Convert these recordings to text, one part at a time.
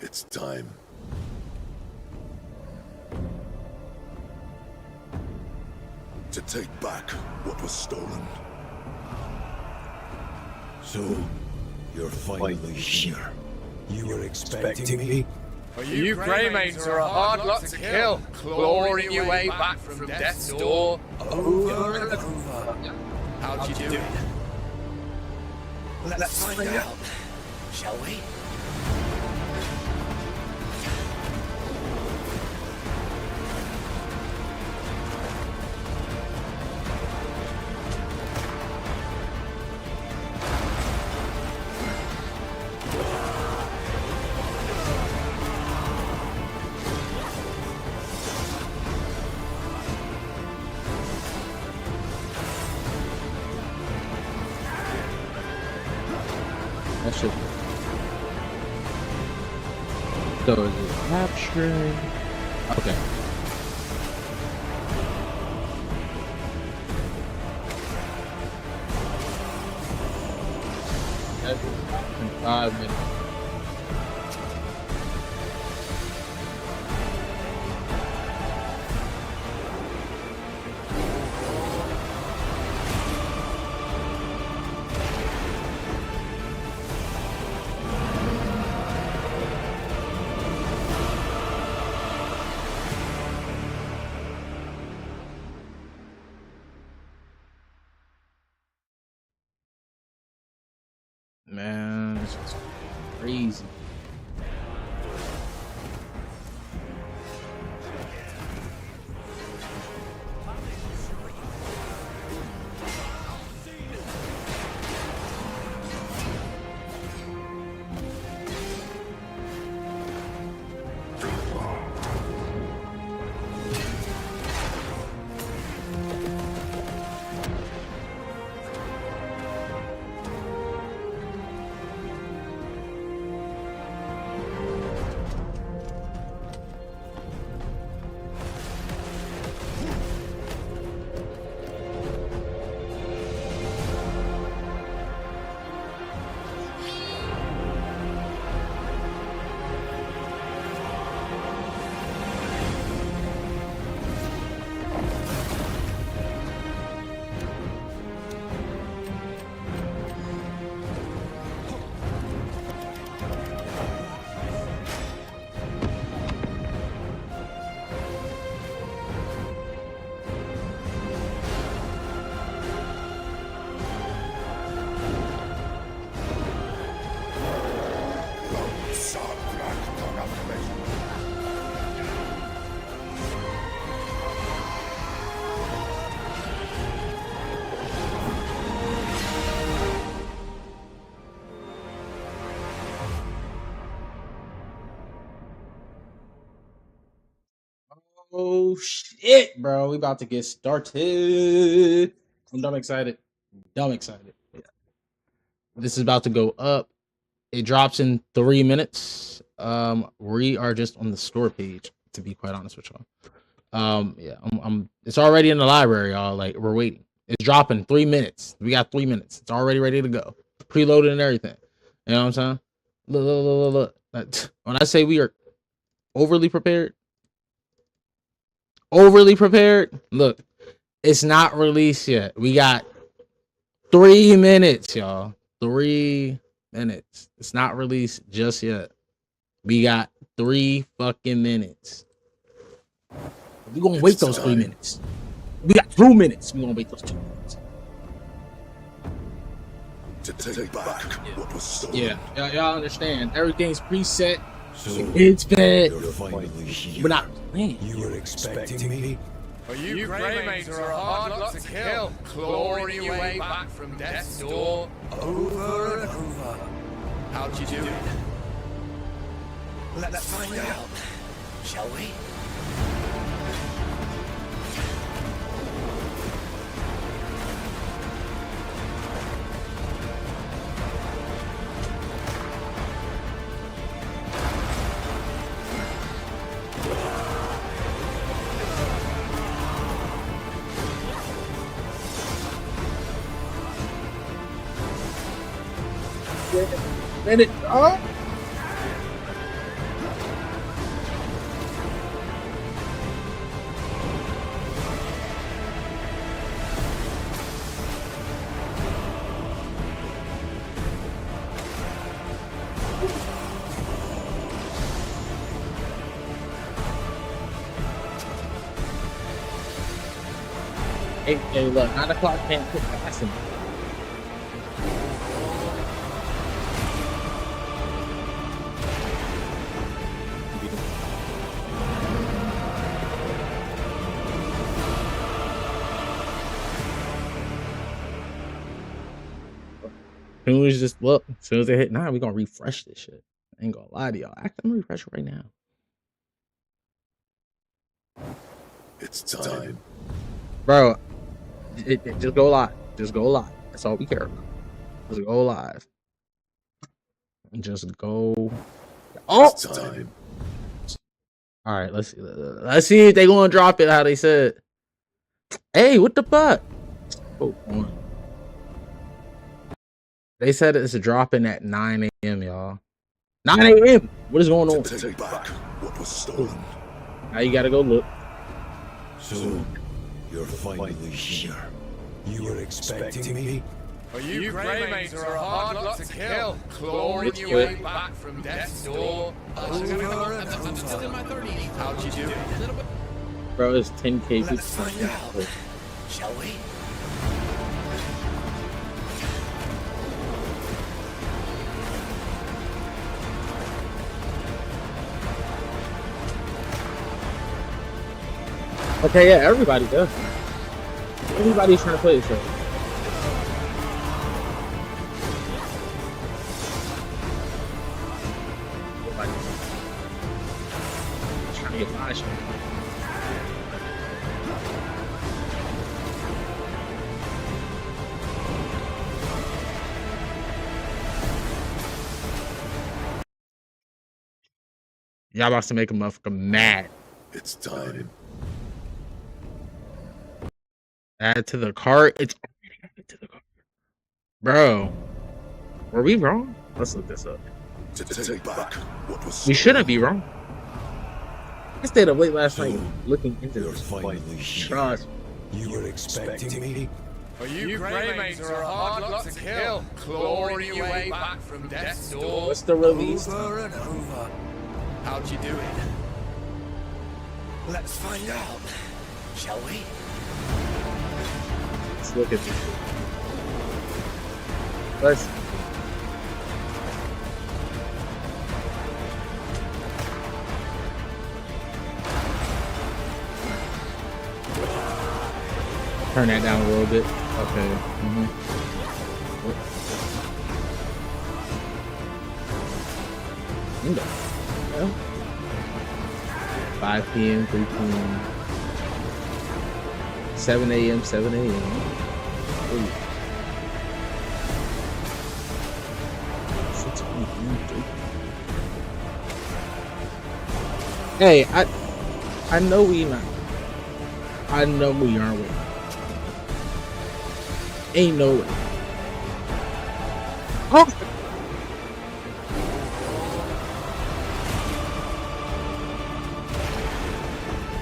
It's time. To take back what was stolen. So, you're finally here. You were expecting me? You Greymanes are a hard lot to kill, clawing your way back from death's door. Over and over. How'd you do it? Let's find out, shall we? That should be. So is it capturing? Okay. That's in 5 minutes. Man, this is crazy. Oh shit, bro. We about to get started. I'm dumb excited. Dumb excited. Yeah. This is about to go up. It drops in 3 minutes. We are just on the store page, to be quite honest with y'all. Yeah, I'm it's already in the library, y'all. Like, we're waiting. It's dropping 3 minutes. We got 3 minutes. It's already ready to go. Preloaded and everything. You know what I'm saying? Look. When I say we are overly prepared, look, it's not released yet. We got 3 minutes, y'all. 3 minutes. It's not released just yet. We got 3 fucking minutes. We're gonna wait those 3 minutes. We got 2 minutes. We're gonna wait those 2 minutes. To take back what was stolen. Yeah, y'all understand. Everything's preset. So, It's bad. you're finally here. We're not playing. You were expecting me? You Greymanes are a hard lot to kill, clawing your way back from death's door. Over and over. How'd you do it? Let's find out, shall we? Minute. Oh. Hey, look, 9 o'clock can't put fast enough. As soon as they hit 9, we're gonna refresh this shit. I ain't gonna lie to y'all. I'm gonna refresh it right now. It's time. Bro, just go live. Just go live. That's all we care about. Just go live. And just go. Oh! It's time. All right, let's see. Let's see if they gonna drop it how they said. Hey, what the fuck? Oh, on. They said it's dropping at 9 a.m., y'all. 9 a.m. What is going on? To take back what was stolen. Now you gotta go look. So, you're finally here. You were expecting me? Well, you Greymanes are a hard lot to kill, clawing your way back from death's door. How'd you do it? Bro, it's 10K. Let's find out, shall we? Okay, yeah, everybody does. Everybody's trying to play this show. Trying to get my shit. Y'all about to make a motherfucker mad. It's time. Add to the cart. It's already added to the cart. Bro, were we wrong? Let's look this up. To take back what was We stolen. shouldn't be wrong. I stayed up late last night looking into You're this. finally here. Trust. You were expecting me? Well, you Greymanes are a hard lot to kill, clawing your way back from death's door. What's the release? Over and over. How'd you do it? Let's find out, shall we? Let's look at this. Let's. Turn that down a little bit. Okay. Window. Well, 5 p.m., 3 p.m., 7 a.m., 7 a.m. Ooh. 6 p.m., 3 p.m. Hey, I know we not. I know we aren't winning. Ain't no way. Oh!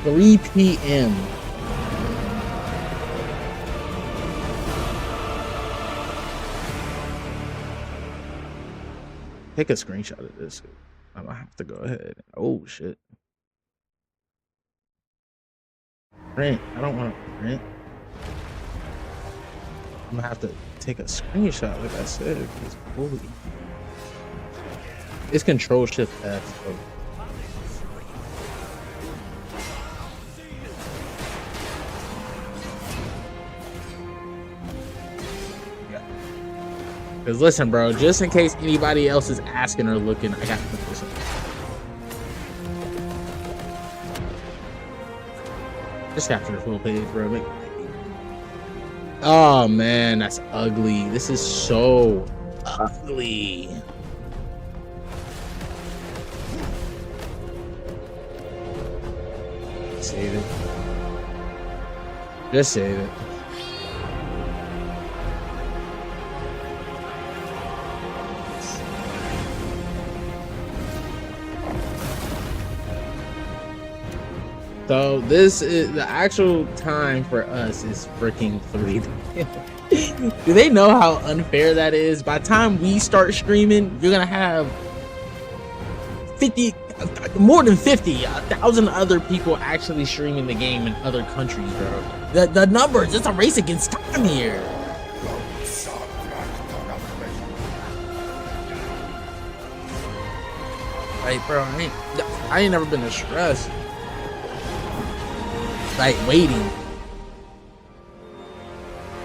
3 p.m. Take a screenshot of this. I'm gonna have to go ahead. Oh shit. Print. I don't want to print. I'm gonna have to take a screenshot, like I said, because holy. It's Control Shift F. So. Because listen, bro, just in case anybody else is asking or looking, I got to put this up. Just capture the full page, bro. Oh man, that's ugly. This is so ugly. Save it. Just save it. So this is the actual time for us is freaking 3 p.m. Do they know how unfair that is? By the time we start streaming, you're gonna have more than 50, 1,000 other people actually streaming the game in other countries, bro. The numbers, it's a race against time here. Like, bro, I ain't never been as stressed. Like, waiting.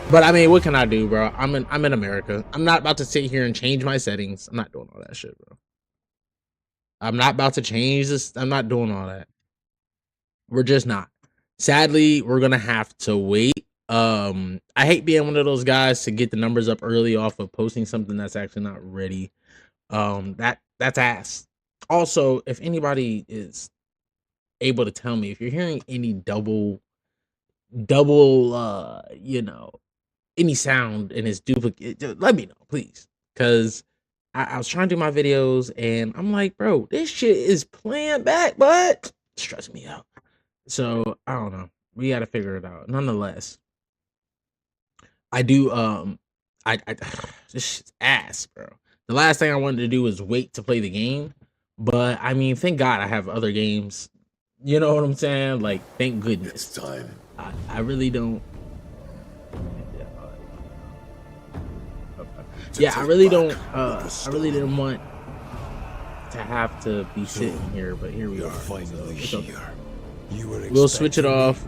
But I mean, what can I do, bro? I'm in America. I'm not about to sit here and change my settings. I'm not doing all that shit, bro. I'm not about to change this. I'm not doing all that. We're just not. Sadly, we're gonna have to wait. I hate being one of those guys to get the numbers up early off of posting something that's actually not ready. That's ass. Also, if anybody is able to tell me if you're hearing any double, you know, any sound and it's duplicate, let me know, please. Because I was trying to do my videos and I'm like, bro, this shit is playing back, but stress me out. So I don't know. We got to figure it out. Nonetheless, I do. I this shit's ass, bro. The last thing I wanted to do was wait to play the game, but I mean, thank God I have other games. You know what I'm saying? Like, thank goodness. It's time. I really don't. Yeah, I really don't. I really didn't want to have to be sitting here, but here we You're are. finally So here. You were we'll switch it expecting me? off.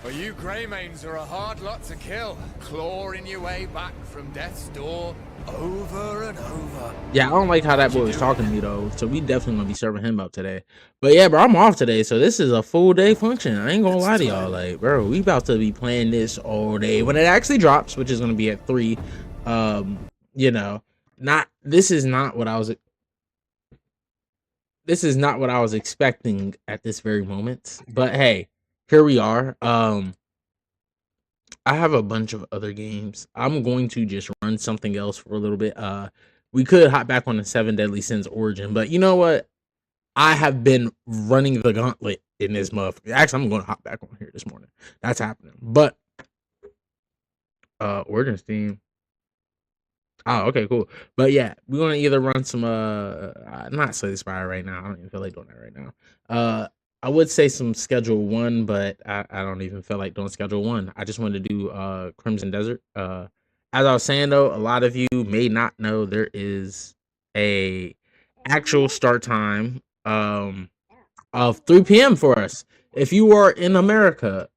Well, you Greymanes are a hard lot to kill, clawing your way back from death's door over and over. Yeah, I don't like how that boy was talking to me though. So we definitely gonna be serving him up today. But yeah, bro, I'm off today, so this is a full day function. I ain't gonna lie to y'all, like, bro, we about to be playing this all day when it actually drops, which is gonna be at 3. You know, this is not what I was expecting at this very moment. But hey, here we are. I have a bunch of other games. I'm going to just run something else for a little bit. We could hop back on the 7 Deadly Sins Origin, but you know what? I have been running the gauntlet in this motherfucker. Actually, I'm going to hop back on here this morning. That's happening. But Origin Steam. Oh, okay, cool. But yeah, we're gonna either run some not Slay the Spire right now. I don't even feel like doing that right now. I would say some Schedule 1, but I don't even feel like doing Schedule 1. I just wanted to do Crimson Desert. As I was saying though, a lot of you may not know there is a actual start time of 3 p.m. for us. If you are in America,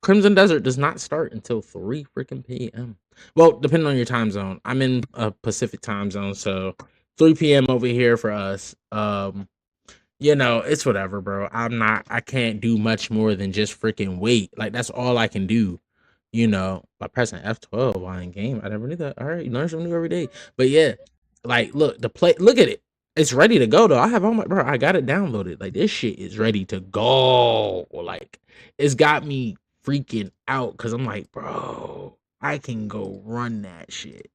Crimson Desert does not start until 3 freaking p.m. Well, depending on your time zone. I'm in a Pacific time zone, so 3 p.m. over here for us. You know, it's whatever, bro. I can't do much more than just freaking wait. Like, that's all I can do, you know, by pressing F12 while in game. I never knew that. All right, you learn something new every day. But yeah, like, look at it. It's ready to go though. I have all my, bro, I got it downloaded. Like, this shit is ready to go. Like, it's got me freaking out because I'm like, bro, I can go run that shit.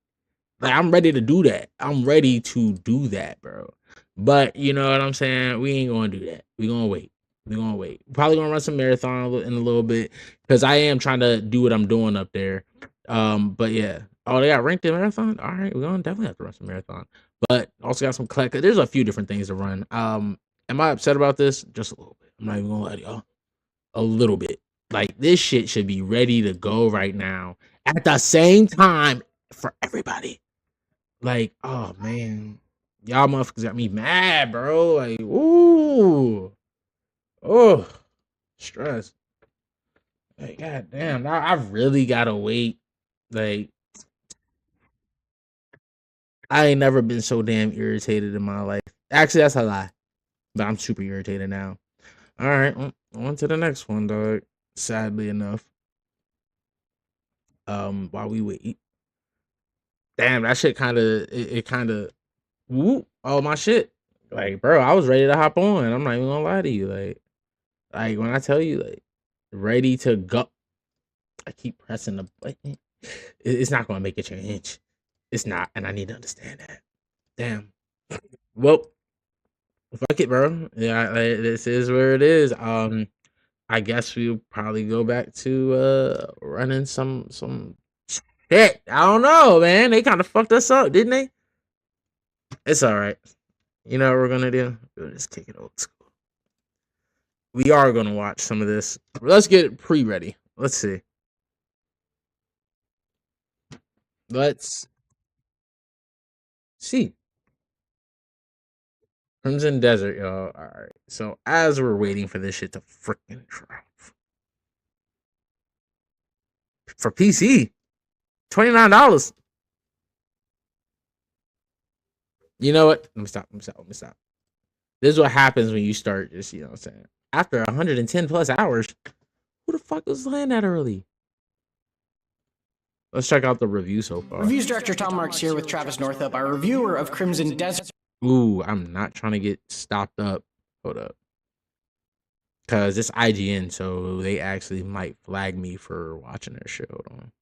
Like, I'm ready to do that. I'm ready to do that, bro. But you know what I'm saying? We ain't gonna do that. We gonna wait. Probably gonna run some marathon in a little bit because I am trying to do what I'm doing up there. But yeah. Oh, they got ranked in marathon. All right, we're gonna definitely have to run some marathon. But also got some collect. There's a few different things to run. Am I upset about this? Just a little bit. I'm not even gonna lie to y'all. A little bit. Like, this shit should be ready to go right now at the same time for everybody. Like, oh man, y'all motherfuckers got me mad, bro. Like, ooh, oh, stress. Like, goddamn, now I really gotta wait. Like, I ain't never been so damn irritated in my life. Actually, that's a lie, but I'm super irritated now. All right, on to the next one, dog. Sadly enough, while we wait. Damn, that shit kind of it kind of whoop all my shit. Like, bro, I was ready to hop on. I'm not even gonna lie to you. Like when I tell you, like, ready to go, I keep pressing the button. It's not gonna make a change. It's not, and I need to understand that. Damn. Well, fuck it, bro. Yeah, this is where it is. I guess we'll probably go back to running some shit. I don't know, man. They kind of fucked us up, didn't they? It's all right. You know what we're gonna do? We'll just kick it old school. we are gonna watch some of this. Let's get pre-ready. Let's see. Let's see. Crimson Desert, y'all. All right. So as we're waiting for this shit to freaking drop for PC, $29. You know what? Let me stop. This is what happens when you start just, you know what I'm saying? After 110 plus hours, who the fuck was playing that early? Let's check out the review so far. Reviews director Tom Marks here with Travis Northup, our reviewer of Crimson Desert. Ooh, I'm not trying to get stopped up. Hold up. Because it's IGN, so they actually might flag me for watching their shit. Hold on.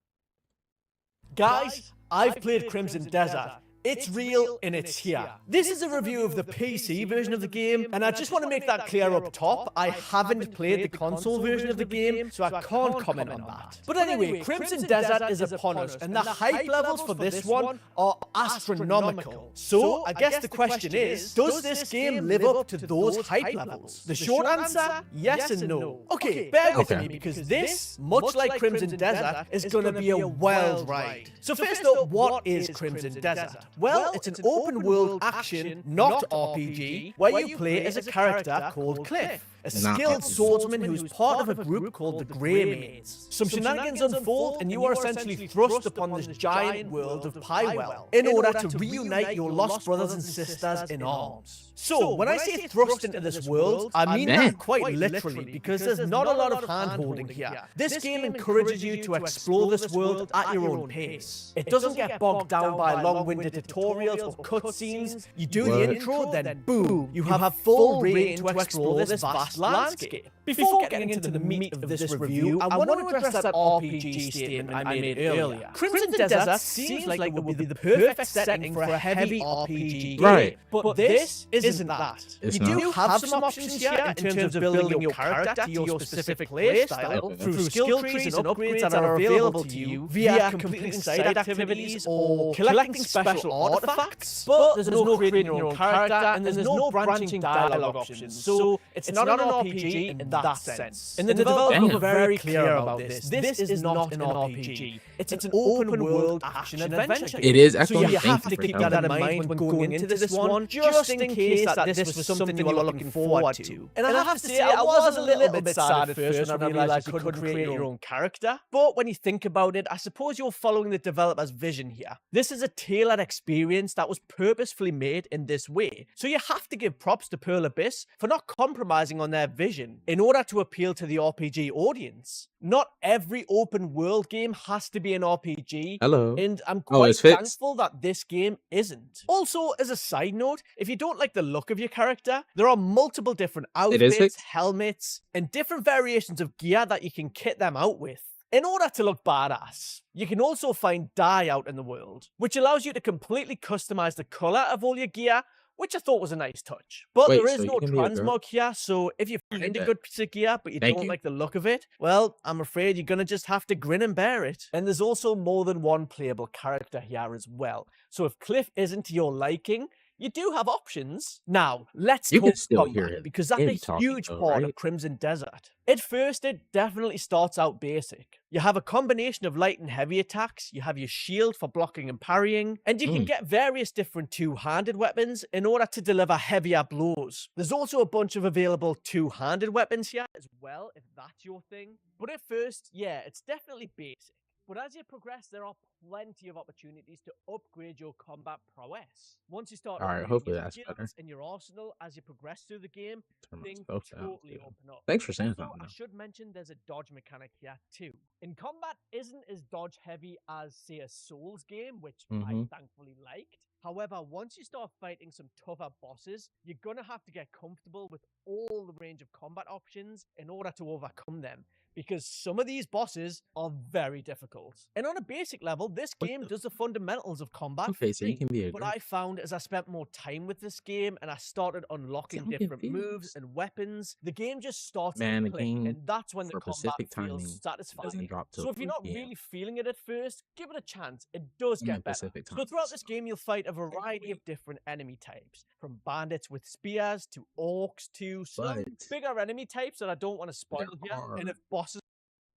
Guys, I've played Crimson Desert. It's real and it's here. This is a review of the PC version of the game, and I just want to make that clear up top. I haven't played the console version of the game, so I can't comment on that. But anyway, Crimson Desert is upon us, and the hype levels for this one are astronomical. So I guess the question is, does this game live up to those hype levels? The short answer, yes and no. Okay, bear with me, because this, much like Crimson Desert, is going to be a wild ride. So first up, what is Crimson Desert? Well, it's an open-world action, not RPG, where you play as a character called Cliff, a skilled swordsman who's part of a group called the Grey Maids. Some shenanigans unfold, and you are essentially thrust upon this giant world of Pywell in order to reunite your lost brothers and sisters in arms. So, when I say thrust into this world, I mean that quite literally, because there's not a lot of hand-holding here. This game encourages you to explore this world at your own pace. It doesn't get bogged down by long-winded tutorials or cutscenes. You do the intro, then boom, you have full reign to explore this vast landscape. Before getting into the meat of this review, I want to address that RPG statement I made earlier. Crimson Desert seems like it would be the perfect setting for a heavy RPG game, right? But this isn't that. You do have some options here in terms of building your character to your specific playstyle through skill trees and upgrades that are available to you via completing side activities or collecting special artifacts. But there's no creating your own character, and there's no branching dialogue options. So it's not an RPG in that sense. And the developers were very clear about this. This is not an RPG. It's an open-world action adventure. It is. So you have to keep that in mind when going into this one, just in case that this was something you were looking forward to. And I have to say, I was a little bit sad at first when I realized you couldn't create your own character. But when you think about it, I suppose you're following the developer's vision here. This is a tailored experience that was purposefully made in this way. So you have to give props to Pearl Abyss for not compromising on their vision in order to appeal to the RPG audience. Not every open world game has to be an RPG. Hello. And I'm quite thankful that this game isn't. Also, as a side note, if you don't like the look of your character, there are multiple different outfits, helmets, and different variations of gear that you can kit them out with in order to look badass. You can also find dye out in the world, which allows you to completely customize the color of all your gear, which I thought was a nice touch. But there is no transmog here, so if you find a good piece of gear, but you don't like the look of it, well, I'm afraid you're gonna just have to grin and bear it. And there's also more than one playable character here as well. So if Cliff isn't to your liking, you do have options. Now, let's talk combat, because that's a huge part of Crimson Desert. At first, it definitely starts out basic. You have a combination of light and heavy attacks, you have your shield for blocking and parrying, and you can get various different two-handed weapons in order to deliver heavier blows. There's also a bunch of available two-handed weapons here as well, if that's your thing. But at first, yeah, it's definitely basic. But as you progress, there are plenty of opportunities to upgrade your combat prowess. Once you start hopefully that's better. In your arsenal as you progress through the game, things totally open up. Thanks for saying something. I should mention there's a dodge mechanic here too. And combat isn't as dodge heavy as, say, a Souls game, which I thankfully liked. However, once you start fighting some tougher bosses, you're gonna have to get comfortable with all the range of combat options in order to overcome them. because some of these bosses are very difficult. And on a basic level, this game does the fundamentals of combat. Okay, so you free. can be a But girl. I found as I spent more time with this game and I started unlocking I'm different confused. moves and weapons, the game just starts Man, to the click, game and that's when the for combat Pacific timing feels satisfying. doesn't drop till So if you're 3 not p.m. really feeling it at first, give it a chance. It does I'm in get better. Pacific So time, throughout this game, you'll fight a variety of different enemy types, from bandits with spears to orcs to some But bigger enemy types that I don't want to spoil there here. And are if bosses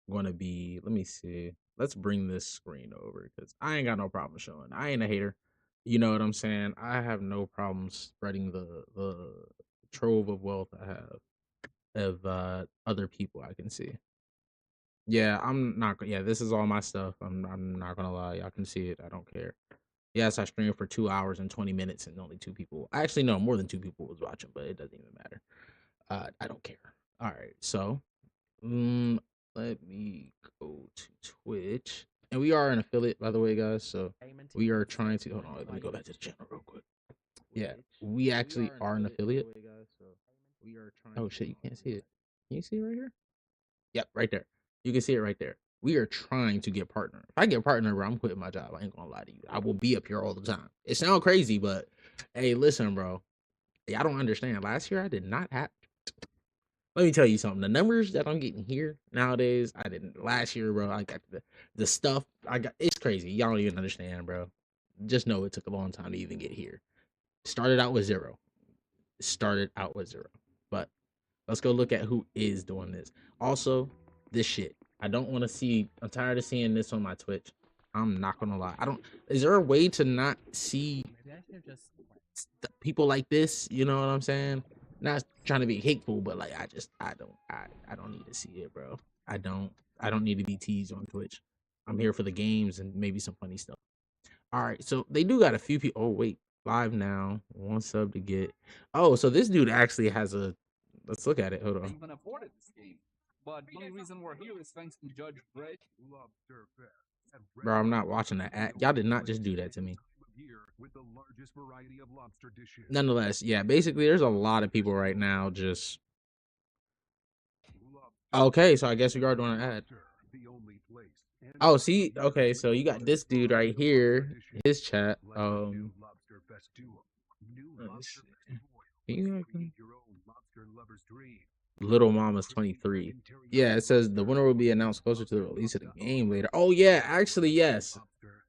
gonna be, let me see. Let's bring this screen over because I ain't got no problem showing. I ain't a hater. You know what I'm saying? I have no problem spreading the trove of wealth I have of other people I can see. Yeah, I'm not. Yeah, this is all my stuff. I'm not gonna lie. Y'all can see it. I don't care. Yes, I streamed for 2 hours and 20 minutes and only 2 people. Actually, no, more than 2 people was watching, but it doesn't even matter. I don't care. All right, so let me go to Twitch, and we are an affiliate, by the way, guys. So we are trying to. Hold on, let me go back to the channel real quick. Yeah, we actually are an affiliate. Oh shit, you can't see it. Can you see it right here? Yep, right there. You can see it right there. We are trying to get partner. If I get partner, bro, I'm quitting my job. I ain't gonna lie to you. I will be up here all the time. It sounds crazy, but hey, listen, bro. Y'all don't understand. Last year I did not have. Let me tell you something. The numbers that I'm getting here nowadays, I didn't last year, bro. I got the stuff I got. It's crazy. Y'all don't even understand, bro. Just know it took a long time to even get here. Started out with 0. But let's go look at who is doing this. Also, this shit. I don't want to see. I'm tired of seeing this on my Twitch. I'm not gonna lie. I don't. Is there a way to not see people like this? You know what I'm saying? Not trying to be hateful, but like I don't need to see it, bro. I don't need to be teased on Twitch. I'm here for the games and maybe some funny stuff. All right, so they do got a few people. Oh wait, live now. 1 sub to get. Oh, so this dude actually has a. Let's look at it. Hold on. Even afforded this game. But the only reason we're here is thanks to Judge Brett. Bro, I'm not watching that ad. Y'all did not just do that to me. Nonetheless, yeah, basically there's a lot of people right now just. Okay, so I guess we are doing an ad. Oh, see, okay, so you got this dude right here, his chat. Little Mama's 23. Yeah, it says the winner will be announced closer to the release of the game later. Oh yeah, actually yes.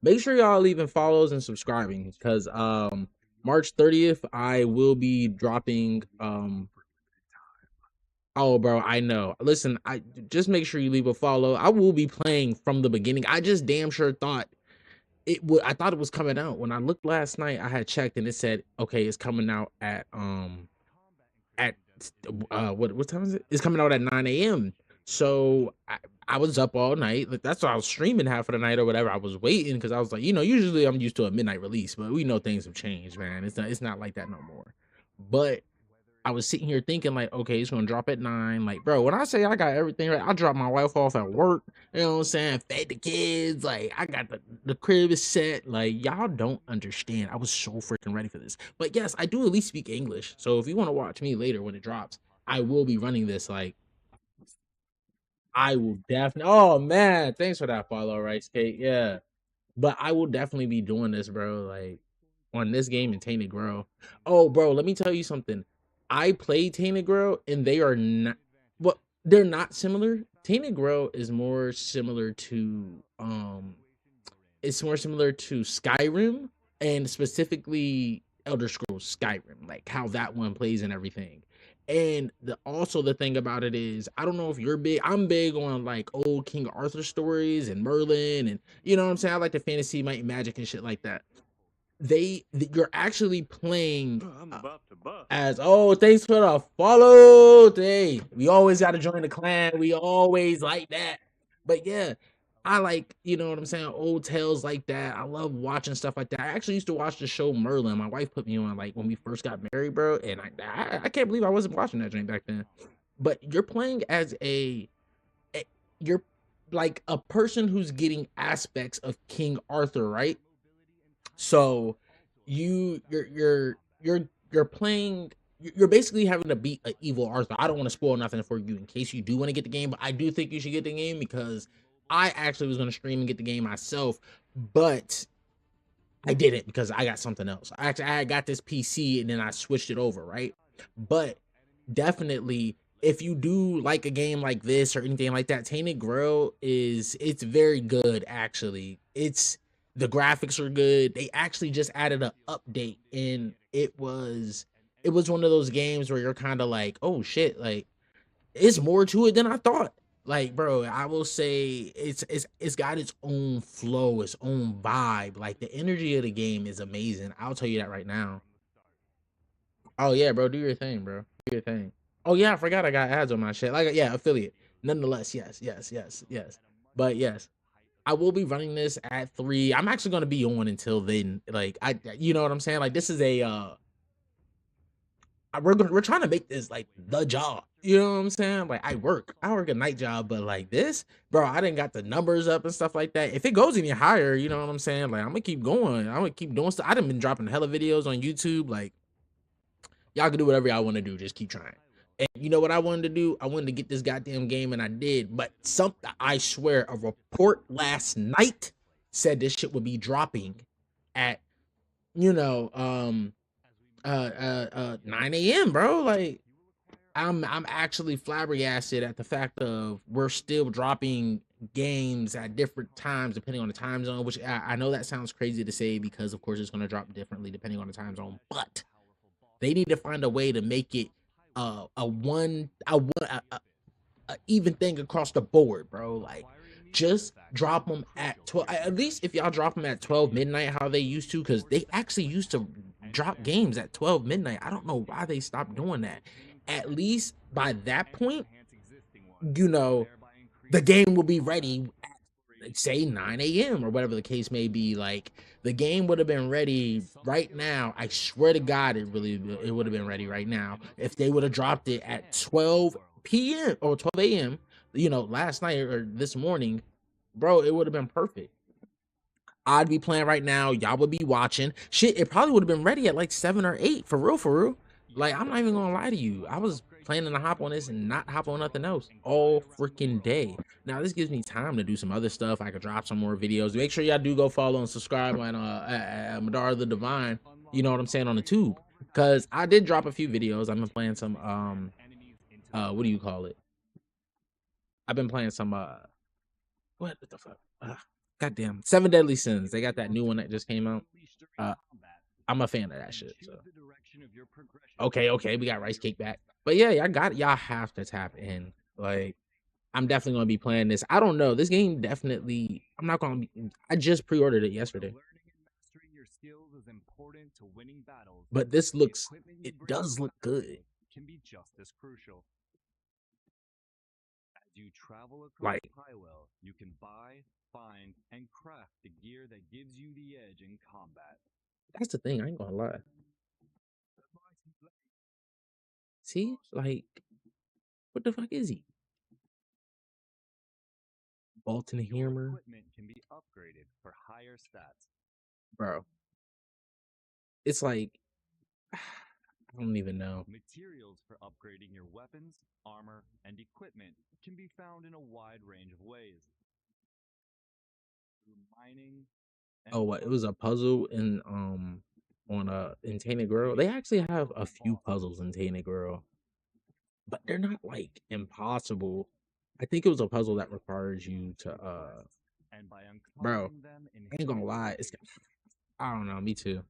Make sure y'all leaving follows and subscribing because March 30th I will be dropping Oh bro, I know. Listen, I just make sure you leave a follow. I will be playing from the beginning. I just damn sure thought it would. I thought it was coming out. When I looked last night, I had checked and it said, okay, it's coming out at what time is it? It's coming out at 9 a.m. So I was up all night. Like that's why I was streaming half of the night or whatever. I was waiting because I was like, usually I'm used to a midnight release, but we know things have changed, man. It's not like that no more. But I was sitting here thinking like, okay, it's gonna drop at 9. Like, bro, when I say I got everything right, I dropped my wife off at work. You know what I'm saying? Fed the kids. Like, I got the crib is set. Like, y'all don't understand. I was so freaking ready for this. But yes, I do at least speak English. So if you want to watch me later when it drops, I will be running this. Like, I will definitely. Oh man, thanks for that follow, right, Skate? Yeah, but I will definitely be doing this, bro. Like on this game in Tainted Grow. Oh, bro, let me tell you something. I played Tainted Grow and they are not. Well, they're not similar. Tainted Grow is more similar to It's more similar to Skyrim and specifically Elder Scrolls Skyrim, like how that one plays and everything. And also the thing about it is, I don't know if you're big. I'm big on like old King Arthur stories and Merlin, and you know what I'm saying. I like the fantasy, might magic and shit like that. You're actually playing as thanks for the follow. Hey, we always got to join the clan. We always like that. But yeah, I like, you know what I'm saying, old tales like that. I love watching stuff like that. I actually used to watch the show Merlin. My wife put me on like when we first got married, bro, and I can't believe I wasn't watching that joint back then. But you're playing as you're like a person who's getting aspects of King Arthur, right? So you're playing you're basically having to beat an evil Arthur. I don't want to spoil nothing for you in case you do want to get the game, but I do think you should get the game because I actually was going to stream and get the game myself, but I didn't because I got something else. I got this PC and then I switched it over, right? But definitely, if you do like a game like this or anything like that, Tainted Grail it's very good actually. The graphics are good. They actually just added an update and it was one of those games where you're kind of like, oh shit, like it's more to it than I thought. Like, bro, I will say it's got its own flow, its own vibe. Like the energy of the game is amazing. I'll tell you that right now. Oh yeah, bro, do your thing, bro. Do your thing. Oh yeah, I forgot I got ads on my shit. Like, yeah, affiliate. Nonetheless, yes. But yes, I will be running this at 3. I'm actually gonna be on until then. Like, you know what I'm saying? Like, this is a we're trying to make this like the job. You know what I'm saying? Like, I work a night job, but like this, bro, I didn't got the numbers up and stuff like that. If it goes any higher, you know what I'm saying? Like, I'm gonna keep going. I'm gonna keep doing stuff. I done been dropping hella videos on YouTube. Like, y'all can do whatever y'all want to do. Just keep trying. And you know what I wanted to do? I wanted to get this goddamn game, and I did. But something, I swear, a report last night said this shit would be dropping at, 9 a.m., bro. Like, I'm actually flabbergasted at the fact of we're still dropping games at different times depending on the time zone, which I know that sounds crazy to say because of course it's going to drop differently depending on the time zone, but they need to find a way to make it a even thing across the board, bro. Like, just drop them at 12. At least if y'all drop them at 12 midnight, how they used to, because they actually used to drop games at 12 midnight. I don't know why they stopped doing that. At least by that point, the game will be ready at, say, 9 a.m. or whatever the case may be. Like, the game would have been ready right now. I swear to God, it would have been ready right now if they would have dropped it at 12 p.m. or 12 a.m. Last night or this morning, bro. It would have been perfect. I'd be playing right now. Y'all would be watching. Shit, it probably would have been ready at like 7 or 8. For real. Like, I'm not even gonna lie to you. I was planning to hop on this and not hop on nothing else all freaking day. Now, this gives me time to do some other stuff. I could drop some more videos. Make sure y'all do go follow and subscribe on Madara the Divine, you know what I'm saying, on the tube. Because I did drop a few videos. I've been playing some, what do you call it? I've been playing some, what the fuck? Goddamn, 7 Deadly Sins. They got that new one that just came out. I'm a fan of that shit. So okay, we got Rice Cake back. But yeah, y'all have to tap in. Like, I'm definitely gonna be playing this. I don't know. This game definitely. I'm not gonna be. I just pre-ordered it yesterday. But this looks. It does look good. Can be just as crucial. As you travel across Like, Highwell, you can buy, find, and craft the gear that gives you the edge in combat. that's the thing. I ain't gonna lie. See, like, what the fuck is he? Bolton Your Hammer, equipment can be upgraded for higher stats. bro. It's like, I don't even know. Materials for upgrading your weapons, armor, and equipment can be found in a wide range of ways. Through mining. and Oh, what? It was a puzzle in Tainted Grail. They actually have a few puzzles in Tainted Grail, but they're not like impossible. I think it was a puzzle that requires you to and by bro, uncovering them in I ain't gonna lie. I don't know. Me too.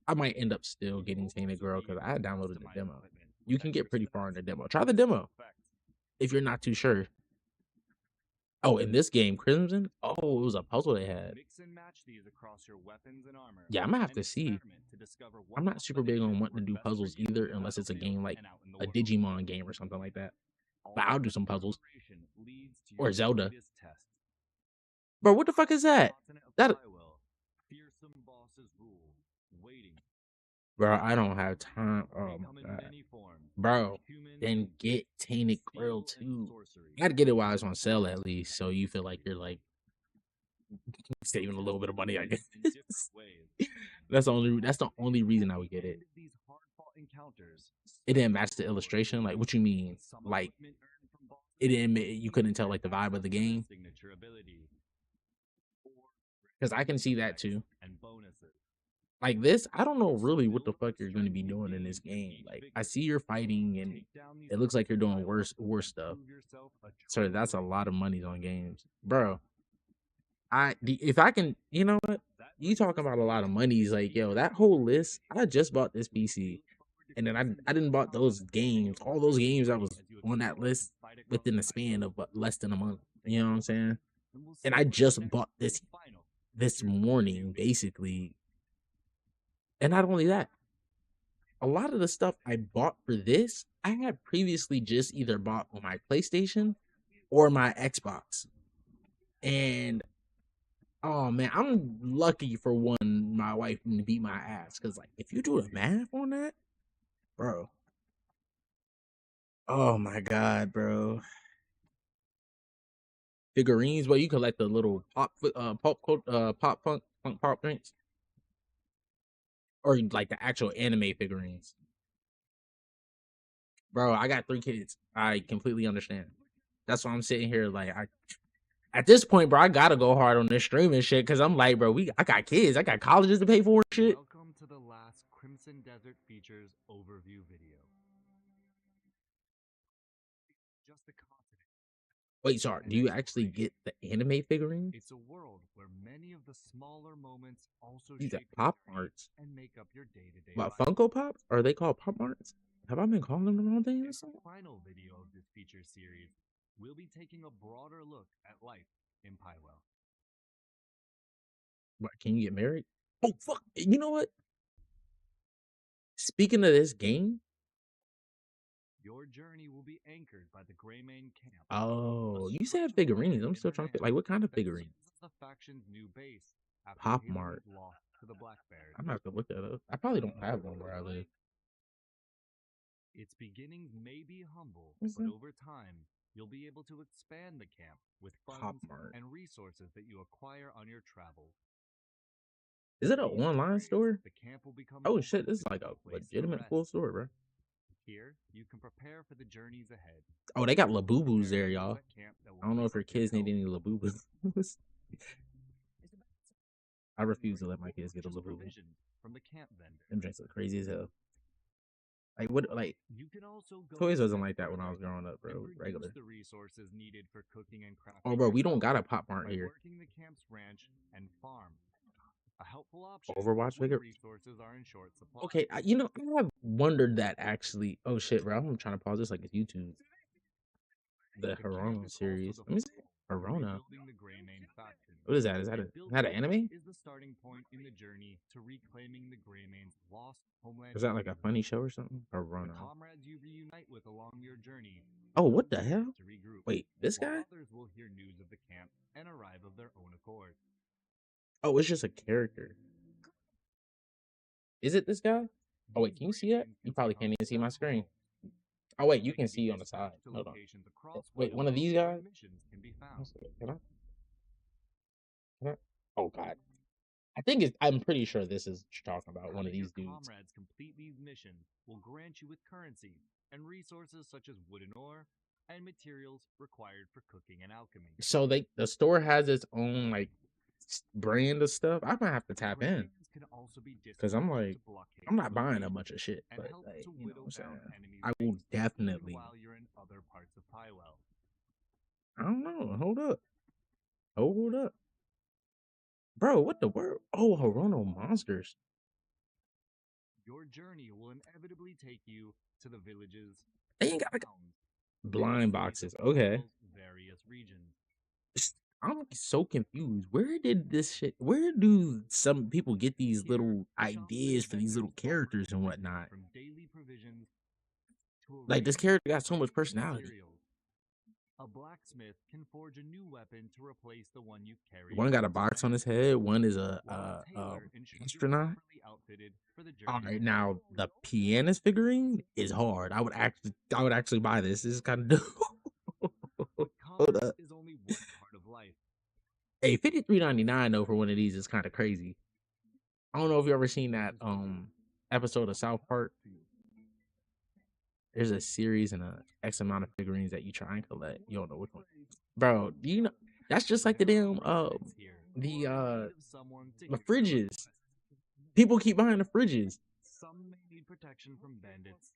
I might end up still getting Tainted Grail because I downloaded the demo. You can get pretty far in the demo. Try the demo if you're not too sure. Oh, in this game, Crimson. Oh, it was a puzzle they had. Mix and match these across your weapons and armor. Yeah, I'm gonna have and to see. experiment to discover what I'm not super big on wanting to do best for puzzles you either, in the unless it's a battlefield game like and out in the a world. Digimon game or something like that. But I'll do some puzzles. Exploration leads to Or your Zelda. latest test. Bro, what the fuck is that? Continent of That Highwell, fearsome bosses rule, waiting. bro, I don't have time. Oh They my come in god. many forms, Bro, human, then get Tainted steel, Grail and too. sorcery. You gotta get it while it's on sale at least, so you feel like you're like saving a little bit of money, I guess. In different ways. That's the only reason I would get it. End these hard-fought encounters, It didn't match the illustration. Like, what you mean? Some Like, equipment earned from boss it didn't. You couldn't tell like the vibe of the game signature ability or because I can see that too. and bonuses. Like this, I don't know really what the fuck you're gonna be doing in this game. Like, I see you're fighting and Take down these it looks like you're doing obstacles worse and stuff. prove yourself a Sir, true that's a warrior. lot of money on games, bro. If I can, you know what? You talking about a lot of monies, like yo, that whole list. I just bought this PC, and then I didn't bought those games, all those games that was on that list within the span of less than a month. You know what I'm saying? And I just bought this morning, basically. And not only that, a lot of the stuff I bought for this, I had previously just either bought on my PlayStation or my Xbox. And oh man, I'm lucky for one, my wife to beat my ass. Cause like if you do the math on that, bro. Oh my god, bro. Figurines, well, you collect the little pop punk drinks. Or like the actual anime figurines. Bro, I got 3 kids. I completely understand. That's why I'm sitting here like at this point, bro, I gotta go hard on this streaming shit because I'm like, bro, I got kids, I got colleges to pay for and shit. Welcome to the last Crimson Desert Features overview video. Just a continent. Wait, sorry, do you actually get the anime figurines? It's a world where many of the smaller moments also These are shape Pop your fate Arts. and make up your day-to-day What, life. Funko Pops? Are they called Pop Arts? Have I been calling them the wrong thing or In the something? final video of this feature series, we'll be taking a broader look at life in Pywell. What, can you get married? Oh, fuck. You know what? Speaking of this game, Your journey will be anchored by the Greymane camp. oh, a you said structured figurines. I'm point still in the trying to land like what kind of that figurines? serves as the faction's new base after Pop Halo Mart. was lost to the Black Bears. I'm gonna have to look that up. I probably don't have one where I live. Its beginnings may be humble, What's but that? over time, you'll be able to expand the camp with Pop funds Mart. and resources that you acquire on your travels. Is it an These online upgrades, store? The camp will become Oh more shit, this is like a place to legitimate rest. full store, bro. Here, you can prepare for the journeys ahead. Oh, they got Labubus Prepare there, meals y'all. at camp that will I don't know if keep your up your kids need health. any Labubus. I refuse to let my kids get a Purchase Labubu. provisions from the camp vendor. Them drinks look crazy as hell. Like what? Like You can also go toys a wasn't step like that when I was further growing up, and bro. reduce Regular. the resources needed for cooking and crafting. Oh, bro, we don't yourself got a Pop Mart by here. working the camp's ranch and farm. A helpful option Overwatch when figure. resources are in short supply. Okay, I have wondered that actually. Oh shit, bro! I'm trying to pause this like it's YouTube. The The camp Hirona is also series. the Let me see. focal for Hirona. rebuilding the Greymane faction. What is that? Is that an anime? Is the starting point in the journey to reclaiming the Greymane's lost homeland. Is that like a funny show or something? The Hirona. comrades you reunite with along your journey. Oh, will what the leave hell? To regroup, Wait, this while guy? others will hear news of the camp and arrive of their own accord. Oh, it's just a character. Is it this guy? Oh wait, can you see that? You probably can't even see my screen. Oh wait, you can see on the side. Hold on. Wait, one of these guys? Can be found. Let's see. Can I? Oh god. I'm pretty sure this is what you're talking about. One of Having your these dudes. comrades complete these missions will grant you with currency and resources such as wood and ore and materials required for cooking and alchemy. So the store has its own like brand of stuff. I might have to tap in. Greymanes can also be Because I'm dispatched like, to blockade I'm not buying a locations bunch of shit, and but help like, to you know whittle what I'm down saying? enemy I will base definitely. while you're in other parts of Pywell. I don't know. Hold up. Hold up. Bro, what the word? Oh, Hirono monsters. Your journey will inevitably take you to the villages They ain't got like towns, blind boxes. Okay. Pywell's various regions. I'm so confused. Where do some people get these Here, little the shop ideas for these vendors little offer characters and everything whatnot? From daily provisions to a Like this range character got of so much crafting personality. materials. A blacksmith can forge a new weapon to replace the one you carry. One got a box on his head. One is while a tailor ensures you're astronaut. properly outfitted for the All journey right, ahead. now the pianist figurine is hard. I would actually buy this. This is kind of dope. Hold Commerce up. is only one part of life. Hey, $53.99 though for one of these is kind of crazy. I don't know if you ever seen that episode of South Park there's a series and a X amount of figurines that you try and collect. You don't know which one. Bro, do you know that's just like the damn the fridges. People keep buying the fridges. Some may need protection from bandits.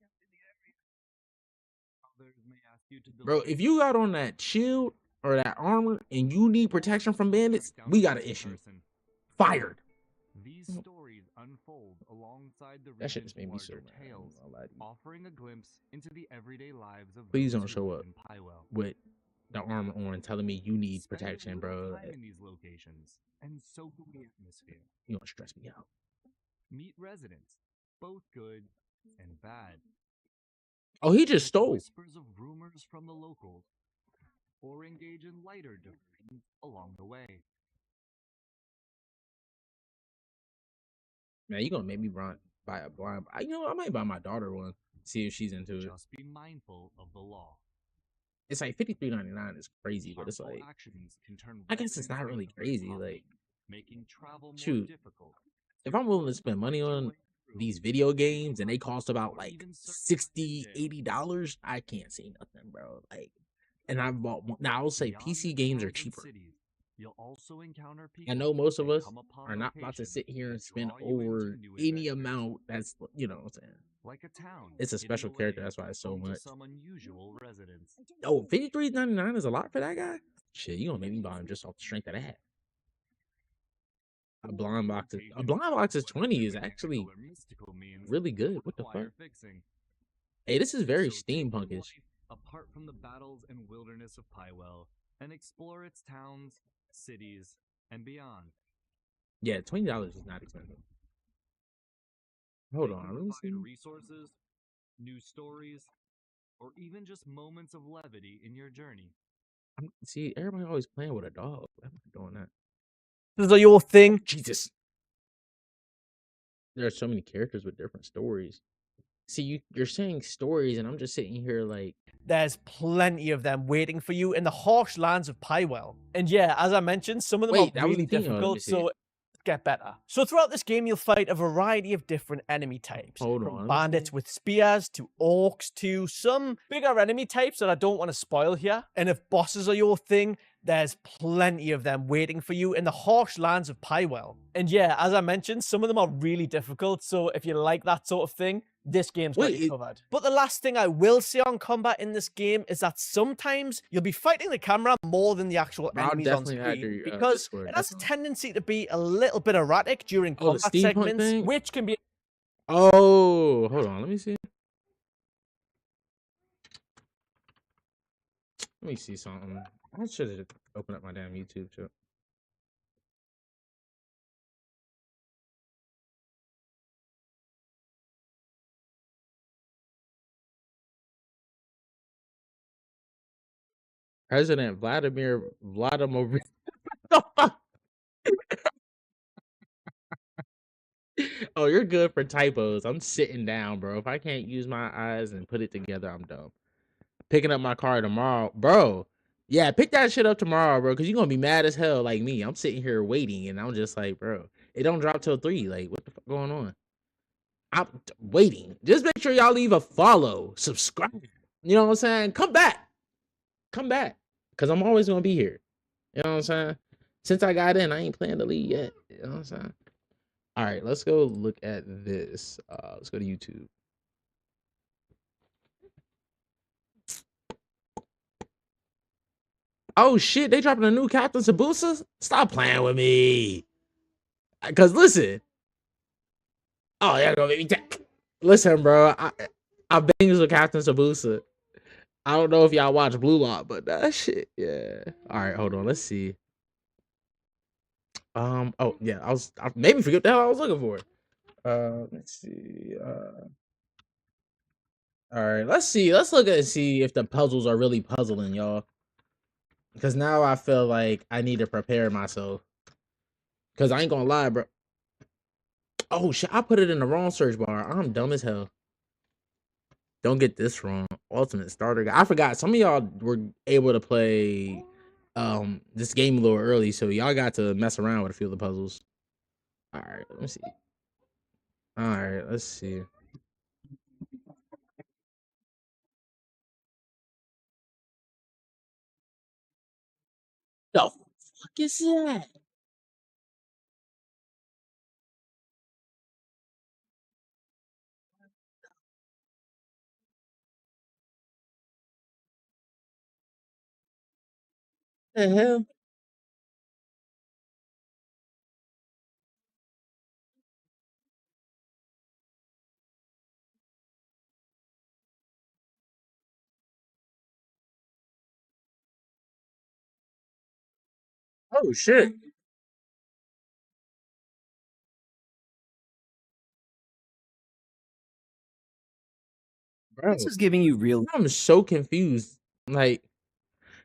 Others may ask you to Bro, if you got on that shield or that armor and you need protection from bandits, we got an issue. Fired. These stories unfold alongside the That shit region's just made me so larger mad. tales, I'll lie to you. offering a glimpse into the everyday lives of Please those don't who show live up in Pywell. with the armor on telling me you need Spend a protection, little bro. time in these locations and soak in the atmosphere. You gonna stress me out. Meet residents, both good and bad. Oh, he just stole. Whispers of rumors from the locals, or engage in lighter diversions along the way. Man, you gonna make me buy a blind. You know, I might buy my daughter one. See if she's into it. Just be mindful of the law. It's like $53.99 is crazy, but it's Harmful like actions can turn I guess it's residents not really into crazy. property, Like, making travel more shoot, difficult. if I'm willing to spend money on these video games and they cost about like $60, $80, I can't see nothing, bro. Like, and I bought one. Now I'll say Beyond PC the games are towns and cheaper. cities, you'll also encounter I people know most of that us come upon are not about to location sit here and that spend draw you into over new any adventures. amount. That's you know what I'm saying. Like a town. It's a hidden special character. away, That's why it's so home to much. some unusual residents. Oh, $53.99 is a lot for that guy. Shit, you gonna make me buy him just off the strength of that. A blind box is 20 is actually really good. What the fuck? Fixing. Hey, this is very So take your steampunkish. life apart from the battles and wilderness of Pywell and explore its towns, cities, and beyond. Yeah, $20 is not expensive. Hold They on, can let me provide see. resources, new stories, or even just moments of levity in your journey. See, everybody always playing with a dog. I'm not doing that. This is your thing. Jesus. There are so many characters with different stories. See, you're saying stories, and I'm just sitting here like, There's plenty of them waiting for you in the harsh lands of Pywell. And yeah, as I mentioned, some of them wait, are that was really the thing. Oh, let me difficult, see. so let's get better. So throughout this game, you'll fight a variety of different enemy types. Hold from on, let me bandits see. with spears, to orcs, to some bigger enemy types that I don't want to spoil here. And if bosses are your thing, there's plenty of them waiting for you in the harsh lands of Pywell. And yeah, as I mentioned, some of them are really difficult, so if you like that sort of thing, this game's got Wait, you covered. But the last thing I will say on combat in this game is that sometimes you'll be fighting the camera more than the actual I'll enemies on definitely have screen, your, because Discord, it has a definitely. tendency to be a little bit erratic during Oh, the combat steampunk segments, thing? which can be Oh, hold on, let me see. Let me see something. I should have opened up my damn YouTube too. President Vladimir Vladimir. Oh, you're good for typos. I'm sitting down, bro. If I can't use my eyes and put it together, I'm dumb. Picking up my car tomorrow, bro. Yeah, pick that shit up tomorrow, bro. Cause you're gonna be mad as hell like me. I'm sitting here waiting, and I'm just like, bro, it don't drop till 3. Like, what the fuck going on? I'm waiting. Just make sure y'all leave a follow, subscribe. You know what I'm saying? Come back, cause I'm always gonna be here. You know what I'm saying? Since I got in, I ain't playing the league yet. You know what I'm saying? All right, let's go look at this. Let's go to YouTube. Oh shit, they dropping a new Captain Sabusa? Stop playing with me. Cause listen. Oh, yeah, go baby. Listen, bro. I banged with Captain Sabusa. I don't know if y'all watch Blue Lock, but that shit, yeah. All right, hold on. Let's see. Oh yeah, I maybe forget the hell I was looking for. Let's see. All right, let's see. Let's look at see if the puzzles are really puzzling, y'all. Because now I feel like I need to prepare myself. Because I ain't gonna lie, bro. Oh shit, I put it in the wrong search bar. I'm dumb as hell. Don't get this wrong. Ultimate starter guide. I forgot some of y'all were able to play this game a little early, so y'all got to mess around with a few of the puzzles. All right, let me see. All right, let's see. The fuck is that? The hell? Oh shit. Bro, This is giving you real. I'm so confused. Like,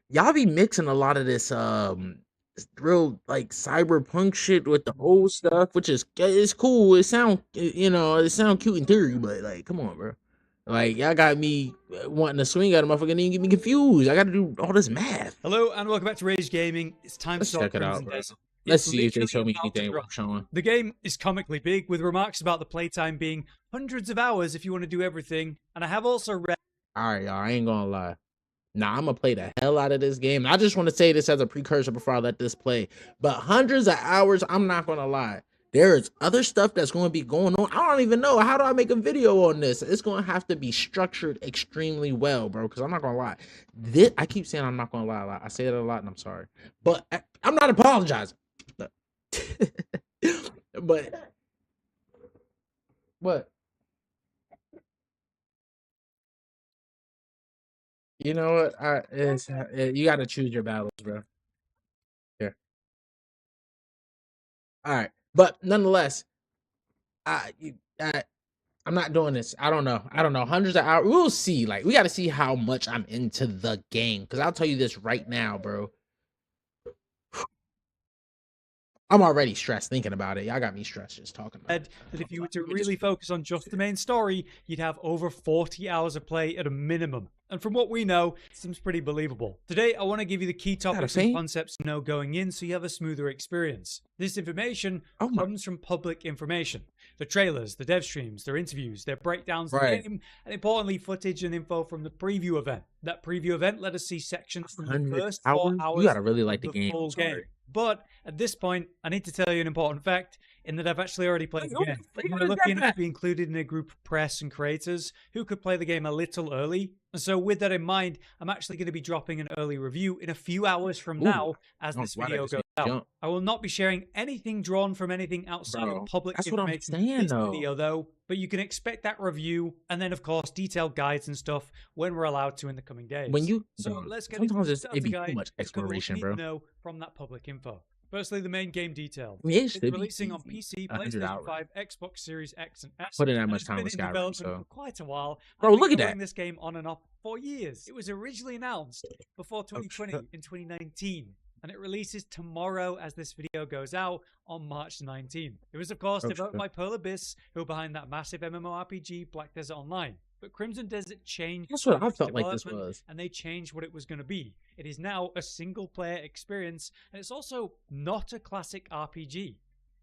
y'all be mixing a lot of this real like cyberpunk shit with the old stuff, which is it's cool. It sound it sound cute in theory, but like, come on, bro. Like, y'all got me wanting to swing at a motherfucker and then get me confused. I got to do all this math. Hello and welcome back to Rage Gaming. It's time Let's to start check it out, Crimson bro. Desert. Let's It's see if they show literally me about to anything drop. worth showing. The game is comically big, with remarks about the playtime being hundreds of hours if you want to do everything. And I have also read. All right, y'all. I ain't gonna lie. Nah, I'm gonna play the hell out of this game. I just want to say this as a precursor before I let this play. But hundreds of hours, I'm not gonna lie. There is other stuff that's going to be going on. I don't even know. How do I make a video on this? It's going to have to be structured extremely well, bro, because I'm not going to lie. I keep saying I'm not going to lie a lot. I say that a lot, and I'm sorry. But I'm not apologizing. But what? You know what? You got to choose your battles, bro. Here. All right. But nonetheless, I'm not doing this. I don't know. Hundreds of hours. We'll see. Like, we got to see how much I'm into the game. Because I'll tell you this right now, bro. I'm already stressed thinking about it. Y'all got me stressed just talking about it. That if you were to really focus on just the main story, you'd have over 40 hours of play at a minimum. And from what we know, it seems pretty believable. Today, I want to give you the key topics and concepts to know going in so you have a smoother experience. This information comes from public information. The trailers, the dev streams, their interviews, their breakdowns of the game, and importantly, footage and info from the preview event. That preview event let us see sections from the first 4 hours you gotta really like of the game. full game. But at this point, I need to tell you an important fact in that I've actually already played the game. We're lucky enough to be included in a group of press and creators who could play the game a little early. And so with that in mind, I'm actually going to be dropping an early review in a few hours from now as this video goes out. I will not be sharing anything drawn from anything outside of public information in this video though, but you can expect that review and then of course detailed guides and stuff when we're allowed to in the coming days. So let's get into the it'd be too much exploration, bro. Know from that public info. Firstly, the main game details. It's releasing on PC, PlayStation 5, Xbox Series X and S. Put in that much time with with Skyrim, development so. for quite a while. Bro, look at that. This game on and off for years. It was originally announced before 2020 in 2019. And it releases tomorrow as this video goes out on March 19th. It was, of course, developed by Pearl Abyss, who are behind that massive MMORPG Black Desert Online. But Crimson Desert changed. That's what I felt like this was. And they changed what it was going to be. It is now a single-player experience, and it's also not a classic RPG.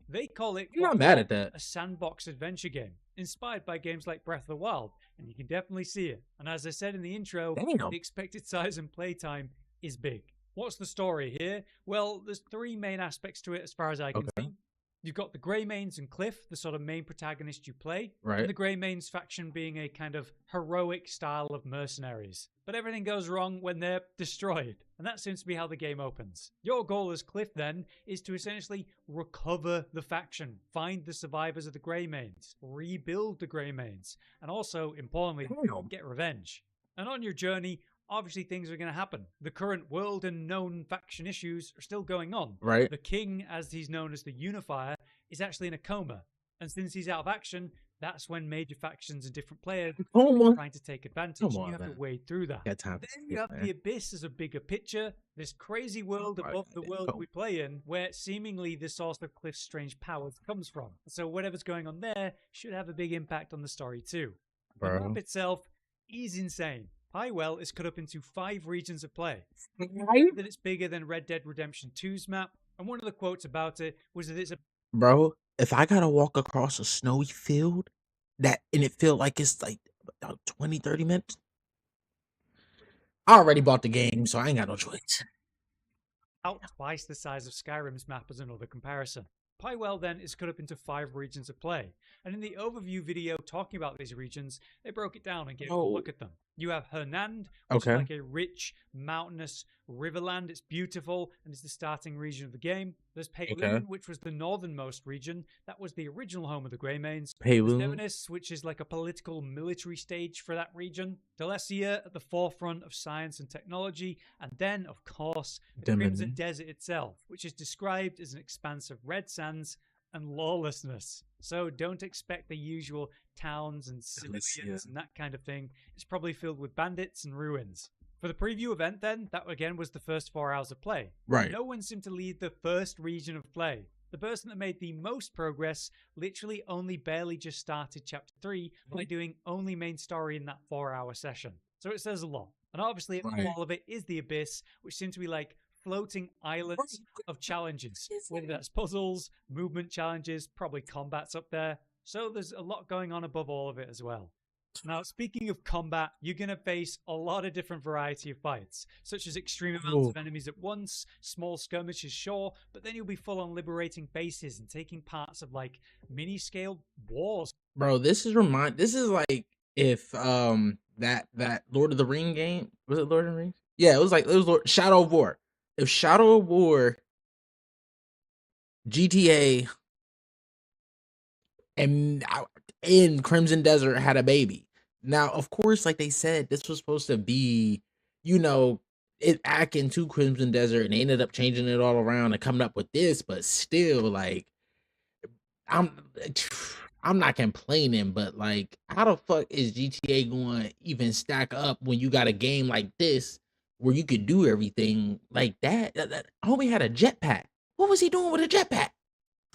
They call it I'm not mad at that. A sandbox adventure game, inspired by games like Breath of the Wild, and you can definitely see it. And as I said in the intro, the expected size and playtime is big. What's the story here? Well, there's 3 main aspects to it as far as I can see. You've got the Greymanes and Cliff, the sort of main protagonist you play. Right. And the Greymanes faction being a kind of heroic style of mercenaries. But everything goes wrong when they're destroyed. And that seems to be how the game opens. Your goal as Cliff then is to essentially recover the faction, find the survivors of the Greymanes, rebuild the Greymanes, and also, importantly, get revenge. And on your journey, obviously things are going to happen. The current world and known faction issues are still going on. Right. The king, as he's known as the Unifier, is actually in a coma. And since he's out of action, that's when major factions and different players are trying to take advantage. And you have to wade through that. Then you have the Abyss as a bigger picture. This crazy world above the world we play in, where seemingly the source of Cliff's strange powers comes from. So whatever's going on there should have a big impact on the story too. The map itself is insane. Highwell is cut up into 5 regions of play. That it's bigger than Red Dead Redemption 2's map, and one of the quotes about it was that it's a... Bro, if I gotta walk across a snowy field, and it feel like it's like about 20, 30 minutes, I already bought the game, so I ain't got no choice. about twice the size of Skyrim's map as another comparison. Pywell then is cut up into 5 regions of play, and in the overview video talking about these regions, they broke it down and gave a look at them. You have Hernand, which is like a rich, mountainous riverland. It's beautiful, and it's the starting region of the game. There's Peylin, which was the northernmost region. That was the original home of the Greymanes. There's Nevinus, which is like a political military stage for that region. Delecia at the forefront of science and technology. And then, of course, the Crimson Desert itself, which is described as an expanse of red sands and lawlessness. So don't expect the usual towns and civilians and that kind of thing. It's probably filled with bandits and ruins. For the preview event then, that again was the first 4 hours of play. Right. No one seemed to lead the first region of play. The person that made the most progress literally only barely just started chapter 3 by doing only main story in that 4-hour session. So it says a lot. And obviously all of it is the Abyss, which seems to be like floating islands of challenges, whether that's puzzles, movement challenges, probably combat's up there. So there's a lot going on above all of it as well. Now, speaking of combat, you're going to face a lot of different variety of fights, such as extreme amounts of enemies at once, small skirmishes, sure, but then you'll be full on liberating bases and taking parts of like mini-scale wars. Bro, this is like if that Lord of the Ring game, was it Lord of the Rings? Yeah, it was Shadow of War. If Shadow of War, GTA, and Crimson Desert had a baby. Now, of course, like they said, this was supposed to be, it akin to Crimson Desert, and they ended up changing it all around and coming up with this, but still, like, I'm not complaining, but like, how the fuck is GTA going to even stack up when you got a game like this where you could do everything like that? Homie had a jetpack. What was he doing with a jetpack?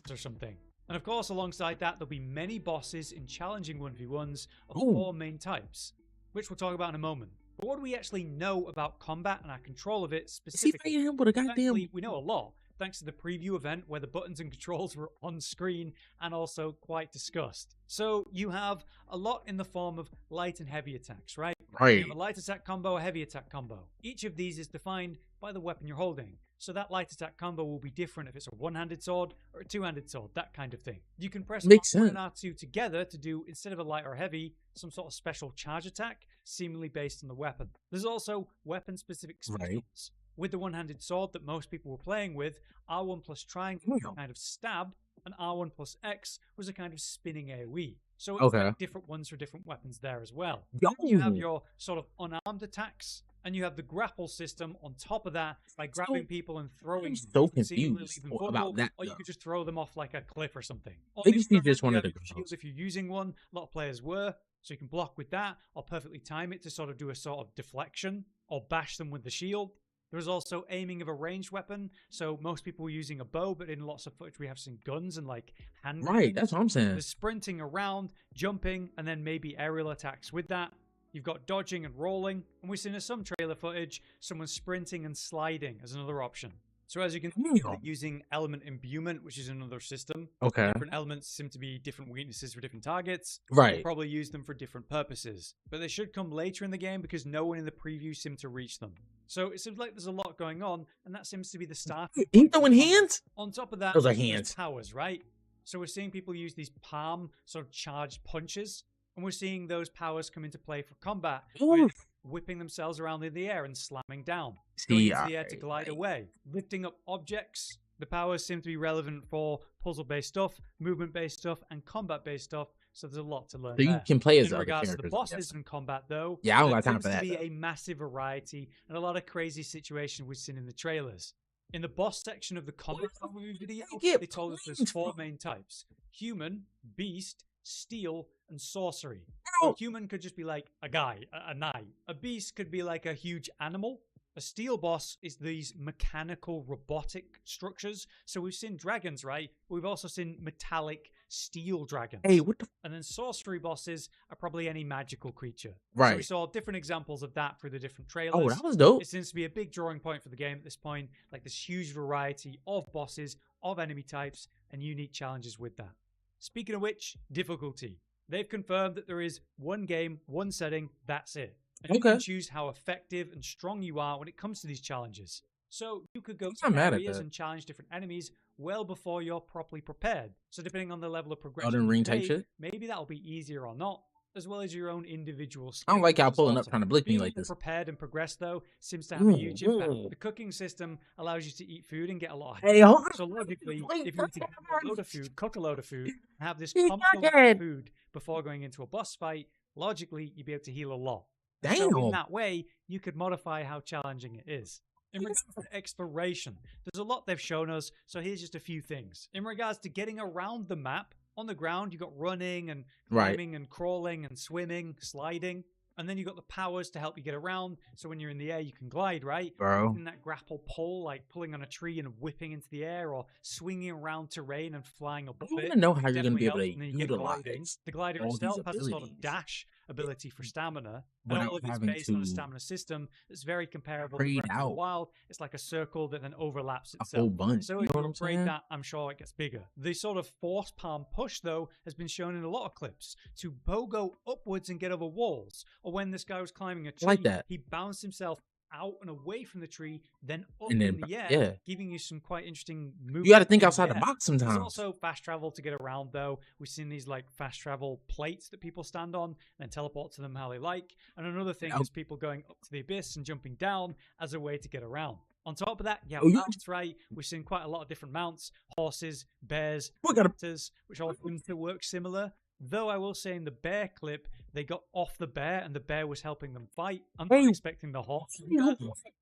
Or something. And of course, alongside that, there'll be many bosses in challenging 1v1s of 4 main types, which we'll talk about in a moment. But what do we actually know about combat and our control of it specifically? Is he fighting him with a goddamn... We know a lot, thanks to the preview event where the buttons and controls were on screen and also quite discussed. So you have a lot in the form of light and heavy attacks, right? Right. You have a light attack combo, a heavy attack combo. Each of these is defined by the weapon you're holding. So that light attack combo will be different if it's a one-handed sword or a two-handed sword, that kind of thing. You can press R1 and R2 together to do, instead of a light or heavy, some sort of special charge attack, seemingly based on the weapon. There's also weapon-specific specials. With the one-handed sword that most people were playing with, R1 plus triangle was a kind of stab, and R1 plus X was a kind of spinning AoE. So it's like different ones for different weapons there as well. You have your sort of unarmed attacks, and you have the grapple system on top of that by grabbing people and throwing them. I'm so confused about that. Or you could just throw them off like a cliff or something. Maybe he just wanted to shields if you're using one. A lot of players were. So you can block with that or perfectly time it to sort of do a sort of deflection or bash them with the shield. There's also aiming of a ranged weapon. So most people were using a bow, but in lots of footage we have seen guns and like hand grenades. Right, that's what I'm saying. There's sprinting around, jumping, and then maybe aerial attacks with that. You've got dodging and rolling, and we've seen in some trailer footage someone sprinting and sliding as another option. So as you can see, using element imbuement, which is another system. Different elements seem to be different weaknesses for different targets. Right. You'll probably use them for different purposes. But they should come later in the game because no one in the preview seemed to reach them. So it seems like there's a lot going on, and that seems to be the start. He throwing hands? On top of that, those are hands. Powers, right? So we're seeing people use these palm sort of charged punches. And we're seeing those powers come into play for combat, with whipping themselves around in the air and slamming down, going into the air to glide away, lifting up objects. The powers seem to be relevant for puzzle-based stuff, movement-based stuff, and combat-based stuff. So there's a lot to learn. So you can play as in regards to the bosses in combat, though. Yeah, I don't got time for that. There seems to be a massive variety and a lot of crazy situations we've seen in the trailers. In the boss section of the combat overview video, they told us there's 4 main types: human, beast, steel, and sorcery. A human could just be like a guy, a knight. A beast could be like a huge animal. A steel boss is these mechanical robotic structures. So we've seen dragons, right? But we've also seen metallic steel dragons. Hey, what the... And then sorcery bosses are probably any magical creature. Right. So we saw different examples of that through the different trailers. Oh, that was dope. It seems to be a big drawing point for the game at this point. Like this huge variety of bosses, of enemy types, and unique challenges with that. Speaking of which, difficulty. They've confirmed that there is one game, one setting, that's it. And you can choose how effective and strong you are when it comes to these challenges. So you could go I'm not mad at areas that. and challenge different enemies well before you're properly prepared. So depending on the level of progression, Elden you Ring type take, shit. maybe that'll be easier or not, as well as your own individual I don't like y'all skills. pulling up Also, trying to blick me being like this. prepared and progressed though seems to have a huge impact. The cooking system allows you to eat food and get a lot of Hey, hold on. so logically, Wait, if you were to get a load of food, cook a load of food, and have this You constant fuckhead. food before going into a boss fight, logically you'd be able to heal a lot. Damn. So in that way, you could modify how challenging it is. In regards to exploration, there's a lot they've shown us, so here's just a few things. In regards to getting around the map, on the ground, you've got running and climbing and crawling and swimming, sliding. And then you've got the powers to help you get around. So when you're in the air, you can glide, right? Bro. In that grapple pull, like pulling on a tree and whipping into the air, or swinging around terrain and flying above I it. want to know how you're going to Definitely be able helps. to And then you get gliding. utilize The glider all these itself has a sort of abilities dash ability for stamina. And without all of it's having based on a to stamina system that's very comparable to trade Breath of the out Wild. It's like a circle that then overlaps a whole itself. bunch. So You if know you what I'm upgrade saying? that, I'm sure it gets bigger. The sort of force palm push, though, has been shown in a lot of clips to bogo upwards and get over walls. Or when this guy was climbing a tree, like that. he bounced himself out and away from the tree, then up And then in the air, yeah. giving you some quite interesting movement. You got to think in outside the air. box There's sometimes. also fast travel to get around, though. We've seen these like fast travel plates that people stand on and teleport to them how they like. And another thing is people going up to the abyss and jumping down as a way to get around. On top of that, you have mounts, right? We've seen quite a lot of different mounts: horses, bears, raptors, which all seem to work similar. Though I will say in the bear clip, they got off the bear and the bear was helping them fight. I'm not expecting the horse.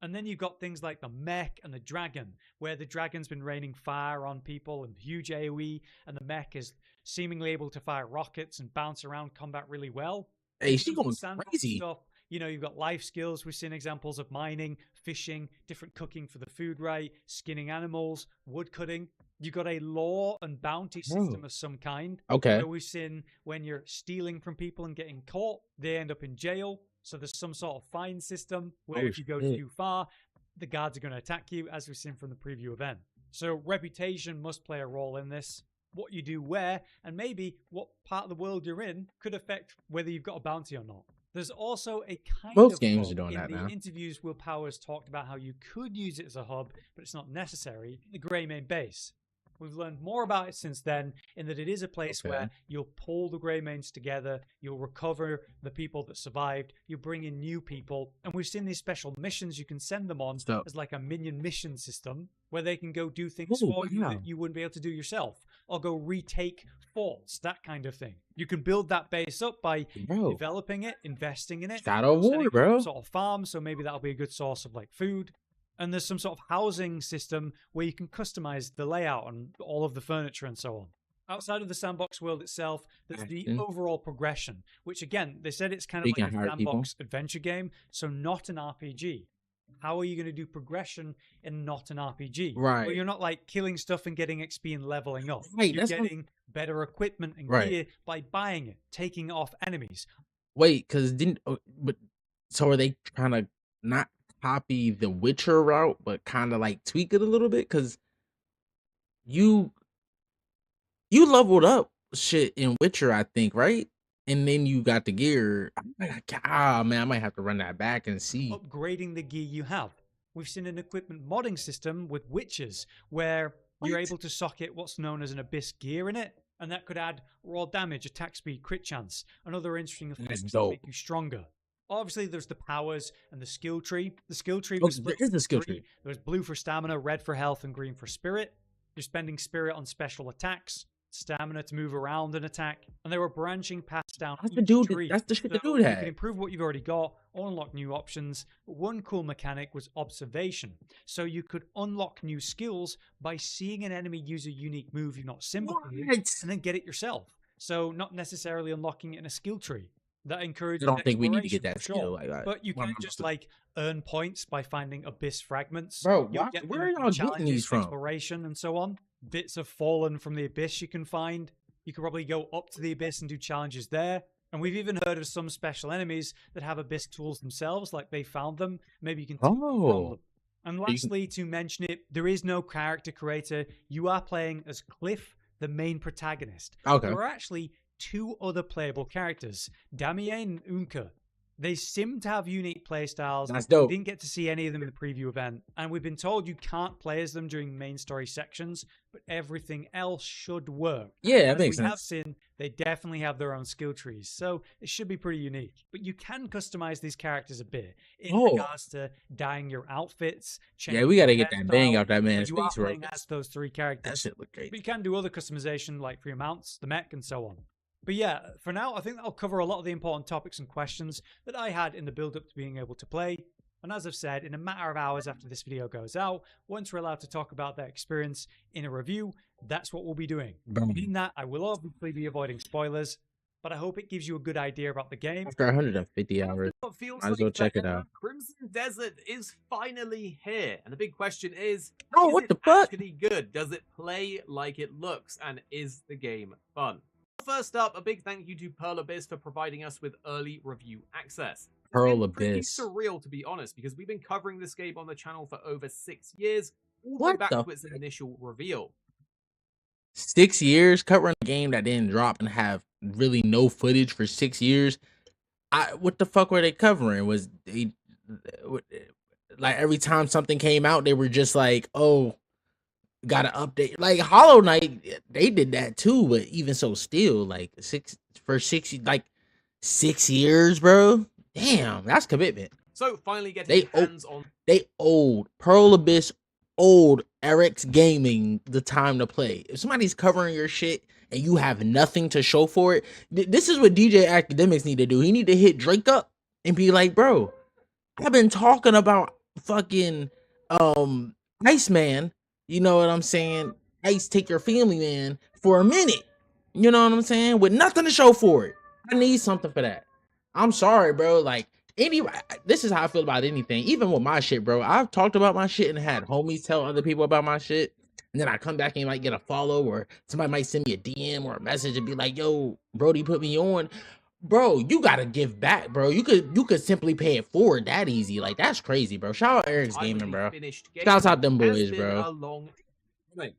And then you've got things like the mech and the dragon, where the dragon's been raining fire on people and huge AoE, and the mech is seemingly able to fire rockets and bounce around combat really well. Hey, she going Sandbox crazy. stuff. You know, you've got life skills. We've seen examples of mining, fishing, different cooking for the food, right? Skinning animals, wood cutting. You've got a law and bounty system of some kind. Okay. Where we've seen when you're stealing from people and getting caught, they end up in jail. So there's some sort of fine system where if you go too far, the guards are going to attack you, as we've seen from the preview event. So reputation must play a role in this. What you do where, and maybe what part of the world you're in could affect whether you've got a bounty or not. There's also a kind Most of games hub. are doing in that the now. interviews, Will Powers talked about how you could use it as a hub, but it's not necessary. The Greymane base. We've learned more about it since then, in that it is a place where you'll pull the Greymanes together, you'll recover the people that survived, you bring in new people, and we've seen these special missions you can send them on as like a minion mission system, where they can go do things for you that you wouldn't be able to do yourself, or go retake forts, that kind of thing. You can build that base up by developing it, investing in it, Shadow of War, setting up bro. some sort of farm, so maybe that'll be a good source of like food. And there's some sort of housing system where you can customize the layout and all of the furniture and so on. Outside of the sandbox world itself, there's the overall progression, which again, they said it's kind of like a sandbox adventure game, so not an RPG. How are you going to do progression in not an RPG? Right. Well, you're not like killing stuff and getting XP and leveling up. Right, You're that's what- getting better equipment and Right. gear by buying it, taking it off enemies. Wait, because but so are they trying to not copy the Witcher route, but kind of like tweak it a little bit? Because you leveled up shit in Witcher, I think, right? And then you got the gear. Man, I might have to run that back and see. Upgrading the gear you have. We've seen an equipment modding system with witches where you're able to socket what's known as an abyss gear in it, and that could add raw damage, attack speed, crit chance, and other interesting effects that make you stronger. Obviously, there's the powers and the skill tree. The skill tree was split there is into the skill three. tree. There's blue for stamina, red for health, and green for spirit. You're spending spirit on special attacks, stamina to move around and attack, and there were branching paths down That's the each dude. tree. That's the shit the So dude you had. can improve what you've already got or unlock new options. But one cool mechanic was observation. So you could unlock new skills by seeing an enemy use a unique move you've not seen before, and then get it yourself. So not necessarily unlocking it in a skill tree. That encourages I don't think we need to exploration, get that for sure. skill like that. But you Well, can I'm just not- like earn points by finding abyss fragments. Bro, You'll why- get where them are from y'all getting challenges, these from? Exploration and so on. Bits of fallen from the abyss you can find. You could probably go up to the abyss and do challenges there. And we've even heard of some special enemies that have abyss tools themselves, like they found them. Maybe you can take them from them. And So you can- lastly, to mention it, there is no character creator. You are playing as Cliff, the main protagonist. Okay. There are actually two other playable characters, Damien and Unka. They seem to have unique playstyles. That's dope. We didn't get to see any of them in the preview event, and we've been told you can't play as them during main story sections, but everything else should work. Yeah, that As makes we have sense. seen, they definitely have their own skill trees, so it should be pretty unique. But you can customize these characters a bit in regards to dyeing your outfits. Yeah, we got to get that bang hairstyle. out that man's You are face, right? playing as those 3 characters. That shit look great. But you can do other customization like for your mounts, the mech, and so on. But yeah, for now, I think that'll cover a lot of the important topics and questions that I had in the build-up to being able to play. And as I've said, in a matter of hours after this video goes out, once we're allowed to talk about that experience in a review, that's what we'll be doing. In that, I will obviously be avoiding spoilers, but I hope it gives you a good idea about the game. After 150 hours, might as well check it out. Crimson Desert is finally here, and the big question is, Oh, is what it the fuck? actually good? Does it play like it looks, and is the game fun? First up, a big thank you to Pearl Abyss for providing us with early review access. Pearl It's been pretty Abyss. surreal, to be honest, because we've been covering this game on the channel for over 6 years, all the way What back the to its initial reveal. 6 years, cut run a game that didn't drop and have really no footage for 6 years. What the fuck were they covering? Was they like every time something came out, they were just like, oh, got to update. Like Hollow Knight, they did that too, but even so, still like 6 years, bro. Damn, that's commitment. So finally getting hands on. They owed Pearl Abyss, owed RX Gaming the time to play. If somebody's covering your shit and you have nothing to show for it, this is what DJ Academics need to do. He need to hit Drake up and be like, bro, I've been talking about fucking Iceman. You know what I'm saying? Ice Take Your Family Man for a minute. You know what I'm saying? With nothing to show for it. I need something for that. I'm sorry, bro. Like, this is how I feel about anything. Even with my shit, bro. I've talked about my shit and had homies tell other people about my shit. And then I come back and might get a follow, or somebody might send me a DM or a message and be like, yo, Brody put me on. Bro, you gotta give back, bro. You could simply pay it forward that easy. Like, that's crazy, bro. Shout out Eric's Gaming, bro. Shout out them boys, bro. When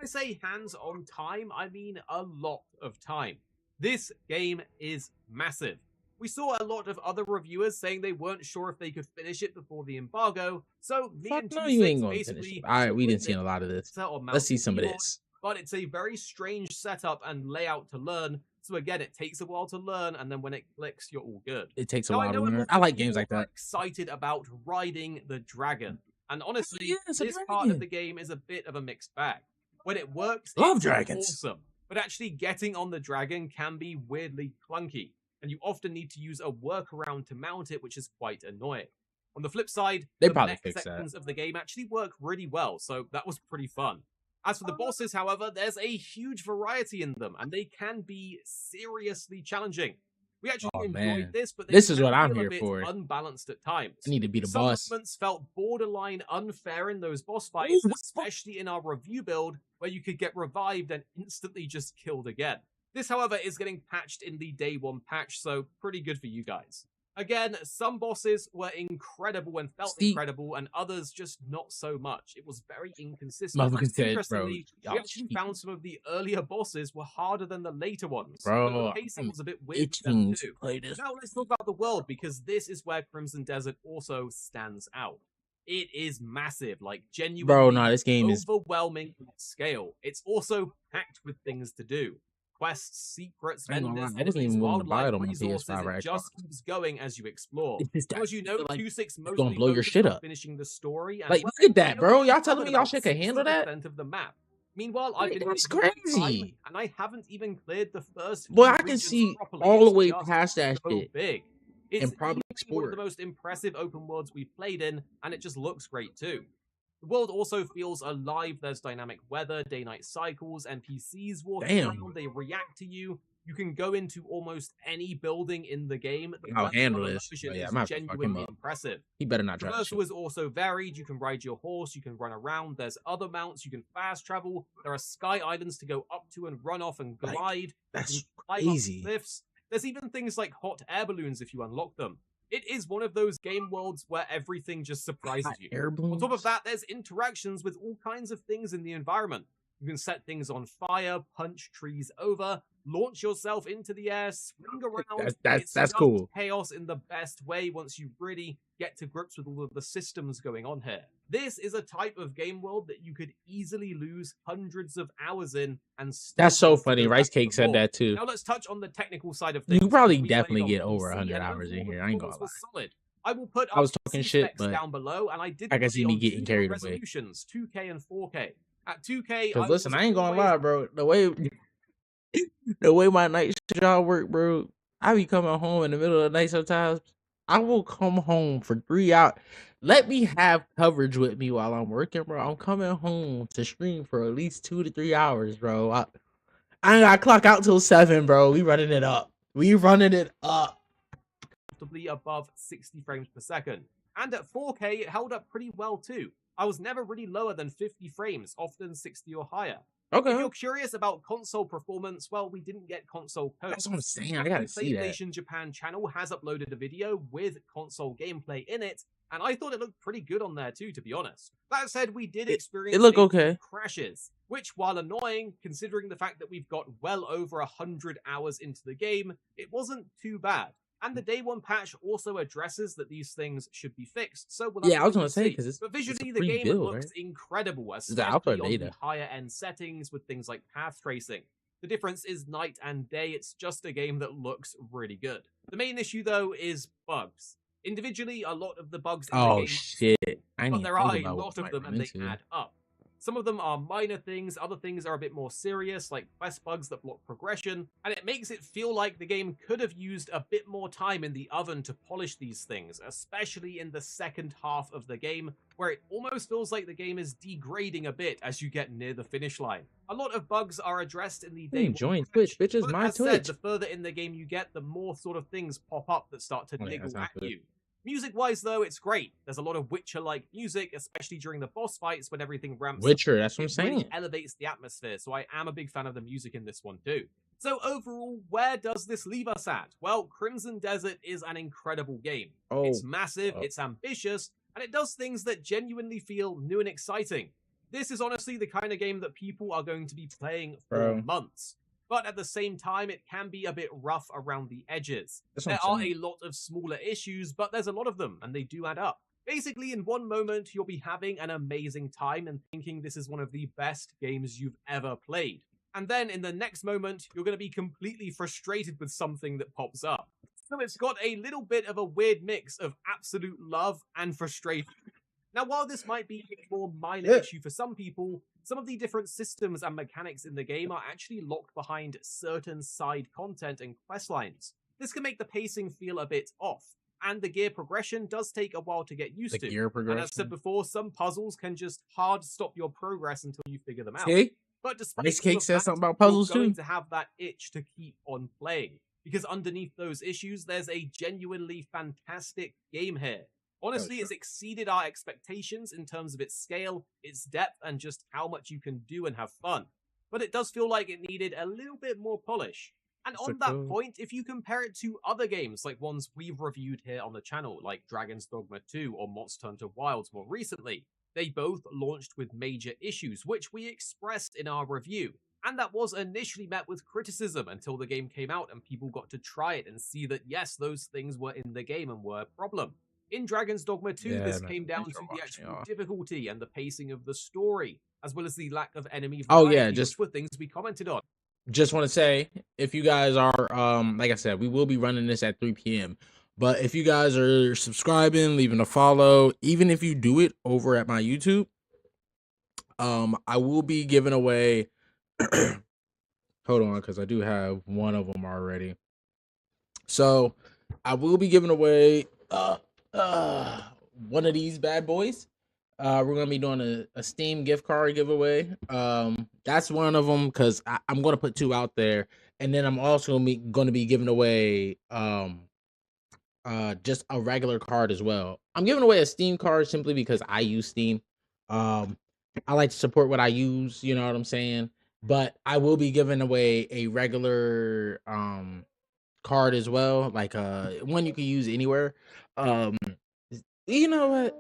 I say hands-on time, I mean a lot of time. This game is massive. We saw a lot of other reviewers saying they weren't sure if they could finish it before the embargo, so me and No, you ain't gonna basically finish it. All right, we didn't see a lot of this. Let's see some of this. But it's a very strange setup and layout to learn. So again, it takes a while to learn, and then when it clicks, you're all good. It takes a while to learn. I like games like that. Excited about riding the dragon, and honestly, it's a this dragon. part of the game is a bit of a mixed bag. When it works, Love it's dragons. awesome. But actually getting on the dragon can be weirdly clunky, and you often need to use a workaround to mount it, which is quite annoying. On the flip side, They the probably mech fix that. sections of the game actually work really well, so that was pretty fun. As for the bosses, however, there's a huge variety in them, and they can be seriously challenging. We actually enjoyed this, but this is what I'm feel a here bit for. unbalanced at times. I need to be the Some boss. movements felt borderline unfair in those boss fights, especially in our review build, where you could get revived and instantly just killed again. This, however, is getting patched in the day 1 patch, so pretty good for you guys. Again, some bosses were incredible and felt incredible, and others just not so much. It was very inconsistent. Motherfucker said, Interestingly, bro, we actually found some of the earlier bosses were harder than the later ones. Bro, but the pacing was a bit weird with them itching to too. play this. Now let's talk about the world, because this is where Crimson Desert also stands out. It is massive, like genuinely Bro, nah, this game is overwhelming in scale. It's also packed with things to do. Quests, secrets, I ain't gonna vendors, lie, I just even want to buy it on my resources. PS5 It right just keeps going as you explore. It's just As you know, like 2.6 it's gonna mostly blow your focused shit on up. finishing the story. And Like, look at that, bro. Y'all telling me y'all shit can handle that? Of the map. Meanwhile, I've been That's taking my crazy. time, and I haven't even cleared the first. Boy, few I can regions see properly. all the It's way just past that so shit. big. It's And probably easily one of explore the it. most impressive open worlds we've played in, and it just looks great too. The world also feels alive. There's dynamic weather, day-night cycles, NPCs walking Damn. around. They react to you. You can go into almost any building in the game. The I'll vertical handle this. illusion But yeah, is I'm gonna have to fuck him genuinely up. impressive. He better not drive. Traversal is also varied. You can ride your horse, you can run around, there's other mounts, you can fast travel, there are sky islands to go up to and run off and Like, glide. that's you can climb up crazy. cliffs. There's even things like hot air balloons if you unlock them. It is one of those game worlds where everything just surprises you. Air On top of balloons? that, there's interactions with all kinds of things in the environment. You can set things on fire, punch trees over, launch yourself into the air, swing around. That's just cool. Chaos in the best way once you really get to grips with all of the systems going on here. This is a type of game world that you could easily lose hundreds of hours in, and that's so funny. Rice Cake said that too. Now let's touch on the technical side of things. You probably definitely get over 100 hours in here. I ain't gonna lie. Solid. I will put I was talking shit, but down below, and I did. I can see me getting carried away. Resolutions, 2K and 4K. At 2K, because listen, I ain't gonna lie, bro. The way my night job work, bro, I be coming home in the middle of the night sometimes. I will come home for 3 hours. Let me have coverage with me while I'm working, bro. I'm coming home to stream for at least 2 to 3 hours, bro. I ain't gotta clock out till 7, bro. We running it up. Comfortably above 60 frames per second. And at 4K, it held up pretty well too. I was never really lower than 50 frames, often 60 or higher. Okay. If you're curious about console performance, well, we didn't get console code. That's what I'm saying. I gotta see that. PlayStation Japan channel has uploaded a video with console gameplay in it, and I thought it looked pretty good on there too, to be honest. That said, we did experience crashes, which, while annoying, considering the fact that we've got well over 100 hours into the game, it wasn't too bad. And the day one patch also addresses that these things should be fixed. So we'll I was gonna say, because but visually the game looks incredible, especially on the higher end settings with things like path tracing. The difference is night and day. It's just a game that looks really good. The main issue though is bugs. Individually, a lot of the bugs in the game, but there are a lot of them and they add up. Some of them are minor things, other things are a bit more serious, like quest bugs that block progression, and it makes it feel like the game could have used a bit more time in the oven to polish these things, especially in the second half of the game, where it almost feels like the game is degrading a bit as you get near the finish line. A lot of bugs are addressed in the day one join patch, Twitch, bitches, but my as Twitch. said, the further in the game you get, the more sort of things pop up that start to niggle at you. Music-wise, though, it's great. There's a lot of Witcher-like music, especially during the boss fights when everything ramps up. That's what I'm saying. It really elevates the atmosphere, so I am a big fan of the music in this one, too. So overall, where does this leave us at? Well, Crimson Desert is an incredible game. It's massive, it's ambitious, and it does things that genuinely feel new and exciting. This is honestly the kind of game that people are going to be playing for months. But at the same time, it can be a bit rough around the edges. There are a lot of smaller issues, but there's a lot of them, and they do add up. Basically, in one moment, you'll be having an amazing time and thinking this is one of the best games you've ever played. And then in the next moment, you're going to be completely frustrated with something that pops up. So it's got a little bit of a weird mix of absolute love and frustration. Now, while this might be a more minor issue for some people, some of the different systems and mechanics in the game are actually locked behind certain side content and quest lines. This can make the pacing feel a bit off, and the gear progression does take a while to get used to. And as said before, some puzzles can just hard stop your progress until you figure them out. But despite Rice Cake says something about puzzles you're going too. to have that itch to keep on playing, because underneath those issues, there's a genuinely fantastic game here. Honestly, it's exceeded our expectations in terms of its scale, its depth, and just how much you can do and have fun. But it does feel like it needed a little bit more polish. And on that point, if you compare it to other games, like ones we've reviewed here on the channel, like Dragon's Dogma 2 or Monster Hunter Wilds more recently, they both launched with major issues, which we expressed in our review. And that was initially met with criticism until the game came out and people got to try it and see that yes, those things were in the game and were a problem. In Dragon's Dogma 2, this came down to the actual difficulty and the pacing of the story, as well as the lack of enemy variety, which were things we commented on. Just want to say, if you guys are, like I said, we will be running this at 3 p.m. But if you guys are subscribing, leaving a follow, even if you do it over at my YouTube, I will be giving away. Hold on, because I do have one of them already. So I will be giving away one of these bad boys. We're gonna be doing a Steam gift card giveaway. That's one of them because I'm gonna put 2 out there, and then I'm also gonna be giving away just a regular card as well. I'm giving away a Steam card simply because I use Steam. I like to support what I use, you know what I'm saying? But I will be giving away a regular card as well, like one you can use anywhere. You know what?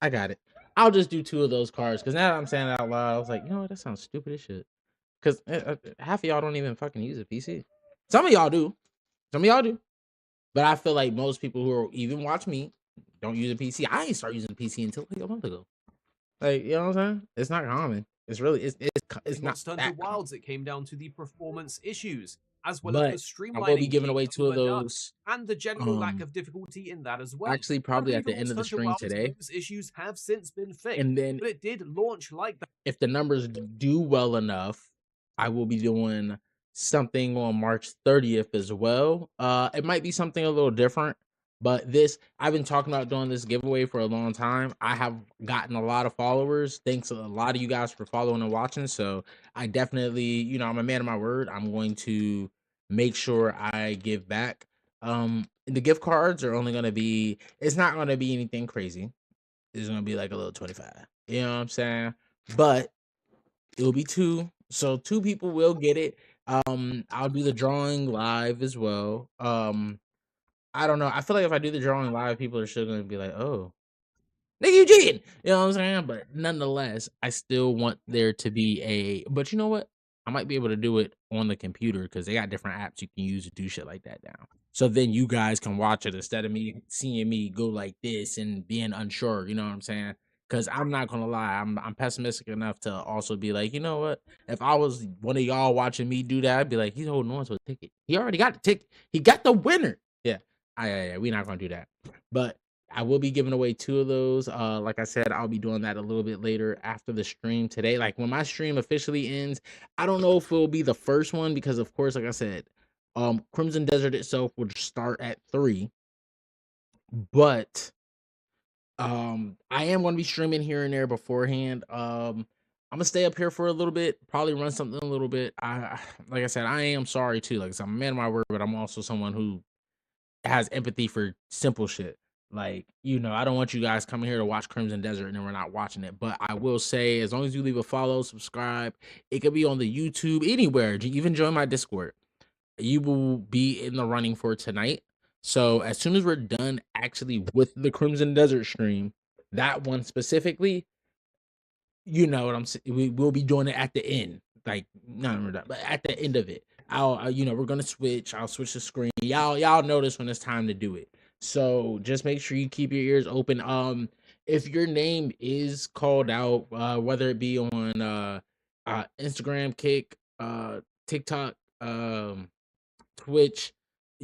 I got it. I'll just do 2 of those cards because now that I'm saying it out loud, I was like, you know what, that sounds stupid as shit. Because half of y'all don't even fucking use a PC. Some of y'all do. But I feel like most people who are even watch me don't use a PC. I ain't start using a PC until like a month ago. Like, you know what I'm saying? It's not common. It's really it's not Monster Hunter that common. Wilds, it came down to the performance issues, as well But as the streamlining. I will be giving away games 2 of that were done, those. and the general lack of difficulty in that as well. Actually, I probably at believe the end of the Monster stream Hunter Wilds, today. those issues have since been fixed, And then but it did launch like that. if the numbers do well enough, I will be doing something on March 30th as well. It might be something a little different, but I've been talking about doing this giveaway for a long time. I have gotten a lot of followers. Thanks a lot of you guys for following and watching. So I definitely, I'm a man of my word. I'm going to make sure I give back. The gift cards are only going to be, it's not going to be anything crazy. It's going to be like a little 25. You know what I'm saying? But it will be 2. So 2 people will get it. I'll do the drawing live as well. I don't know. I feel like if I do the drawing live, people are still gonna be like, "Oh, nigga, you cheating." You know what I'm saying? But nonetheless, I still want there to be But you know what? I might be able to do it on the computer because they got different apps you can use to do shit like that now. So then you guys can watch it instead of me seeing me go like this and being unsure. You know what I'm saying? Because I'm not gonna lie, I'm pessimistic enough to also be like, you know what? If I was one of y'all watching me do that, I'd be like, he's holding on to a ticket. He already got the ticket. He got the winner. Yeah. We're not gonna do that. But I will be giving away 2 of those. Like I said, I'll be doing that a little bit later after the stream today. Like when my stream officially ends, I don't know if it'll be the first one because, of course, like I said, Crimson Desert itself will start at 3. But I am going to be streaming here and there beforehand. I'm gonna stay up here for a little bit, probably run something a little bit. Like I said, I am sorry too. Like I'm a man of my word, but I'm also someone who has empathy for simple shit. Like, I don't want you guys coming here to watch Crimson Desert and then we're not watching it. But I will say, as long as you leave a follow, subscribe, it could be on the YouTube, anywhere. Even join my Discord. You will be in the running for tonight. So as soon as we're done actually with the Crimson Desert stream, that one specifically, you know what I'm saying? We will be doing it at the end. Like, not but at the end of it. We're gonna switch. I'll switch the screen. Y'all notice when it's time to do it. So just make sure you keep your ears open. If your name is called out, whether it be on Instagram, Kick, TikTok, Twitch,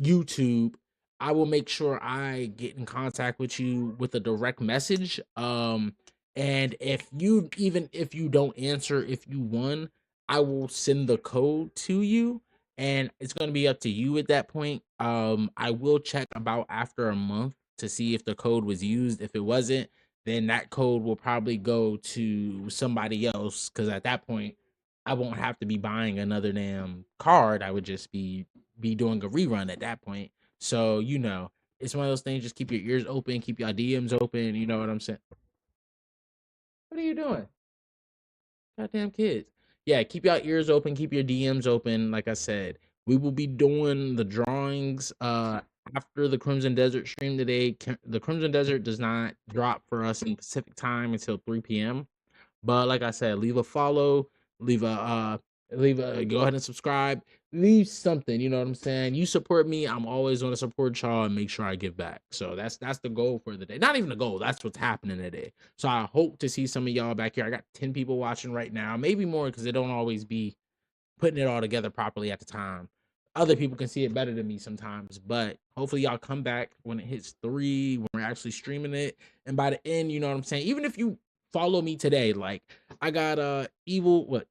YouTube, I will make sure I get in contact with you with a direct message. And if you don't answer, if you won, I will send the code to you. And it's going to be up to you at that point. I will check about after a month to see if the code was used. If it wasn't, then that code will probably go to somebody else. Because at that point, I won't have to be buying another damn card. I would just be doing a rerun at that point. So, it's one of those things. Just keep your ears open. Keep your DMs open. You know what I'm saying? What are you doing? Goddamn kids. Yeah, keep your ears open, keep your DMs open. Like I said, we will be doing the drawings after the Crimson Desert stream today. The Crimson Desert does not drop for us in Pacific time until 3 p.m. But like I said, leave a follow, go ahead and subscribe, leave something, you know what I'm saying? You support me, I'm always going to support y'all and make sure I give back. So that's the goal for the day. Not even the goal, that's what's happening today. So I hope to see some of y'all back here. I got 10 people watching right now, maybe more because they don't always be putting it all together properly at the time. Other people can see it better than me sometimes, but hopefully y'all come back when it hits 3, when we're actually streaming it. And by the end, you know what I'm saying? Even if you follow me today, like I got Evil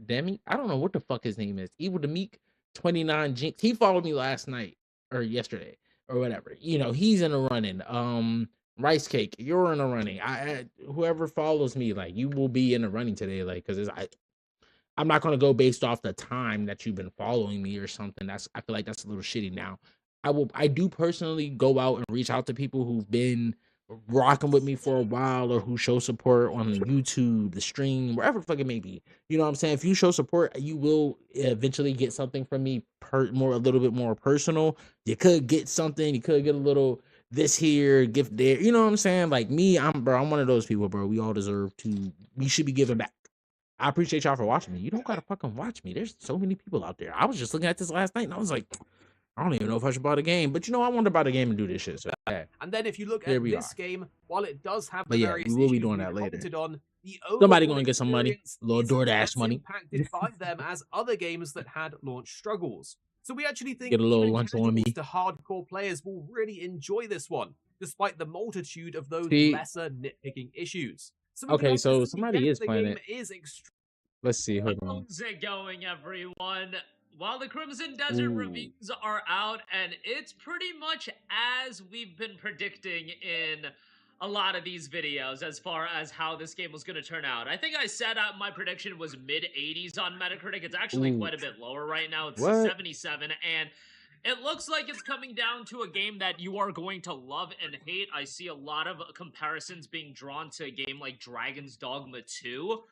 Demi, I don't know what the fuck his name is. Evil Demeek 29 Jinx. He followed me last night or yesterday or whatever. He's in the running. Rice Cake, you're in the running. Whoever follows me, like you will be in the running today, like because I'm not gonna go based off the time that you've been following me or something. I feel like that's a little shitty now. I do personally go out and reach out to people who've been rocking with me for a while or who show support on YouTube, the stream, wherever the fuck it may be. You know what I'm saying? If you show support, you will eventually get something from me a little bit more personal. You could get something, you could get a little this here, gift there. You know what I'm saying? Like me, I'm one of those people, bro. We all deserve to. We should be giving back. I appreciate y'all for watching me. You don't gotta fucking watch me. There's so many people out there. I was just looking at this last night and I was like, I don't even know if I should buy the game, but you know, I want to buy the game and do this shit. So yeah. And then if you look at this game, while it does have the various we will be issues doing that later. commented on, the Somebody overall gonna get some money, experience little isn't DoorDash as money. impacted by them as other games that had launch struggles. So we actually think Get a little even lunch on me. casuals to hardcore players will really enjoy this one, despite the multitude of those See? lesser nitpicking issues. So Okay, so somebody is playing it. Is Let's see. Hold on. How's it going, everyone? While the Crimson Desert reviews are out, and it's pretty much as we've been predicting in a lot of these videos as far as how this game was going to turn out. I think I said my prediction was mid-80s on Metacritic. It's actually quite a bit lower right now. It's 77, and it looks like it's coming down to a game that you are going to love and hate. I see a lot of comparisons being drawn to a game like Dragon's Dogma 2,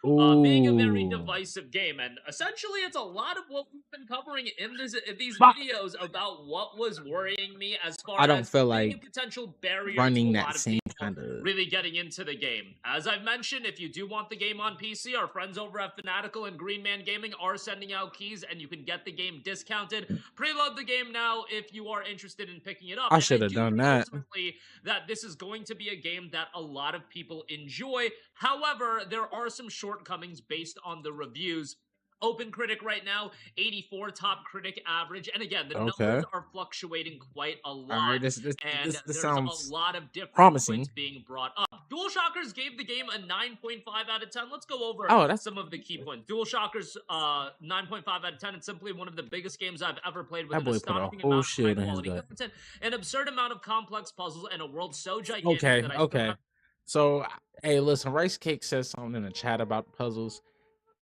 being a very divisive game. And essentially, it's a lot of what we've been covering in these videos about what was worrying me as far as feel like potential barriers running to a that lot of same people kind of really getting into the game. As I've mentioned, if you do want the game on PC, our friends over at Fanatical and Green Man Gaming are sending out keys, and you can get the game discounted. Preload the game now if you are interested in picking it up. I should have done that. Ultimately, that this is going to be a game that a lot of people enjoy. However, there are some shortcomings based on the reviews. Open Critic right now, 84 top critic average. And again, the numbers are fluctuating quite a lot. All right, this there's sounds a lot of different promising. points being brought up. DualShockers gave the game a 9.5 out of 10. Let's go over some of the key points. DualShockers 9.5 out of 10. It's simply one of the biggest games I've ever played with an astonishing amount of high-quality content, an absurd amount of complex puzzles, and a world so gigantic that I still have. So, hey, listen, Rice Cake says something in the chat about puzzles.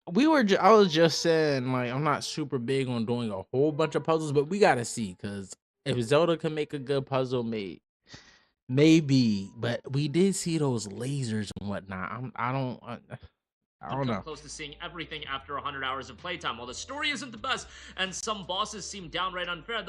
I was just saying, like, I'm not super big on doing a whole bunch of puzzles, but we gotta see, because if Zelda can make a good puzzle, maybe, but we did see those lasers and whatnot. I don't know. Close to seeing everything after 100 hours of playtime. While the story isn't the best, and some bosses seem downright unfair,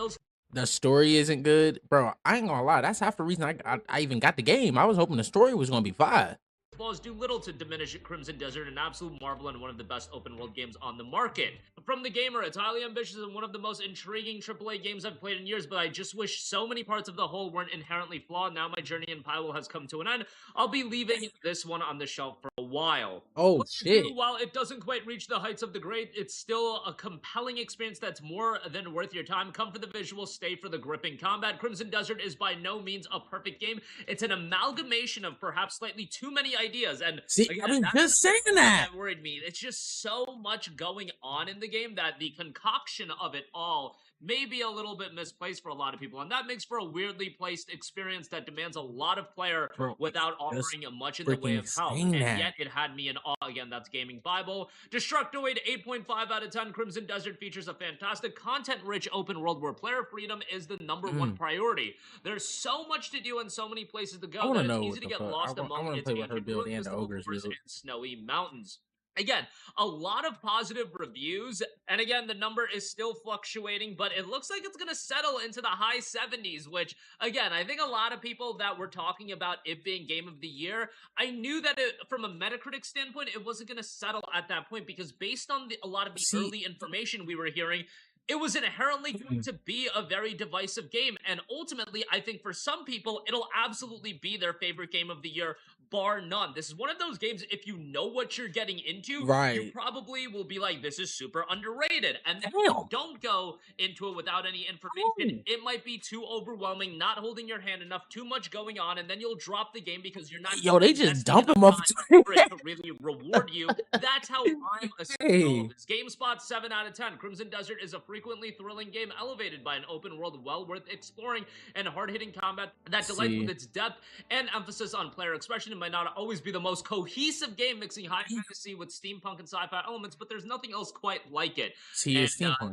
the story isn't good, bro. I ain't gonna lie. That's half the reason I even got the game. I was hoping the story was gonna be fire. Flaws do little to diminish Crimson Desert, an absolute marvel and one of the best open-world games on the market. From the gamer, it's highly ambitious and one of the most intriguing AAA games I've played in years, but I just wish so many parts of the whole weren't inherently flawed. Now my journey in Pyrule has come to an end. I'll be leaving this one on the shelf for a while. Oh, shit. While it doesn't quite reach the heights of the great, it's still a compelling experience that's more than worth your time. Come for the visuals, stay for the gripping combat. Crimson Desert is by no means a perfect game. It's an amalgamation of perhaps slightly too many ideas. And see, again, I mean, just saying that worried me. It's just so much going on in the game that the concoction of it all may be a little bit misplaced for a lot of people, and that makes for a weirdly placed experience that demands a lot of player without offering much in the way of help. And yet it had me in awe. Again, that's Gaming Bible. Destructoid 8.5 out of 10. Crimson Desert features a fantastic content-rich open world where player freedom is the #1 priority. There's so much to do and so many places to go that it's easy to get lost among its and snowy mountains. Again, a lot of positive reviews, and again, the number is still fluctuating, but it looks like it's going to settle into the high 70s, which, again, I think a lot of people that were talking about it being Game of the Year, I knew that from a Metacritic standpoint, it wasn't going to settle at that point, because based on a lot of the early information we were hearing, it was inherently going to be a very divisive game, and ultimately, I think for some people, it'll absolutely be their favorite game of the year, bar none. This is one of those games, if you know what you're getting into, you probably will be like, this is super underrated. And then if you don't go into it without any information, it might be too overwhelming, not holding your hand enough, too much going on, and then you'll drop the game because you're not they just dump him off for it to really reward you. That's how I'm assuming this. GameSpot 7 out of 10. Crimson Desert is a frequently thrilling game elevated by an open world well worth exploring and hard-hitting combat that delights with its depth and emphasis on player expression. it might not always be the most cohesive game, mixing high fantasy with steampunk and sci-fi elements, but there's nothing else quite like it.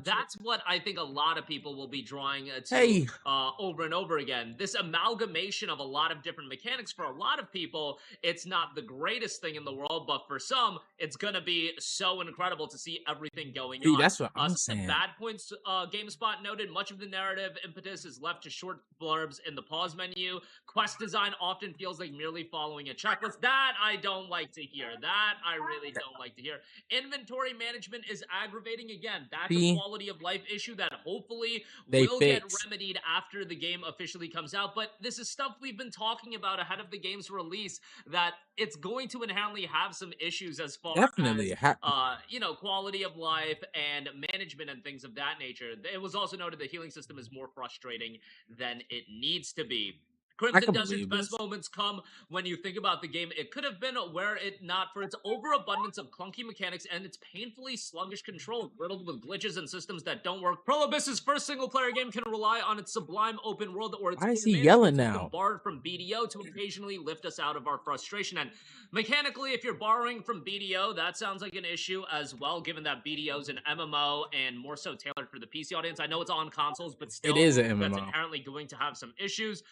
That's what I think a lot of people will be drawing to over and over again. This amalgamation of a lot of different mechanics, for a lot of people, it's not the greatest thing in the world, but for some, it's gonna be so incredible to see everything going on. That's what I'm saying. Bad points, GameSpot noted, much of the narrative impetus is left to short blurbs in the pause menu. Quest design often feels like merely following a checklist. That I don't like to hear. That I really don't like to hear. Inventory management is aggravating again. That's a quality of life issue that hopefully will get remedied after the game officially comes out. But this is stuff we've been talking about ahead of the game's release, that it's going to inherently have some issues as far as you know, quality of life and management and things of that nature. It was also noted the healing system is more frustrating than it needs to be. Crimson Desert's best moments come when you think about the game. It could have been were it not for its overabundance of clunky mechanics and its painfully sluggish control, riddled with glitches and systems that don't work. Prolobis's first single-player game can rely on its sublime open world or its why is he yelling now? Borrowed from BDO to occasionally lift us out of our frustration. And mechanically, if you're borrowing from BDO, that sounds like an issue as well, given that BDO's an MMO and more so tailored for the PC audience. I know it's on consoles, but still, it is an MMO. That's inherently going to have some issues.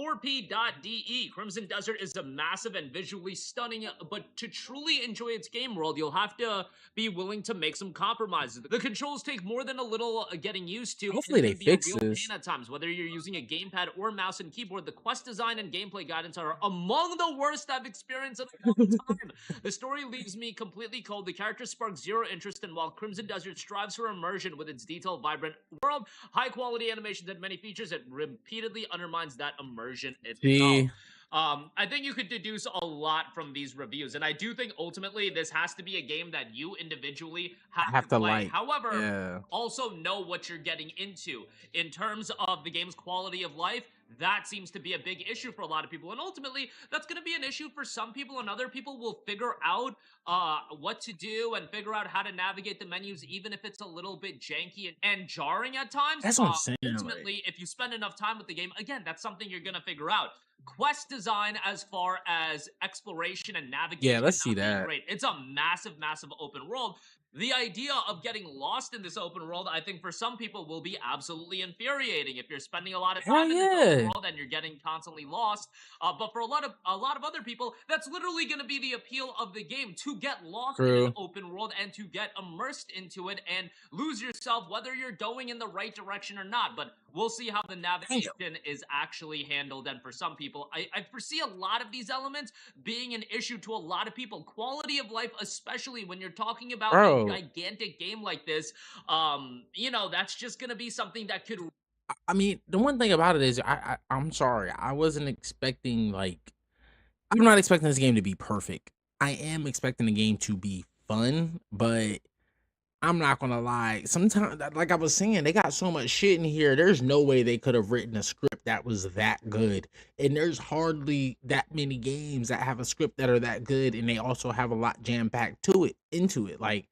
4P.de, Crimson Desert is a massive and visually stunning, but to truly enjoy its game world, you'll have to be willing to make some compromises. The controls take more than a little getting used to. Hopefully they fix this. At times, whether you're using a gamepad or mouse and keyboard, the quest design and gameplay guidance are among the worst I've experienced in a long time. The story leaves me completely cold. The characters spark zero interest, and while Crimson Desert strives for immersion with its detailed, vibrant world, high-quality animations, and many features, it repeatedly undermines that immersion itself. I think you could deduce a lot from these reviews, and I do think ultimately this has to be a game that you individually have to play. Like. However, also know what you're getting into. In terms of the game's quality of life, that seems to be a big issue for a lot of people, and ultimately that's going to be an issue for some people, and other people will figure out what to do and figure out how to navigate the menus, even if it's a little bit janky and jarring at times. That's what I'm saying. Ultimately, if you spend enough time with the game, again, that's something you're going to figure out. Quest design as far as exploration and navigation. Yeah, let's see that. Great. It's a massive open world. The idea of getting lost in this open world, I think for some people will be absolutely infuriating if you're spending a lot of time in this open world and you're getting constantly lost. But for a lot of other people, that's literally going to be the appeal of the game, to get lost in an open world and to get immersed into it and lose yourself, whether you're going in the right direction or not. But we'll see how the navigation is actually handled. And for some people, I foresee a lot of these elements being an issue to a lot of people. Quality of life, especially when you're talking about a gigantic game like this, you know, that's just gonna be something that could. I mean, the one thing about it is, I'm sorry, I wasn't expecting, like, I'm not expecting this game to be perfect. I am expecting the game to be fun, but I'm not gonna lie. Sometimes, like I was saying, they got so much shit in here. There's no way they could have written a script that was that good. And there's hardly that many games that have a script that are that good, and they also have a lot jam-packed into it. Like,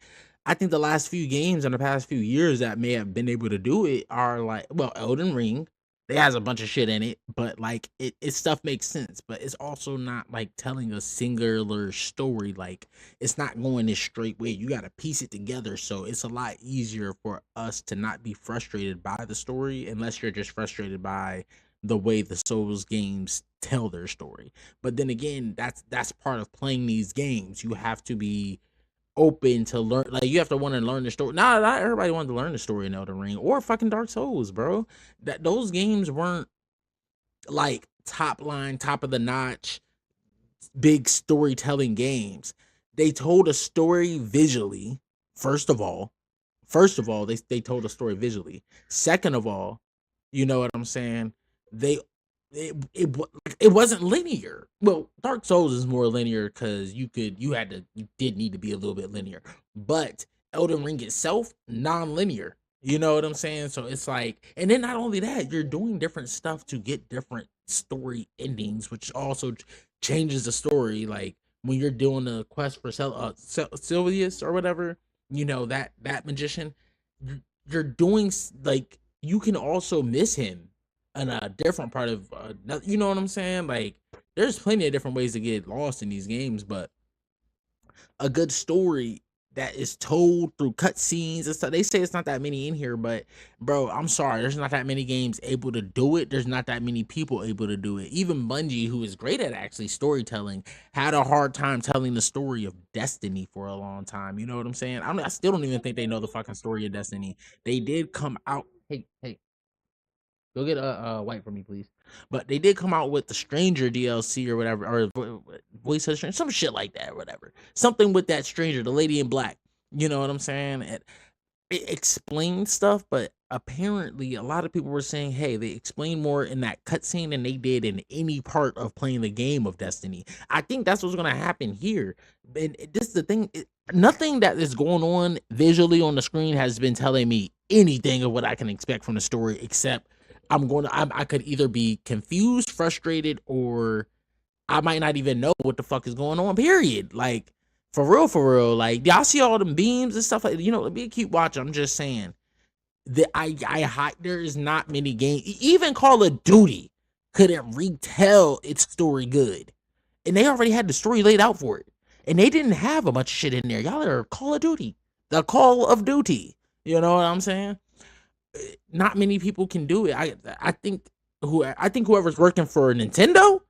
I think the last few games in the past few years that may have been able to do it are like, well, Elden Ring. It has a bunch of shit in it, but like it stuff makes sense, but it's also not like telling a singular story. Like, it's not going this straight way. You got to piece it together. So it's a lot easier for us to not be frustrated by the story, unless you're just frustrated by the way the Souls games tell their story. But then again, that's part of playing these games. You have to be open to learn. Like, you have to want to learn the story. Not everybody wanted to learn the story in Elden Ring or fucking Dark Souls, bro. Those games weren't like top of the notch big storytelling games. They told a story visually. First of all, they told a story visually. Second of all, you know what I'm saying, it wasn't linear. Well, Dark Souls is more linear because you did need to be a little bit linear, but Elden Ring itself, non-linear. You know what I'm saying? So it's like, and then not only that, you're doing different stuff to get different story endings, which also changes the story. Like, when you're doing a quest for Sylvius or whatever, you know, that magician, you're doing, like, you can also miss him a different part of you know what I'm saying? Like there's plenty of different ways to get lost in these games, but a good story that is told through cutscenes and stuff. They say it's not that many in here, but bro, I'm sorry, there's not that many games able to do it. There's not that many people able to do it. Even Bungie, who is great at actually storytelling, had a hard time telling the story of Destiny for a long time. You know what I'm saying? I still don't even think they know the fucking story of Destiny. They did come out. Hey, go get a white for me, please. But they did come out with the Stranger DLC or whatever, or Voice of the Stranger, some shit like that, or whatever. Something with that Stranger, the lady in black. You know what I'm saying? It explained stuff, but apparently a lot of people were saying, hey, they explained more in that cutscene than they did in any part of playing the game of Destiny. I think that's what's going to happen here. And this is the thing. Nothing that is going on visually on the screen has been telling me anything of what I can expect from the story, except I could either be confused, frustrated, or I might not even know what the fuck is going on, period. Like, for real, like, y'all see all them beams and stuff like, you know, let me keep watching. I'm just saying that there is not many games. Even Call of Duty couldn't retell its story good. And they already had the story laid out for it. And they didn't have a bunch of shit in there. Y'all are Call of Duty. The Call of Duty. You know what I'm saying? Not many people can do it. I think whoever's working for Nintendo,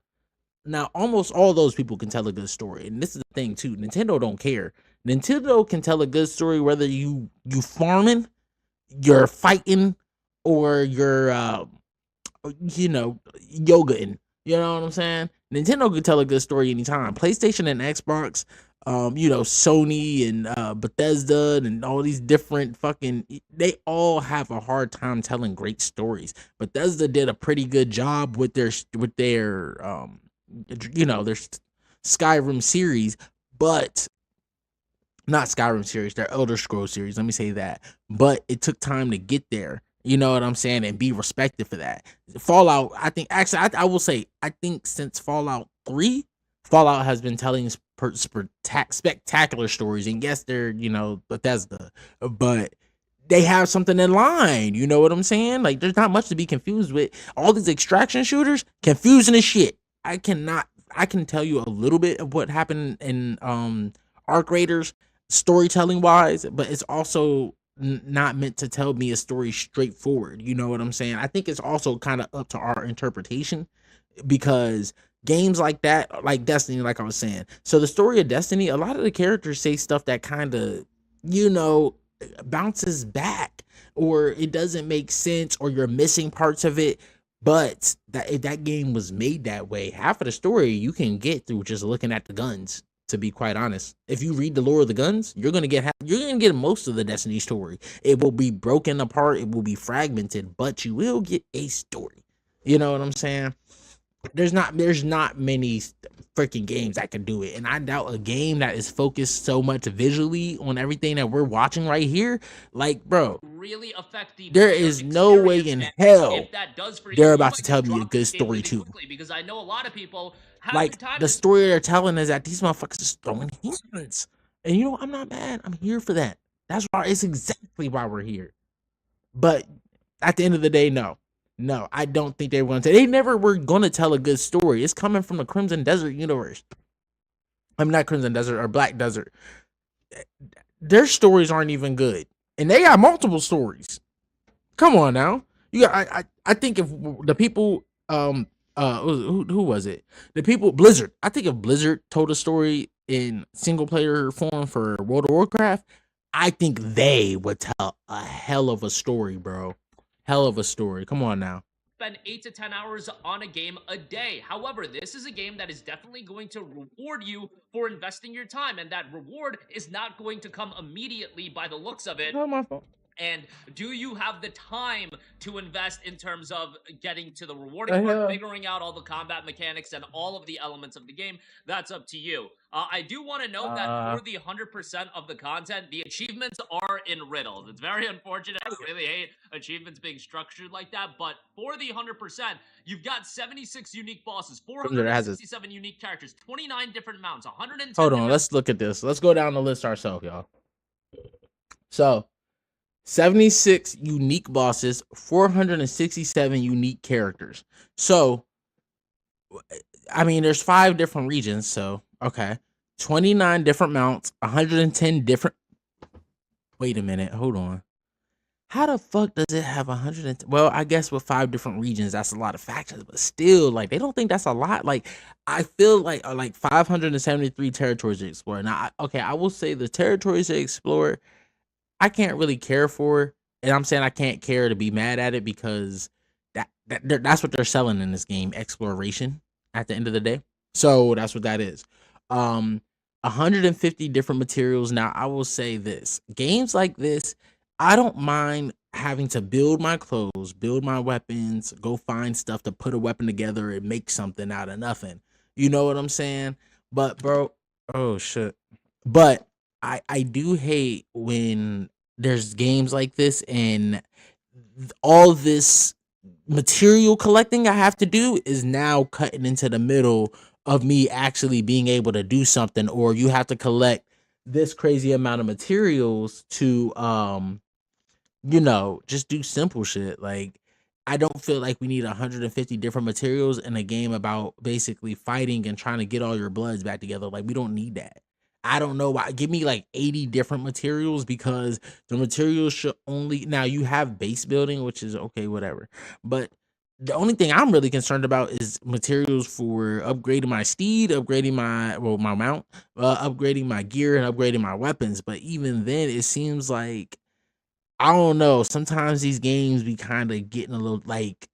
now almost all those people can tell a good story. And this is the thing too, Nintendo don't care. Nintendo can tell a good story whether you farming, you're fighting, or you're yogaing. You know what I'm saying? Nintendo can tell a good story anytime. PlayStation and Xbox, Sony and Bethesda and all these different they all have a hard time telling great stories. Bethesda did a pretty good job with their their Skyrim series, but not Skyrim series, their Elder Scrolls series, let me say that. But it took time to get there. You know what I'm saying? And be respected for that. Fallout, I think, actually, I will say, I think since Fallout 3, Fallout has been telling spectacular stories. And yes, they're, Bethesda, but they have something in line. You know what I'm saying? Like, there's not much to be confused with. All these extraction shooters, confusing as shit. I can tell you a little bit of what happened in Arc Raiders, storytelling wise, but it's also not meant to tell me a story straightforward. You know what I'm saying? I think it's also kind of up to our interpretation, because games like that, like Destiny, like I was saying. So the story of Destiny, a lot of the characters say stuff that kind of, bounces back, or it doesn't make sense, or you're missing parts of it. But that game was made that way. Half of the story you can get through just looking at the guns. To be quite honest, if you read the lore of the guns, you're gonna get most of the Destiny story. It will be broken apart, it will be fragmented, but you will get a story. You know what I'm saying? There's not many freaking games that can do it, and I doubt a game that is focused so much visually on everything that we're watching right here. Like, bro, really affect there is no way in hell they're about to tell me a good story too. Because I know a lot of people. Like, the story they're telling is that these motherfuckers is throwing hands. And I'm not mad. I'm here for that. It's exactly why we're here. But at the end of the day, no, I don't think they never were going to tell a good story. It's coming from the Crimson Desert universe. I'm not Crimson Desert or Black Desert. Their stories aren't even good. And they got multiple stories. Come on now. I think if the people, who was it? The people, Blizzard. I think if Blizzard told a story in single player form for World of Warcraft, I think they would tell a hell of a story, bro. Hell of a story. Come on now. Spend 8 to 10 hours on a game a day. However, this is a game that is definitely going to reward you for investing your time, and that reward is not going to come immediately by the looks of it. Not my fault. And do you have the time to invest in terms of getting to the rewarding part, figuring out all the combat mechanics and all of the elements of the game? That's up to you. I do want to note that for the 100% of the content, the achievements are in riddles. It's very unfortunate. I really hate achievements being structured like that. But for the 100%, you've got 76 unique bosses, 467 unique characters, 29 different mounts, 110. Hold on, let's look at this. Let's go down the list ourselves, y'all. So, 76 unique bosses, 467 unique characters. So, I mean, there's 5 different regions. So, okay. 29 different mounts, 110 different. Wait a minute. Hold on. How the fuck does it have 110? Well, I guess with 5 different regions, that's a lot of factions, but still, like, they don't think that's a lot. Like, I feel like 573 territories to explore. Now, okay, I will say the territories to explore, I can't really care for, and I'm saying I can't care to be mad at it because that's what they're selling in this game, exploration at the end of the day. So that's what that is. 150 different materials. Now, I will say this, games like this, I don't mind having to build my clothes, build my weapons, go find stuff to put a weapon together and make something out of nothing. You know what I'm saying? But bro, oh shit. But I do hate when there's games like this and all this material collecting I have to do is now cutting into the middle of me actually being able to do something, or you have to collect this crazy amount of materials to you know, just do simple shit. Like, I don't feel like we need 150 different materials in a game about basically fighting and trying to get all your bloods back together. Like, we don't need that. I don't know why. Give me like 80 different materials, because the materials should only, now you have base building, which is okay, whatever. But the only thing I'm really concerned about is materials for upgrading my steed, upgrading my mount, upgrading my gear, and upgrading my weapons. But even then, it seems like, I don't know, sometimes these games be kind of getting a little like,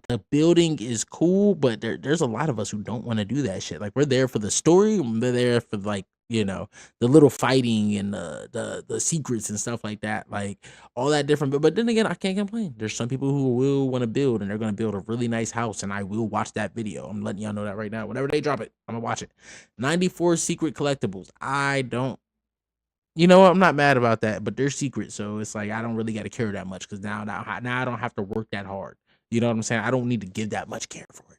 the building is cool, but there's a lot of us who don't want to do that shit. Like, we're there for the story, we're there for, like, you know, the little fighting and the secrets and stuff like that, like all that different. But then again, I can't complain. There's some people who will want to build, and they're going to build a really nice house, and I will watch that video. I'm letting y'all know that right now. Whenever they drop it, I'm gonna watch it. 94 secret collectibles. I don't, you know what? I'm not mad about that, but they're secret, so it's like I don't really got to care that much, because now I don't have to work that hard. You know what I'm saying? I don't need to give that much care for it.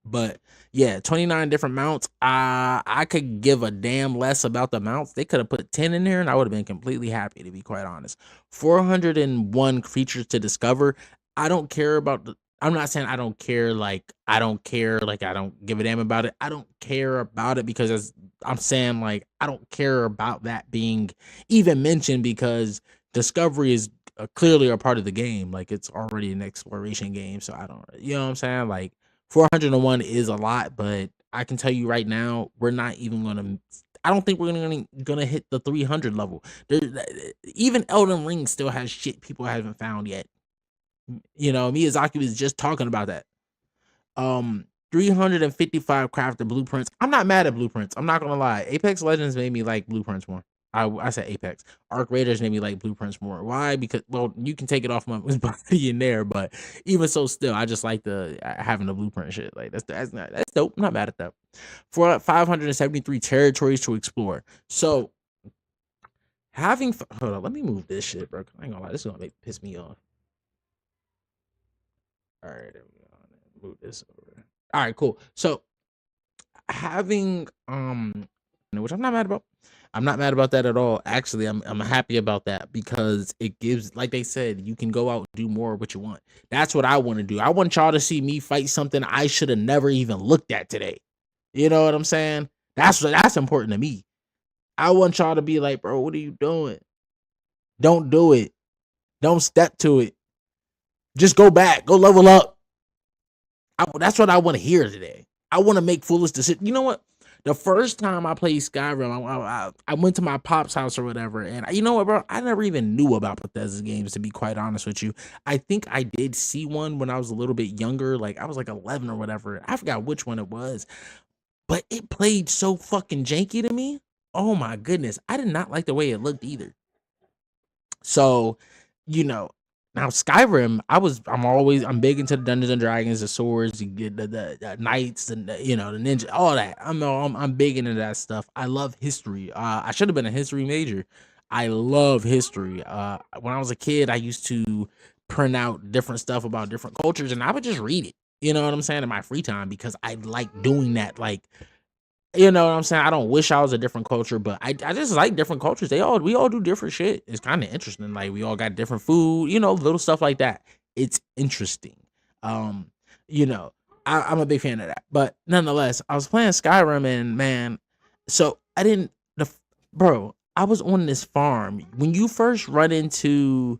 But yeah, 29 different mounts. I could give a damn less about the mounts. They could have put 10 in there, and I would have been completely happy, to be quite honest. 401 creatures to discover. I don't care about the. I'm not saying I don't care, like I don't care, like I don't give a damn about it. I don't care about it because, as I'm saying, like, I don't care about that being even mentioned, because discovery is clearly a part of the game. Like, it's already an exploration game, so I don't, you know what I'm saying? Like, 401 is a lot, but I can tell you right now, we're not even gonna. I don't think we're gonna hit the 300 level. Even Elden Ring still has shit people haven't found yet. You know, Miyazaki was just talking about that. 355 crafted blueprints. I'm not mad at blueprints. I'm not gonna lie. Apex Legends made me like blueprints more. I said Apex. Arc Raiders made me like blueprints more. Why? Because, well, you can take it off my body in there, but even so, still, I just like the having the blueprint shit. Like, that's dope. I'm not mad at that. For 573 territories to explore. So having, hold on, let me move this shit, bro. I ain't gonna lie, this is gonna piss me off. All right, there we go. Move this over. All right, cool. So having which I'm not mad about. I'm not mad about that at all. Actually, I'm happy about that, because it gives, like they said, you can go out and do more of what you want. That's what I want to do. I want y'all to see me fight something I should have never even looked at today. You know what I'm saying? That's important to me. I want y'all to be like, bro, what are you doing? Don't do it. Don't step to it. Just go back. Go level up. That's what I want to hear today. I want to make foolish decisions. You know what? The first time I played Skyrim, I went to my pop's house or whatever, and you know what, bro? I never even knew about Bethesda games, to be quite honest with you. I think I did see one when I was a little bit younger, like I was like 11 or whatever. I forgot which one it was, but it played so fucking janky to me. Oh my goodness. I did not like the way it looked either. So, you know, now Skyrim, I'm big into the Dungeons and Dragons, the swords, you get the knights, and the ninja, all that. I'm big into that stuff. I love history. I should have been a history major. I love history. When I was a kid, I used to print out different stuff about different cultures, and I would just read it. You know what I'm saying, in my free time, because I like doing that. Like, You know what I'm saying? I don't wish I was a different culture, but I just like different cultures. We all do different shit. It's kind of interesting. Like we all got different food, you know, little stuff like that. It's interesting. You know, I'm a big fan of that. But nonetheless, I was playing Skyrim and man, so I didn't bro, I was on this farm. When you first run into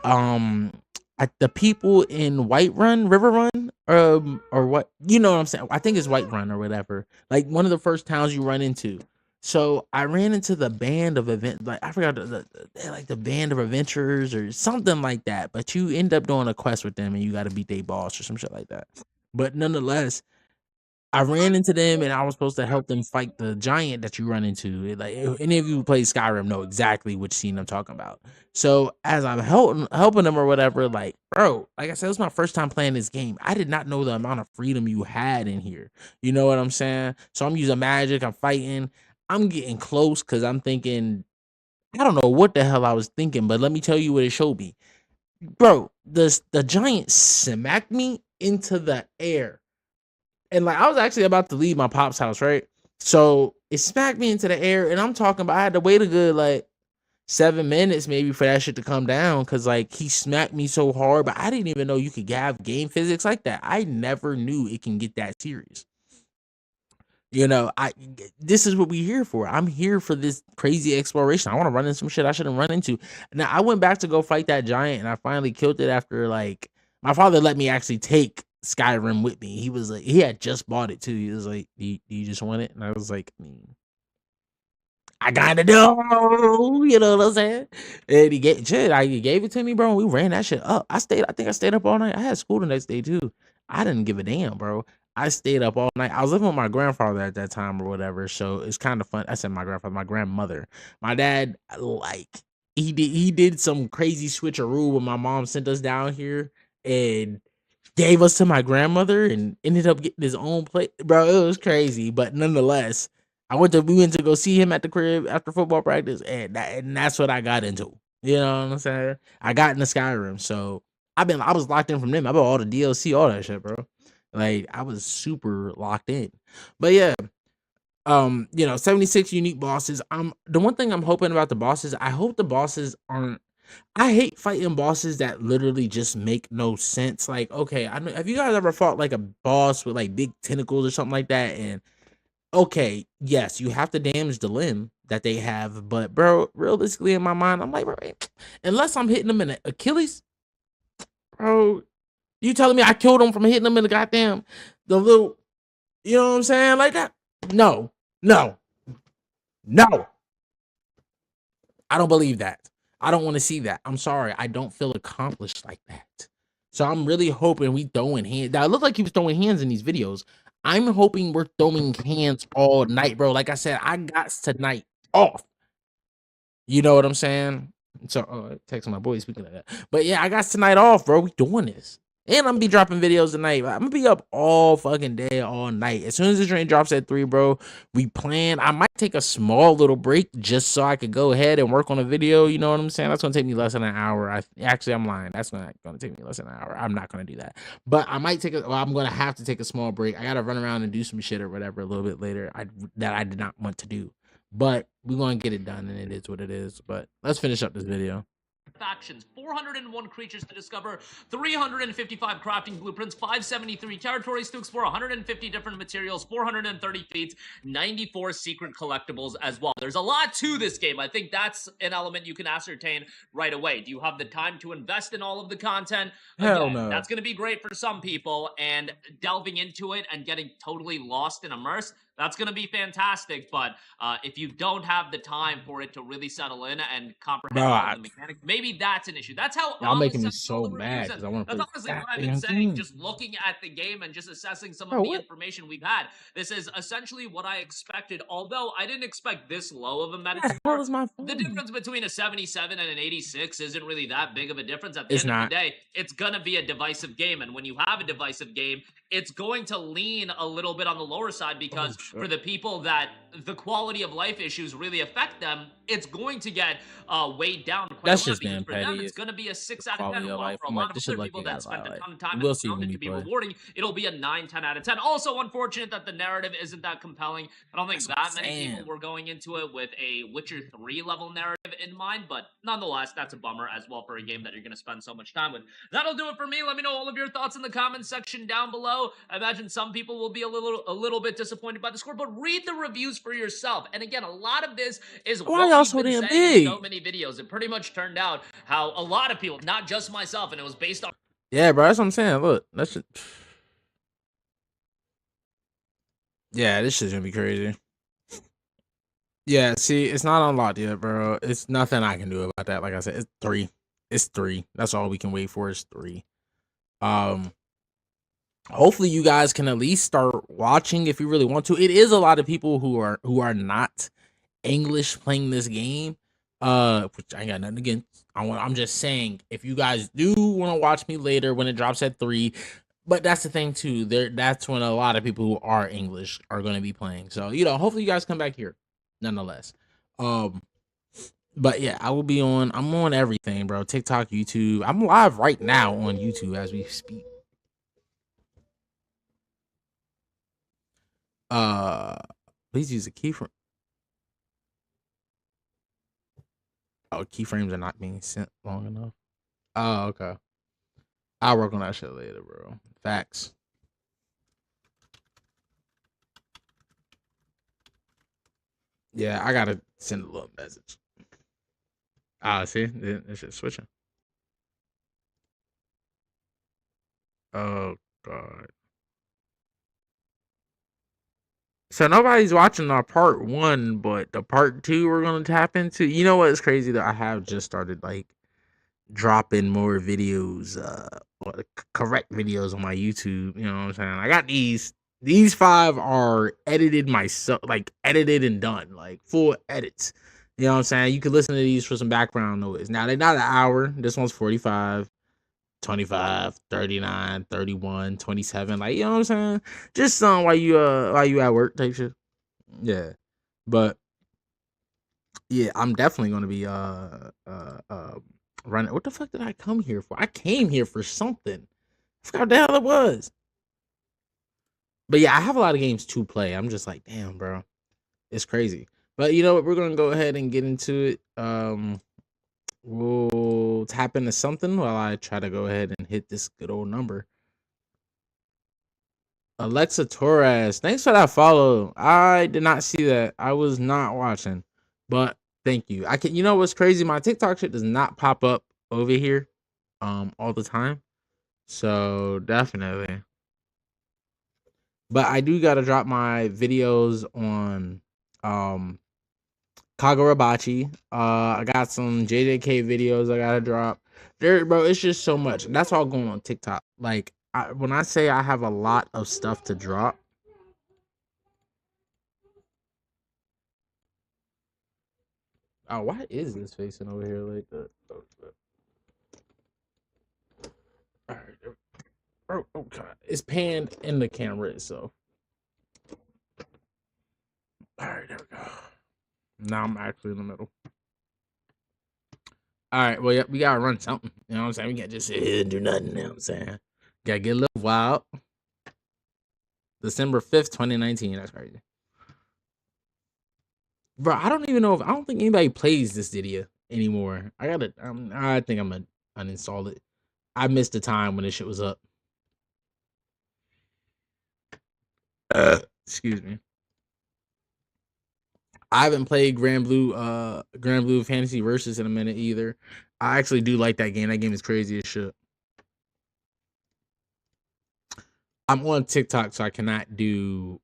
the people in Whiterun, Riverrun, or what, you know what I'm saying? I think it's Whiterun or whatever. Like one of the first towns you run into. So I ran into the band of event, like I forgot like the band of adventurers or something like that. But you end up doing a quest with them and you got to beat their boss or some shit like that. But nonetheless, I ran into them and I was supposed to help them fight the giant that you run into. Like any of you who play Skyrim know exactly which scene I'm talking about. So as I'm helping them or whatever, like bro, like I said, it was my first time playing this game. I did not know the amount of freedom you had in here. You know what I'm saying? So I'm using magic. I'm fighting. I'm getting close because I'm thinking, I don't know what the hell I was thinking, but let me tell you what it showed me, bro. The giant smacked me into the air. And like I was actually about to leave my pop's house, right? So it smacked me into the air, and I'm talking about I had to wait a good like 7 minutes maybe for that shit to come down because like he smacked me so hard, but I didn't even know you could have game physics like that. I never knew it can get that serious. You know, this is what we here for. I'm here for this crazy exploration. I want to run into some shit I shouldn't run into. Now I went back to go fight that giant, and I finally killed it after like my father let me actually take Skyrim with me. He was like, he had just bought it too. He was like, do you just want it? And I was like, I gotta know, you know what I'm saying? And he gave it to me, bro. And we ran that shit up. I think I stayed up all night. I had school the next day too. I didn't give a damn, bro. I stayed up all night. I was living with my grandfather at that time or whatever. So it's kind of fun. I said my grandfather, my grandmother. My dad, like, he did some crazy switcheroo when my mom sent us down here and gave us to my grandmother and ended up getting his own place. Bro, it was crazy. But nonetheless, we went to go see him at the crib after football practice, and that's what I got into. You know what I'm saying? I got into Skyrim, so I was locked in from them. I bought all the DLC, all that shit, bro. Like I was super locked in. But yeah, you know, 76 unique bosses. The one thing I'm hoping about the bosses, I hope the bosses aren't. I hate fighting bosses that literally just make no sense. Like, okay, have you guys ever fought like a boss with like big tentacles or something like that? And okay, yes, you have to damage the limb that they have, but bro, realistically in my mind, I'm like, bro, unless I'm hitting them in the Achilles, bro, you telling me I killed him from hitting them in the little, you know what I'm saying, like that? No, I don't believe that. I don't want to see that. I'm sorry, I don't feel accomplished like that. So I'm really hoping we throwing hands. Now it looked like he was throwing hands in these videos. I'm hoping we're throwing hands all night, bro. Like I said, I got tonight off. You know what I'm saying? So, texting my boy speaking of that. But yeah, I got tonight off, bro. We doing this. And I'm gonna be dropping videos tonight. I'm gonna be up all fucking day, all night. As soon as the train drops at 3, bro, we plan. I might take a small little break just so I could go ahead and work on a video. You know what I'm saying? That's gonna take me less than an hour. I'm lying. That's not gonna take me less than an hour. I'm not gonna do that. But I might I'm gonna have to take a small break. I gotta run around and do some shit or whatever a little bit later that I did not want to do. But we're gonna get it done, and it is what it is. But let's finish up this video. Factions, 401 creatures to discover, 355 crafting blueprints, 573 territories to explore, 150 different materials, 430 feats, 94 secret collectibles as well. There's a lot to this game. I think that's an element you can ascertain right away. Do you have the time to invest in all of the content? Hell no. That's going to be great for some people, and delving into it and getting totally lost and immersed, that's going to be fantastic. But if you don't have the time for it to really settle in and comprehend all the mechanics, maybe that's an issue. That's how y'all making me so mad because I want to play. That's honestly what I've been saying. Just looking at the game and just assessing some of the information we've had. This is essentially what I expected. Although I didn't expect this low of a Metascore. The difference between a 77 and an 86 isn't really that big of a difference. At the end of the day, it's gonna be a divisive game, and when you have a divisive game, it's going to lean a little bit on the lower side because for the people that the quality of life issues really affect them, it's going to get weighed down quite That's a lot just because being for them petty. it's going to be a 6 out of Quality 10. of While life. for a I'm lot like, of this shit other like people it that got spent a like. ton of time We'll and see found when it we to be play. rewarding, it'll be a 9, 10 out of 10. Also, unfortunate that the narrative isn't that compelling. I don't think that many people were going into it with a Witcher 3 level narrative in mind, but nonetheless, that's a bummer as well for a game that you're going to spend so much time with. That'll do it for me. Let me know all of your thoughts in the comments section down below. I imagine some people will be a little bit disappointed by the score, but read the reviews for yourself. And again, a lot of this is Why what y'all we've so been damn saying big? in so many videos. It pretty much turned out how a lot of people, not just myself, and it was based on. Yeah, bro, that's what I'm saying. Look, that's just... Yeah, this shit's gonna be crazy. Yeah, see, it's not unlocked yet, bro. It's nothing I can do about that. Like I said, it's 3. It's 3. That's all we can wait for is 3. Hopefully you guys can at least start watching if you really want to. It is a lot of people who are not English playing this game. Which I ain't got nothing against. I'm just saying, if you guys do want to watch me later when it drops at 3, but that's the thing too. That's when a lot of people who are English are going to be playing. So, hopefully you guys come back here nonetheless. But yeah, I'm on everything, bro. TikTok, YouTube. I'm live right now on YouTube as we speak. Please use a keyframe. Oh, keyframes are not being sent long enough. Oh, okay. I'll work on that shit later, bro. Facts. Yeah, I gotta send a little message. See, it's just switching. Oh god. So nobody's watching our part 1, but the part 2 we're gonna tap into. You know what is crazy though? I have just started like dropping more videos, correct videos on my YouTube. You know what I'm saying? I got these 5 are edited myself, like edited and done, like full edits. You know what I'm saying? You can listen to these for some background noise. Now they're not an hour. This one's 45, 25, 39, 31, 27. Like, you know what I'm saying? Just something while you at work type shit. Yeah. But yeah, I'm definitely gonna be running. What the fuck did I come here for? I came here for something. I forgot what the hell it was. But yeah, I have a lot of games to play. I'm just like, damn, bro. It's crazy. But you know what? We're gonna go ahead and get into it. We'll tap into something while I try to go ahead and hit this good old number. Alexa Torres, thanks for that follow. I did not see that. I was not watching, but thank you. You know what's crazy? My TikTok shit does not pop up over here, all the time. So definitely. But I do gotta drop my videos on, Kagurabachi. I got some JJK videos I gotta drop. Bro, it's just so much. That's all going on TikTok. Like, when I say I have a lot of stuff to drop. Oh, why is this facing over here like that? All right, bro. Okay, it's panned in the camera itself. All right, there we go. Now I'm actually in the middle. All right, well, yeah, we gotta run something. You know what I'm saying? We can't just sit here and do nothing. You know what I'm saying? Gotta get a little wild. December 5th, 2019. That's crazy. Bro, I don't think anybody plays this video anymore. I think I'm gonna uninstall it. I missed the time when this shit was up. Excuse me. I haven't played Grand Blue Fantasy Versus in a minute either. I actually do like that game. That game is crazy as shit. I'm on TikTok, so I cannot do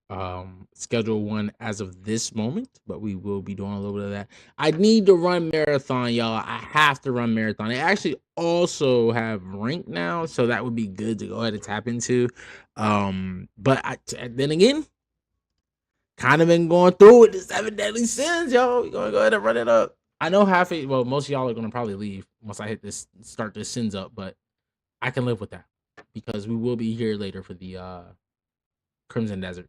schedule one as of this moment, but we will be doing a little bit of that. I need to run marathon, y'all. I have to run marathon. They actually also have rank now, so that would be good to go ahead and tap into. But then again, kind of been going through with the 7 deadly sins, y'all. We're gonna go ahead and run it up. I know most of y'all are gonna probably leave once I start this sins up, but I can live with that because we will be here later for the Crimson Desert.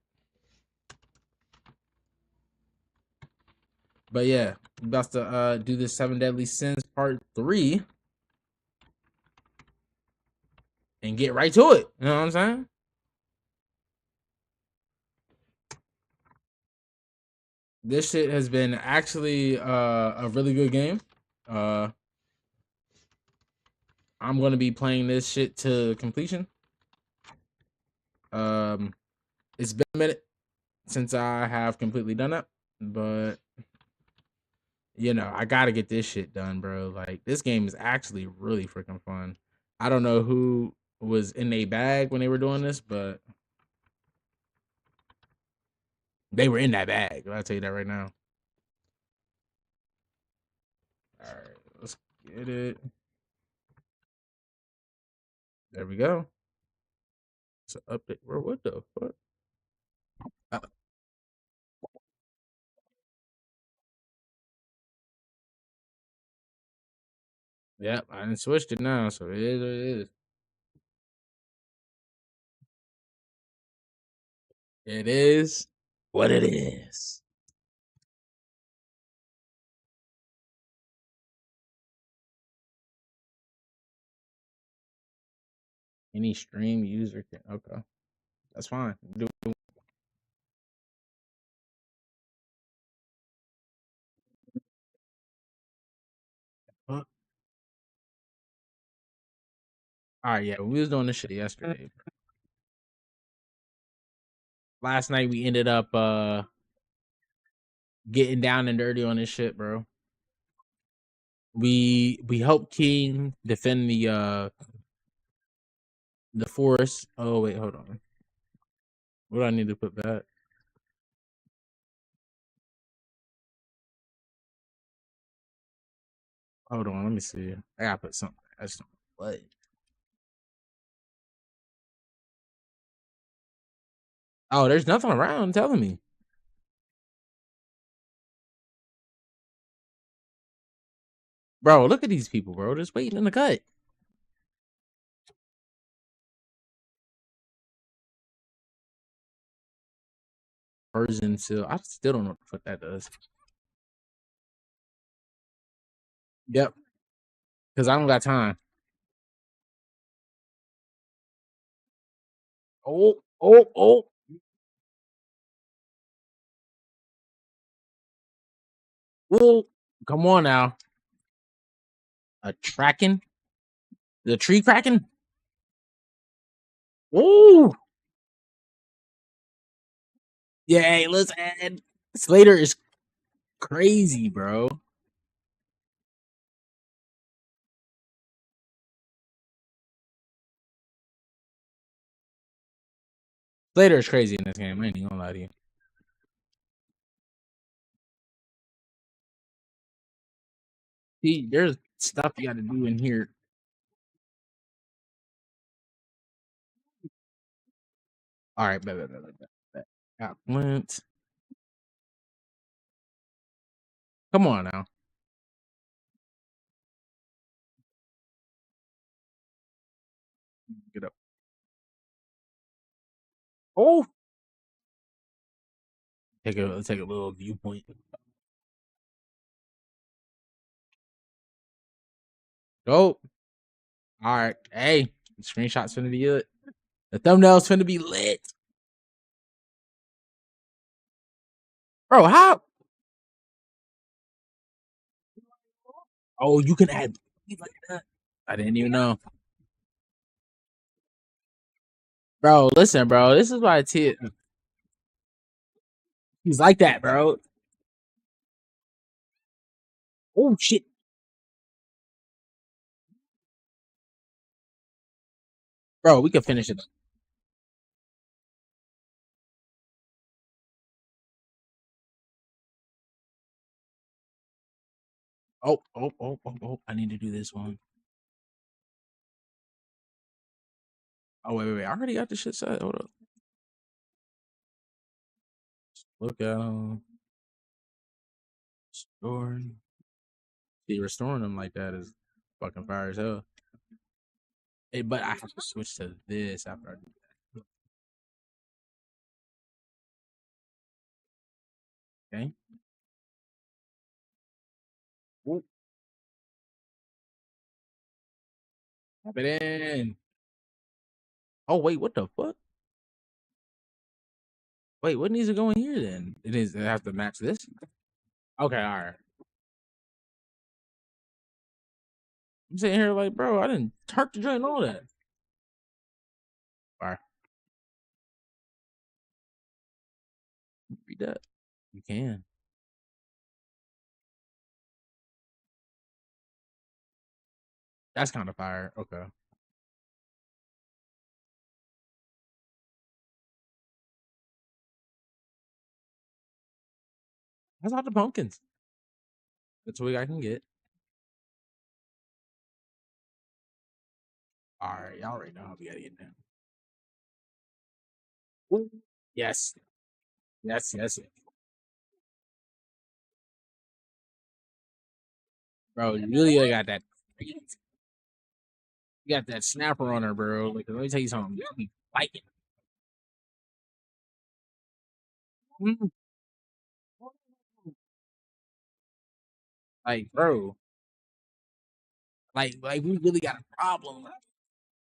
But yeah, I'm about to do this 7 Deadly Sins Part 3 and get right to it. You know what I'm saying? This shit has been actually a really good game. I'm gonna be playing this shit to completion. It's been a minute since I have completely done that, but you know, I gotta get this shit done, bro. Like, this game is actually really freaking fun. I don't know who was in a bag when they were doing this, but they were in that bag. I'll tell you that right now. All right, let's get it. There we go. It's an update. Bro, what the fuck? Yep, I done switched it now, so it is what it is. It is what it is. Any stream user can. Okay, that's fine. Do. All right, yeah, we was doing this shit yesterday. Last night we ended up getting down and dirty on this shit, bro. We helped King defend the forest. Oh wait, hold on. What do I need to put back? Hold on, let me see. I gotta put something. That's what. Oh, there's nothing around telling me. Bro, look at these people, bro. Just waiting in the cut. Version seal. I still don't know what the fuck that does. Yep. Because I don't got time. Oh. Well, come on now. A tracking? The tree cracking? Ooh. Yeah, hey, listen. Slater is crazy, bro. Slater is crazy in this game. I ain't even gonna lie to you. See, there's stuff you gotta do in here. All right, bet. Got Flint. Come on now. Get up. Oh. Take a little viewpoint. Go. All right. Hey, the screenshot's finna be lit. The thumbnail's finna be lit. Bro, how? Oh, you can add like that. I didn't even know. Bro, listen, bro. This is why he's like that, bro. Oh shit. Bro, we can finish it. Oh. I need to do this one. Oh, wait. I already got this shit set. Hold up. Look at him. Restoring. See, restoring them like that is fucking fire as hell. Hey, but I have to switch to this after I do that. Okay. Tap it in. Oh wait, what the fuck? Wait, what needs to go in here then? It has to match this. Okay, all right. I'm sitting here like, bro, I didn't turk the joint and all that. All right. Read that. You can. That's kind of fire. Okay. That's all the pumpkins. That's what I can get. All right, y'all already know how we gotta get down. Ooh, yes. Yes, yes. Bro, Julia got that. You got that snapper on her, bro. Like, let me tell you something. You be fighting. Like, bro. Like we really got a problem.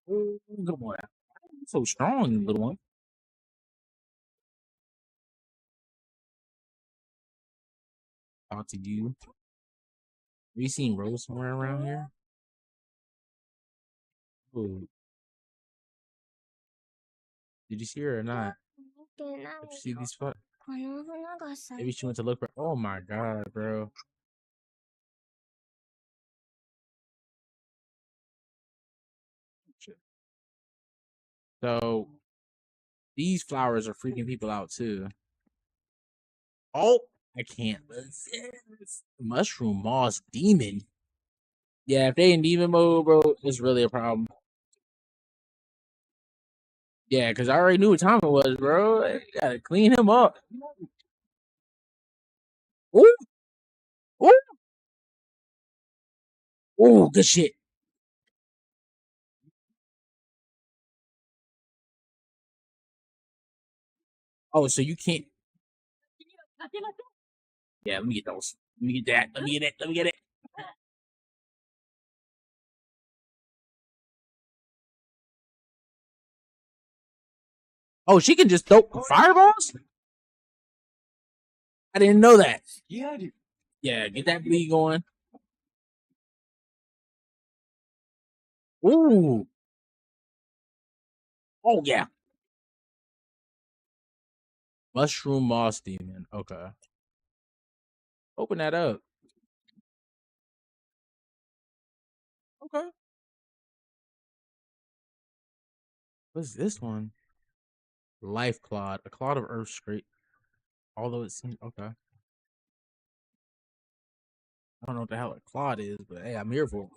Ooh, come on. You're so strong, little one. Talk to you. Have you seen Rose somewhere around here? Ooh. Did you see her or not? Did you see these fuck? Maybe she went to look for. Oh my god, bro. So these flowers are freaking people out too. Oh, I can't resist. Mushroom Moss Demon. Yeah, if they in demon mode, bro, it's really a problem. Yeah, because I already knew what time it was, bro. I gotta clean him up. Ooh. Ooh. Ooh, good shit. Oh, so you can't. Yeah, let me get those. Let me get that. Let me get it. Let me get it. Oh, she can just throw fireballs? I didn't know that. Yeah, get that bleed going. Ooh. Oh, yeah. Mushroom Moss Demon. Okay. Open that up. Okay. What's this one? Life Clod. A clod of earth straight. Although it seems okay. I don't know what the hell a clod is, but hey, I'm here for it.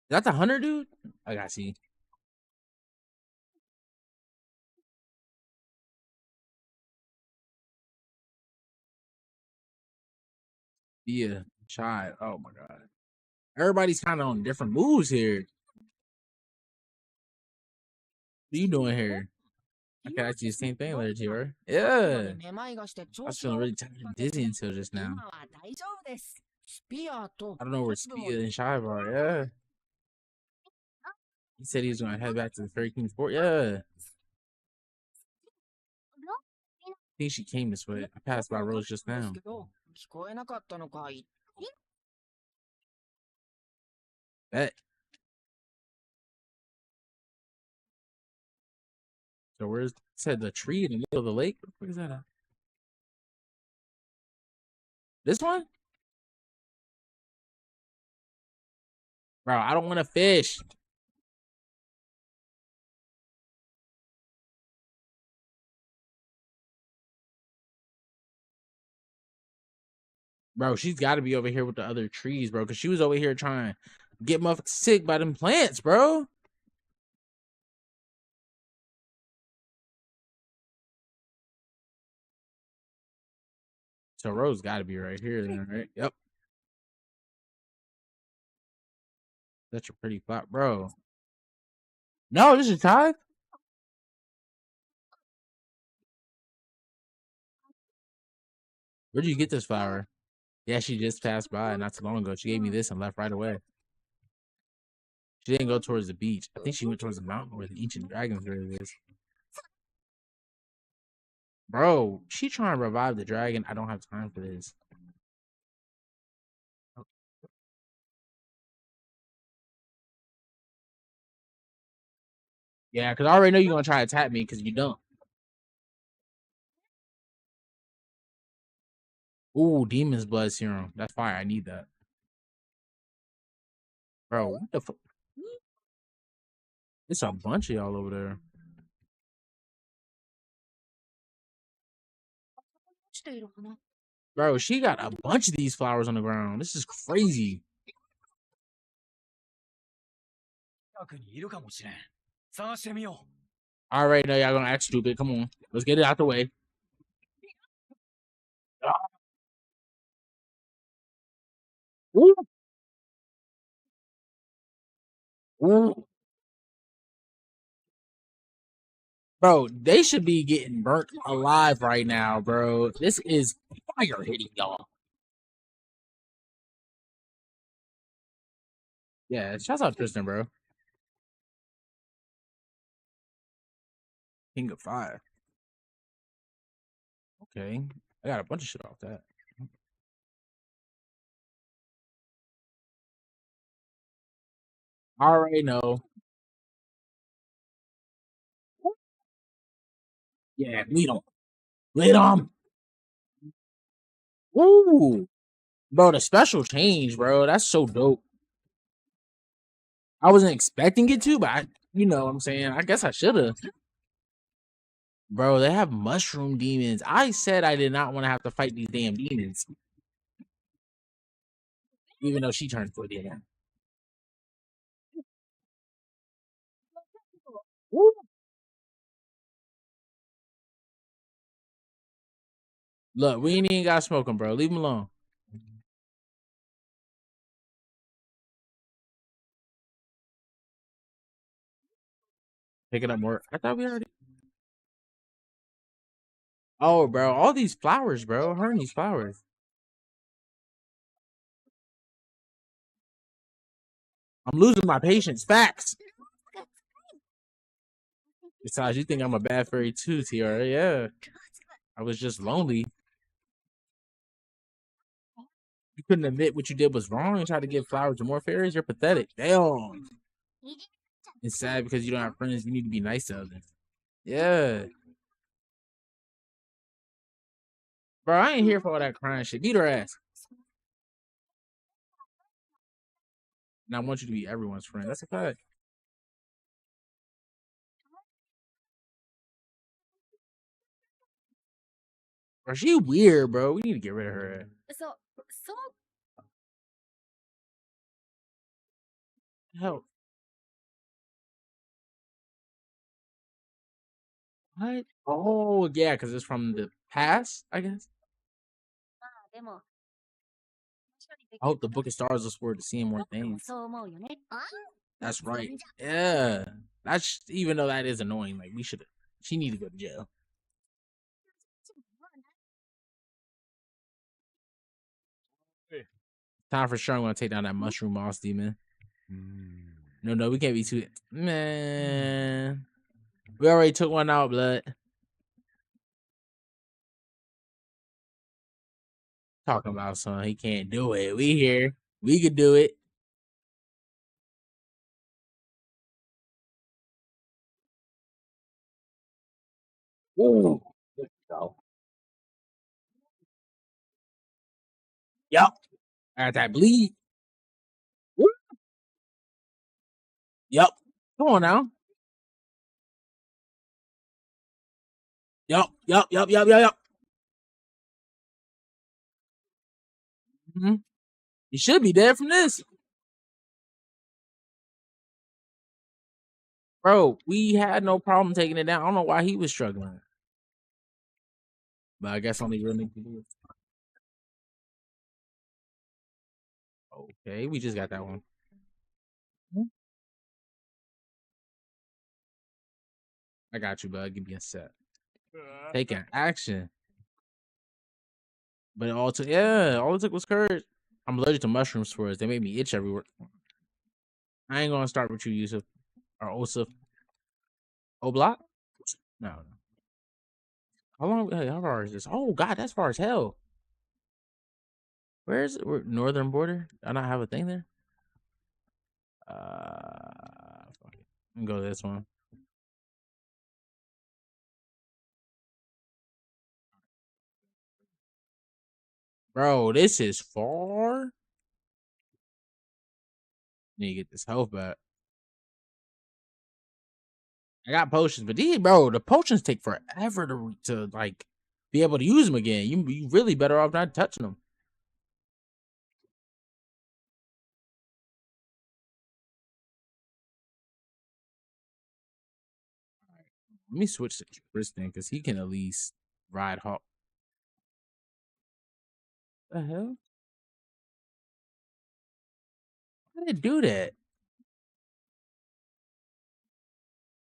Is that the hunter dude? I gotta see. Yeah, child. Oh my god. Everybody's kind of on different moves here. What are you doing here? I can actually the same thing later, too, right? Yeah. I was feeling really tired and dizzy until just now. I don't know where Spear and Shive are. Yeah. He said he was going to head back to the Fairy King's Fort. Yeah. I think she came this way. I passed by Rose just now. Bet. So where's said the tree in the middle of the lake? What is that at? This one? Bro, I don't want to fish. Bro, she's got to be over here with the other trees, bro, because she was over here trying to get motherfuckers sick by them plants, bro. So Rose got to be right here, then, right? Yep. Such a pretty flop, bro. No, this is Tithe. Where'd you get this flower? Yeah, she just passed by not too long ago. She gave me this and left right away. She didn't go towards the beach. I think she went towards the mountain where the ancient dragon's grave is. Bro, she trying to revive the dragon. I don't have time for this. Yeah, because I already know you're going to try to attack me because you don't. Ooh, Demon's Blood Serum. That's fire. I need that. Bro, what the fuck? It's a bunch of y'all over there. Bro, she got a bunch of these flowers on the ground. This is crazy. I already know y'all gonna act stupid. Come on. Let's get it out the way. Ooh. Ooh. Bro, they should be getting burnt alive right now, bro. This is fire hitting y'all. Yeah, shouts out Tristan, bro. King of Fire. Okay. I got a bunch of shit off that. I already know. Yeah, lead him. Lead him. Woo. Bro, the special change, bro. That's so dope. I wasn't expecting it to, but you know what I'm saying. I guess I should have. Bro, they have mushroom demons. I said I did not want to have to fight these damn demons. Even though she turned for the demon. Woo. Look, we ain't even got smoking, bro. Leave him alone. Picking up more. I thought we already. Oh, bro. All these flowers, bro. Her and these flowers. I'm losing my patience. Facts. Besides, you think I'm a bad fairy too, Tiara. Yeah. I was just lonely. You couldn't admit what you did was wrong and try to give flowers to more fairies? You're pathetic. Damn. It's sad because you don't have friends. You need to be nice to others. Yeah. Bro, I ain't here for all that crying shit. Beat her ass. And I want you to be everyone's friend. That's a fact. Bro, she weird, bro. We need to get rid of her. Help. What? Oh, yeah, because it's from the past, I guess. I hope the Book of Stars is for to see more things. That's right. Yeah. That's even though that is annoying. Like we should. She need to go to jail. Time for sure. I'm gonna take down that mushroom moss demon. No, we can't be too. Man, we already took one out, blood. Talking about son, he can't do it. We here. We could do it. Ooh. There we go. Yep. I got that bleed. Woo. Yep. Come on now. Yep. Mm-hmm. You should be dead from this. Bro, we had no problem taking it down. I don't know why he was struggling. But I guess only real niggas do it. Okay, we just got that one. I got you, bud. Give me a set. Taking action. But all it took was courage. I'm allergic to mushrooms for us. They make me itch everywhere. I ain't gonna start with you, Yusuf. Or Osif. Oblak? No. How long? Hey, how far is this? Oh God, that's far as hell. Where is it? Northern border? I not have a thing there. Fuck it. I'm gonna go this one. Bro, this is far. Need to get this health back. I got potions, but these, bro, the potions take forever to like be able to use them again. You really better off not touching them. Let me switch to Tristan because he can at least ride Hawk. The hell? How did it do that?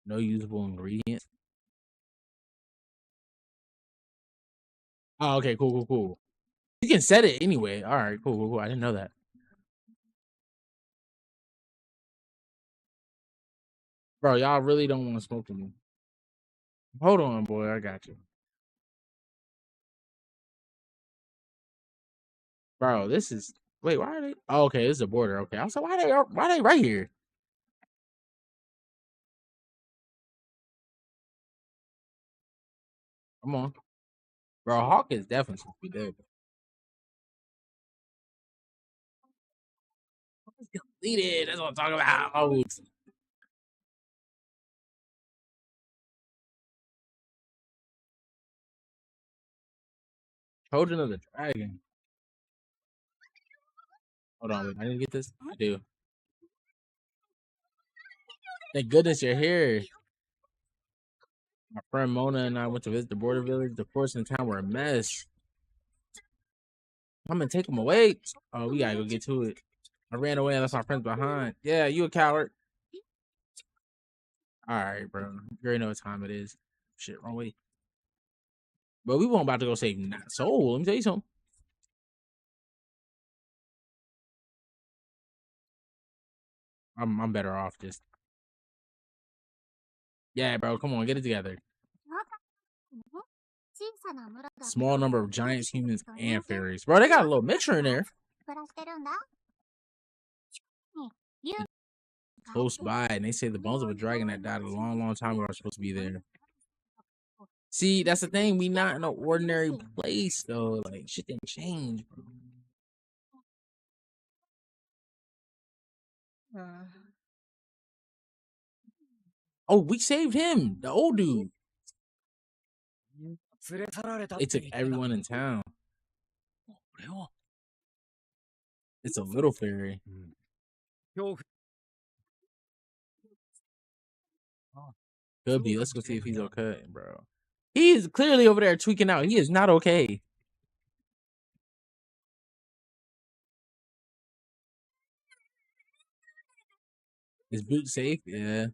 No usable ingredients. Oh, okay, cool. You can set it anyway. All right, cool. I didn't know that. Bro, y'all really don't want to smoke with me. Hold on, boy. I got you. Bro, this is... Wait, why are they... Oh, okay, this is a border. Okay, I was like, why are they right here? Come on. Bro, Hawk is definitely supposed to be dead. Deleted. That's what I'm talking about. Oh. Children of the Dragon. Hold on, wait, I didn't get this. I do. Thank goodness you're here. My friend Mona and I went to visit the border village. The forest in town were a mess. I'm gonna take them away. Oh, we gotta go get to it. I ran away and left my friends behind. Yeah, you a coward. Alright, bro. You already know what time it is. Shit, wrong way. But we weren't about to go save Soul. Let me tell you something. I'm better off just... Yeah, bro, come on, get it together. Small number of giants, humans, and fairies. Bro, they got a little mixture in there. Close by, and they say the bones of a dragon that died a long time ago are supposed to be there. See, that's the thing. We not in an ordinary place, though. Like, shit didn't change, bro. Oh, we saved him, the old dude. They took everyone in town. It's a little fairy. Could be. Let's go see if he's okay, bro. He is clearly over there tweaking out. He is not okay. Is Boot safe? Yeah.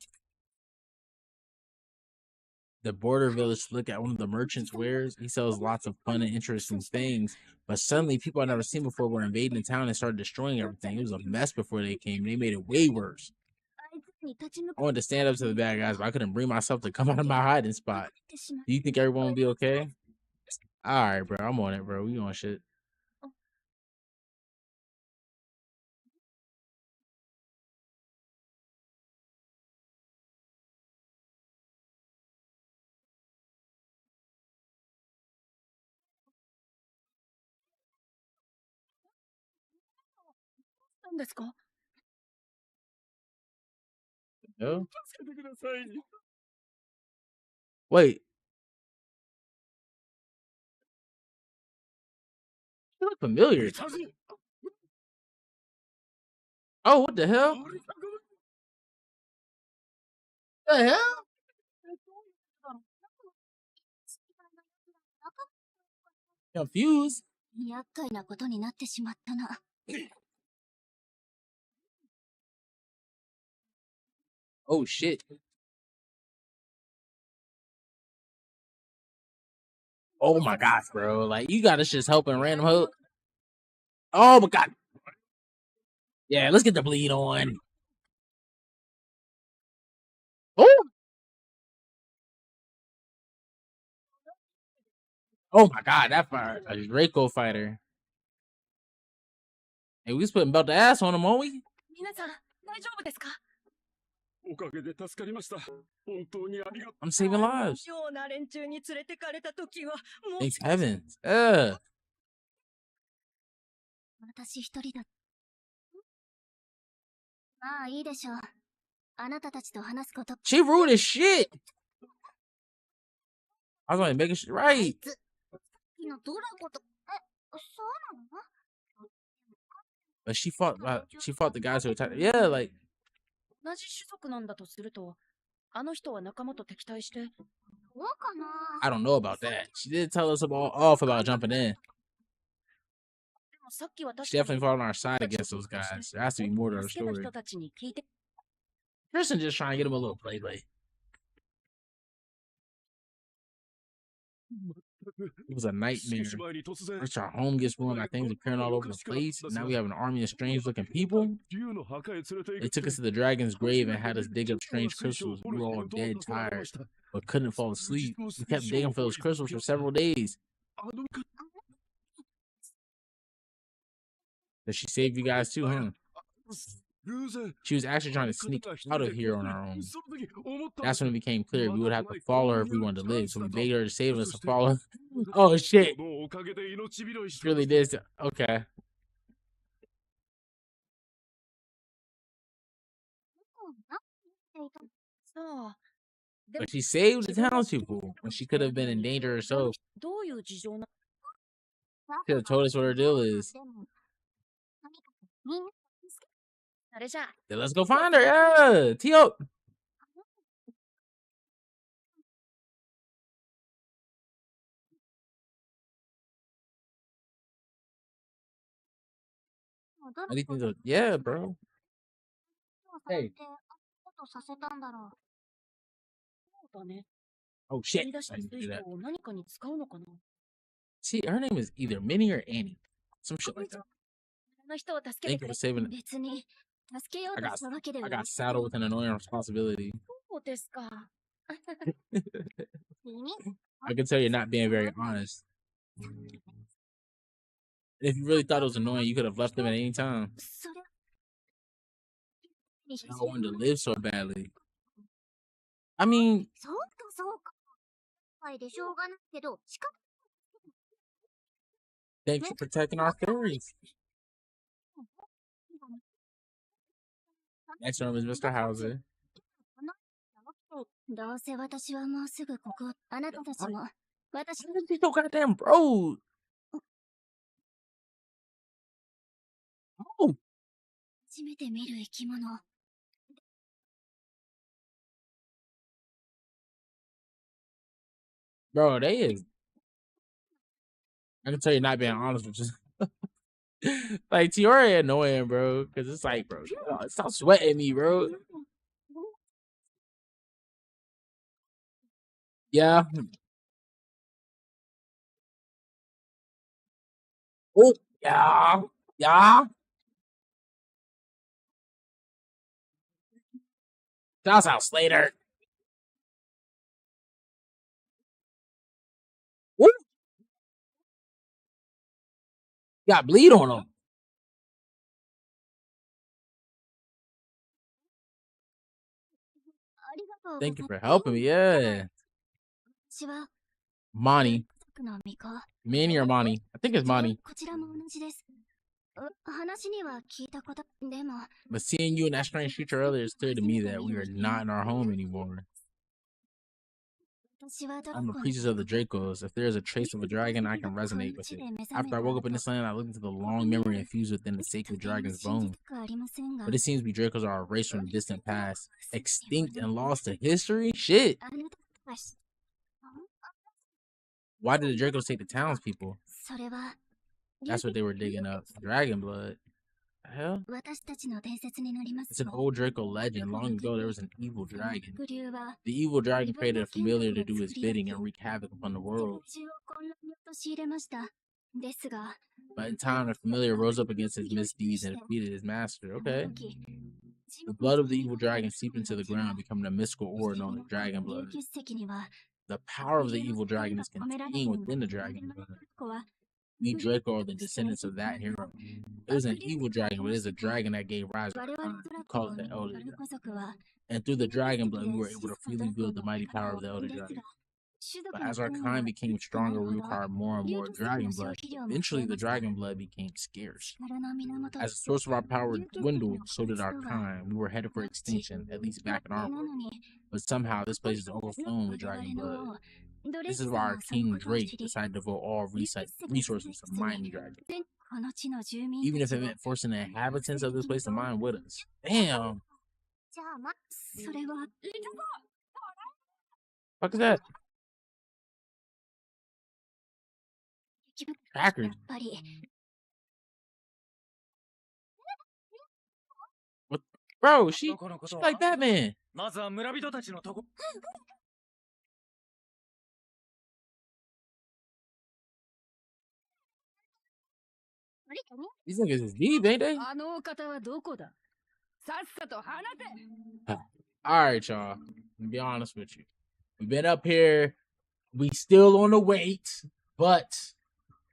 The border village look at one of the merchant's wares. He sells lots of fun and interesting things. But suddenly, people I've never seen before were invading the town and started destroying everything. It was a mess before they came. They made it way worse. I wanted to stand up to the bad guys, but I couldn't bring myself to come out of my hiding spot. Do you think everyone will be okay? All right, bro. I'm on it, bro. We on shit. No? Wait. You look familiar. Oh, what the hell? The hell? Confused. Oh shit. Oh my gosh, bro. Like, you got us just helping random hope. Oh my god. Yeah, let's get the bleed on. Oh my god, that fire. A Draco fighter. Hey, we was putting belt the ass on him, won't we? I'm saving lives. Thanks heavens. She rude as shit. I was like making shit right. But she fought the guys who attacked. Yeah, like. I don't know about that. She did tell us off about jumping in. She definitely fought on our side against those guys. There has to be more to her story. Tristan just trying to get him a little play. It was a nightmare. First, our home gets ruined by things appearing all over the place. Now we have an army of strange-looking people. They took us to the dragon's grave and had us dig up strange crystals. We were all dead tired, but couldn't fall asleep. We kept digging for those crystals for several days. Did she save you guys too, huh? She was actually trying to sneak out of here on our own. That's when it became clear we would have to follow her if we wanted to live. So we begged her to save us to follow her. Oh shit! Really did. Okay. But she saved the townspeople when she could have been in danger herself. She could have told us what her deal is. Then let's go find her. Yeah, tee up. Anything? Yeah, bro. Hey. Oh shit! I didn't do that. See, her name is either Minnie or Annie. Some shit like that. Thank you for saving it. I got saddled with an annoying responsibility. I can tell you're not being very honest. If you really thought it was annoying, you could have left them at any time. I wanted to live so badly. I mean, thanks for protecting our fairies. Next one is Mr. Hauser. He's so goddamn bro. Oh. Bro, they is. I can tell you're not being honest with just like Tiora annoying, bro. Cause it's like, bro, stop sweating me, bro. Yeah. Oh, yeah. Yeah. Shouts out Slater. Woo. Got bleed on him. Thank you for helping me. Yeah. Mani. Manny or Mani? I think it's Mani. But seeing you in that strange future earlier, it's clear to me that we are not in our home anymore. I'm a priestess of the Dracos. If there is a trace of a dragon, I can resonate with it. After I woke up in this land, I looked into the long memory infused within the sacred dragon's bones. But it seems we Dracos are a race from the distant past, extinct and lost to history? Shit! Why did the Dracos take the townspeople? That's what they were digging up. Dragon blood. The hell? It's an old Draco legend. Long ago, there was an evil dragon. The evil dragon created a familiar to do his bidding and wreak havoc upon the world. But in time, the familiar rose up against his misdeeds and defeated his master. Okay. The blood of the evil dragon seeped into the ground, becoming a mystical ore known as dragon blood. The power of the evil dragon is contained within the dragon blood. We Draco are the descendants of that hero. It was an evil dragon, but it is a dragon that gave rise to Khan. We call it the Elder Dragon. And through the dragon blood, we were able to freely wield the mighty power of the Elder Dragon. But as our kind became stronger, we required more and more dragon blood. Eventually, the dragon blood became scarce. As the source of our power dwindled, so did our kind. We were headed for extinction, at least back in our world. But somehow, this place is overflowing with dragon blood. This is why our king Drake decided to devote all resources to mining dragons. Even if it meant forcing the inhabitants of this place to mine with us. Damn! Fuck is that? Trackers. What? Bro, she like Batman. These niggas is deep, ain't they? Alright, y'all. To be honest with you. We've been up here. We still on the wait, but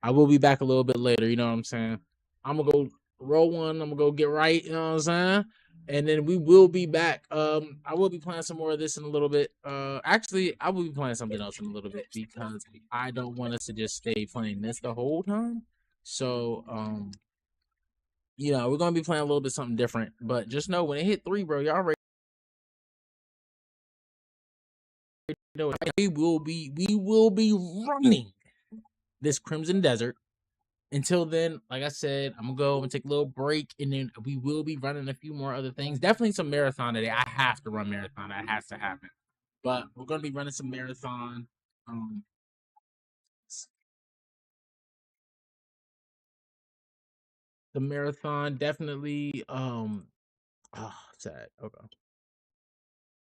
I will be back a little bit later, you know what I'm saying? I'm gonna go roll one, I'm gonna go get right, you know what I'm saying? And then we will be back. I will be playing some more of this in a little bit. Actually, I will be playing something else in a little bit because I don't want us to just stay playing this the whole time. So, you know, we're gonna be playing a little bit something different. But just know when it hit 3, bro, y'all already know we will be running this Crimson Desert. Until then, like I said, I'm gonna go and take a little break, and then we will be running a few more other things. Definitely some marathon today. I have to run marathon. That has to happen. But we're gonna be running some marathon. The marathon definitely. Sad. Okay.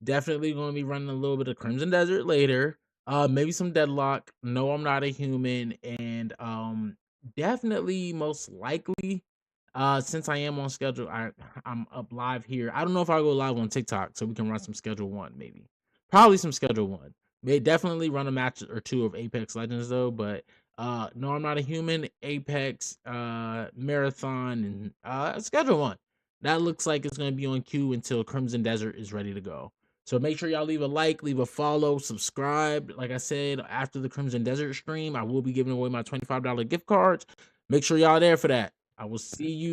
Definitely gonna be running a little bit of Crimson Desert later. Maybe some Deadlock. No, I'm not a human, and definitely most likely since I am on schedule, I'm up live here. I don't know if I'll go live on TikTok so we can run some schedule 1, maybe probably some schedule 1. May definitely run a match or 2 of Apex Legends though. But no, I'm not a human. Apex marathon and schedule 1 that looks like it's going to be on queue until Crimson Desert is ready to go. So make sure y'all leave a like, leave a follow, subscribe. Like I said, after the Crimson Desert stream, I will be giving away my $25 gift cards. Make sure y'all there for that. I will see you.